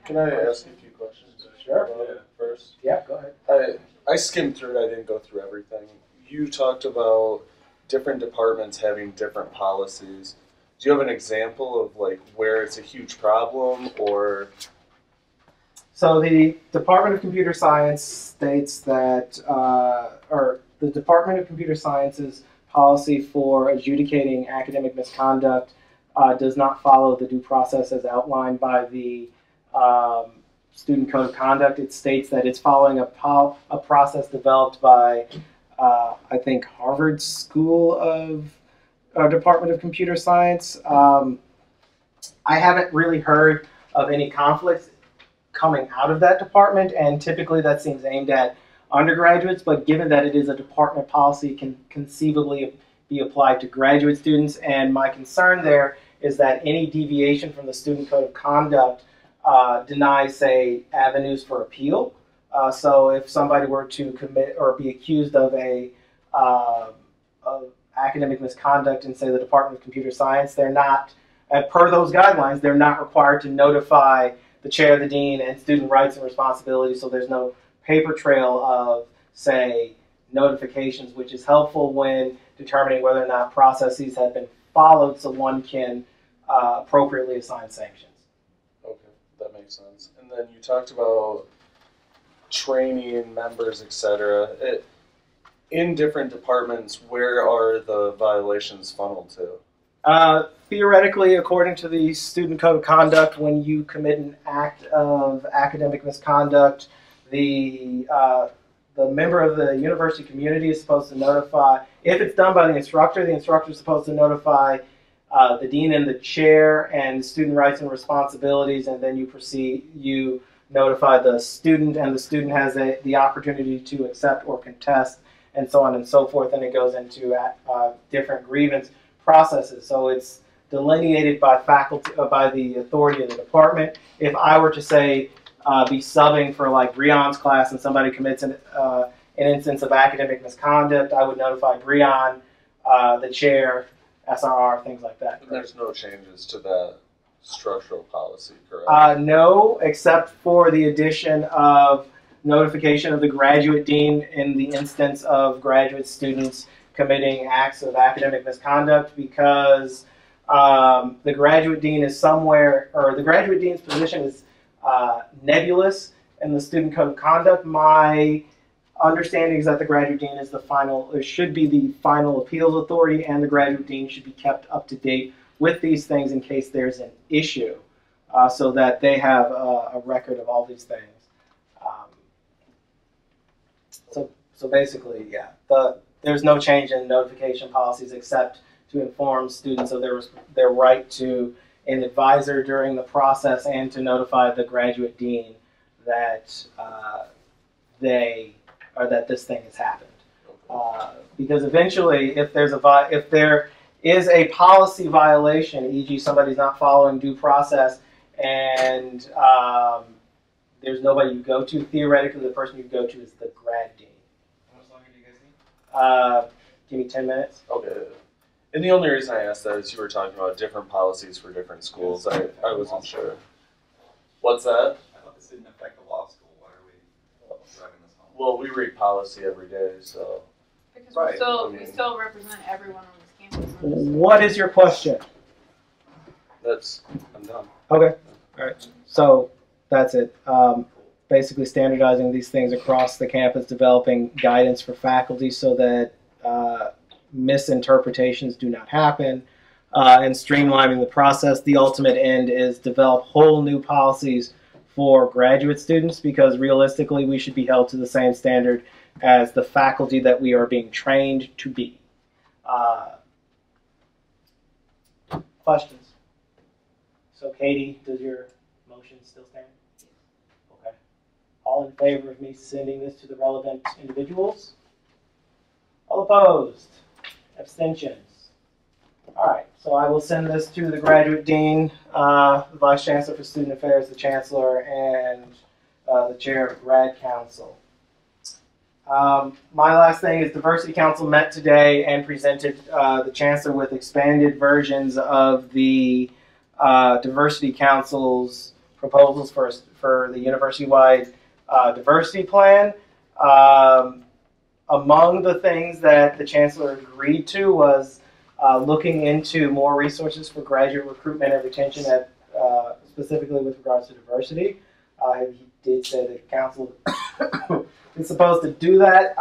Can I ask you a few questions? Sure. First? Yeah, go ahead. I skimmed through it. I didn't go through everything. You talked about different departments having different policies. Do you have an example of like where it's a huge problem or? So the Department of Computer Science states that, or the Department of Computer Science's policy for adjudicating academic misconduct does not follow the due process as outlined by the Student Code of Conduct. It states that it's following a process developed by, I think, Harvard School of Department of Computer Science. I haven't really heard of any conflicts coming out of that department, and typically that seems aimed at undergraduates, but given that it is a department policy, it can conceivably be applied to graduate students, and my concern there is that any deviation from the Student Code of Conduct denies, say, avenues for appeal. So if somebody were to commit or be accused of of academic misconduct in, say, the Department of Computer Science, they're not, per those guidelines, they're not required to notify the chair, the dean, and student rights and responsibilities, so there's no paper trail of, say, notifications, which is helpful when determining whether or not processes have been followed so one can appropriately assign sanctions. Okay, that makes sense. And then you talked about training members, etc. In different departments, where are the violations funneled to? Theoretically, according to the Student Code of Conduct, when you commit an act of academic misconduct, the member of the university community is supposed to notify, if it's done by the instructor is supposed to notify the dean and the chair and student rights and responsibilities, and then you notify the student, and the student has the opportunity to accept or contest, and so on and so forth, and it goes into different grievance processes. So it's delineated by faculty, by the authority of the department. If I were to say, be subbing for like Breon's class and somebody commits an instance of academic misconduct, I would notify Breon, the chair, SRR, things like that. And there's no changes to that structural policy, correct? No, except for the addition of notification of the graduate dean in the instance of graduate students committing acts of academic misconduct, because the graduate dean is somewhere, or the graduate dean's position is nebulous in the Student Code of Conduct. My understanding is that the graduate dean is the final, or should be the final appeals authority, and the graduate dean should be kept up to date with these things in case there's an issue, so that they have a record of all these things. So basically, yeah, there's no change in notification policies except to inform students of their right to an advisor during the process and to notify the graduate dean that that this thing has happened. Because eventually, if there is a policy violation, e.g. somebody's not following due process, and there's nobody you go to, theoretically the person you go to is the grad dean. How much longer do you guys need? Give me 10 minutes. Okay. And the only reason I asked that is you were talking about different policies for different schools. I wasn't sure. What's that? I thought this didn't affect the law school. Why are we driving this home? Well, we read policy every day, so. Because Right. we still represent everyone on this campus. What is your question? I'm done. Okay. All right. So that's it. Basically standardizing these things across the campus, developing guidance for faculty so that misinterpretations do not happen, and streamlining the process. The ultimate end is develop whole new policies for graduate students, because realistically we should be held to the same standard as the faculty that we are being trained to be. Questions? So Katie, does your motion still stand? Okay. All in favor of me sending this to the relevant individuals? All opposed? Abstentions? All right, so I will send this to the graduate dean, the vice chancellor for student affairs, the chancellor, and the chair of grad council. My last thing is Diversity Council met today and presented the chancellor with expanded versions of the Diversity Council's proposals for the university-wide diversity plan. Among the things that the chancellor agreed to was looking into more resources for graduate recruitment and retention, at specifically with regards to diversity. He did say the council is supposed to do that.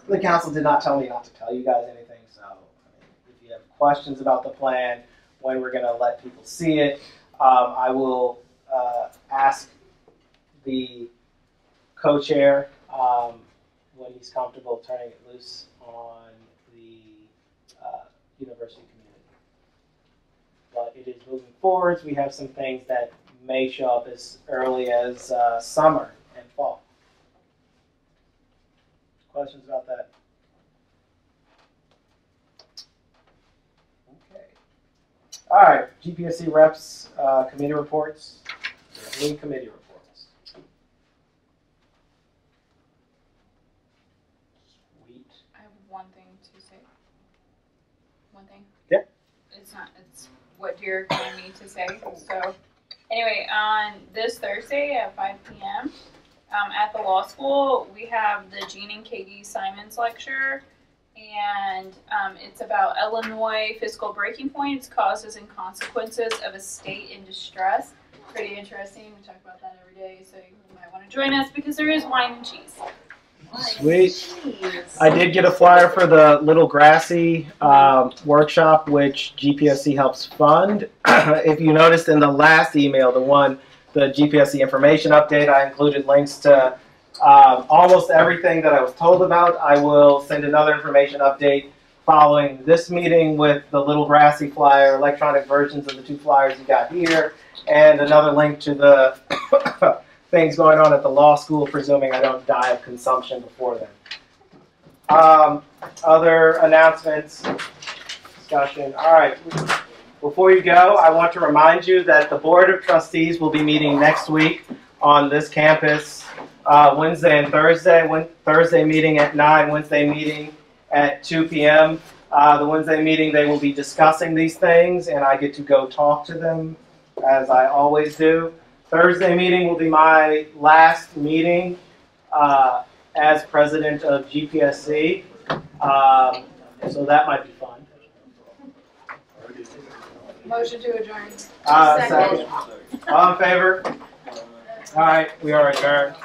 The council did not tell me not to tell you guys anything, so if you have questions about the plan, when we're going to let people see it, I will ask the co-chair when he's comfortable turning it loose on the university community. But it is moving forwards. We have some things that may show up as early as summer and fall. Questions about that? Okay. All right, GPSC reps, committee reports. Any committee reports? Sweet. I have one thing to say. One thing? Yeah. It's what Derek wanted me to say. So, anyway, on this Thursday at 5 p.m., at the law school, we have the Gene and Katie Simons lecture, and it's about Illinois fiscal breaking points, causes and consequences of a state in distress. Pretty interesting. We talk about that every day, so you might want to join us because there is wine and cheese. Sweet. I did get a flyer for the Little Grassy workshop, which GPSC helps fund. If you noticed in the last email, the GPSC information update, I included links to almost everything that I was told about. I will send another information update following this meeting with the Little Grassy flyer, electronic versions of the 2 flyers you got here, and another link to the things going on at the law school, presuming I don't die of consumption before then. Other announcements, discussion. All right. Before you go, I want to remind you that the Board of Trustees will be meeting next week on this campus, Wednesday and Thursday. Thursday meeting at 9, Wednesday meeting at 2 p.m. The Wednesday meeting, they will be discussing these things, and I get to go talk to them, as I always do. Thursday meeting will be my last meeting as president of GPSC, so that might be fun. Motion to adjourn. Second. All in favor? All right, we are adjourned.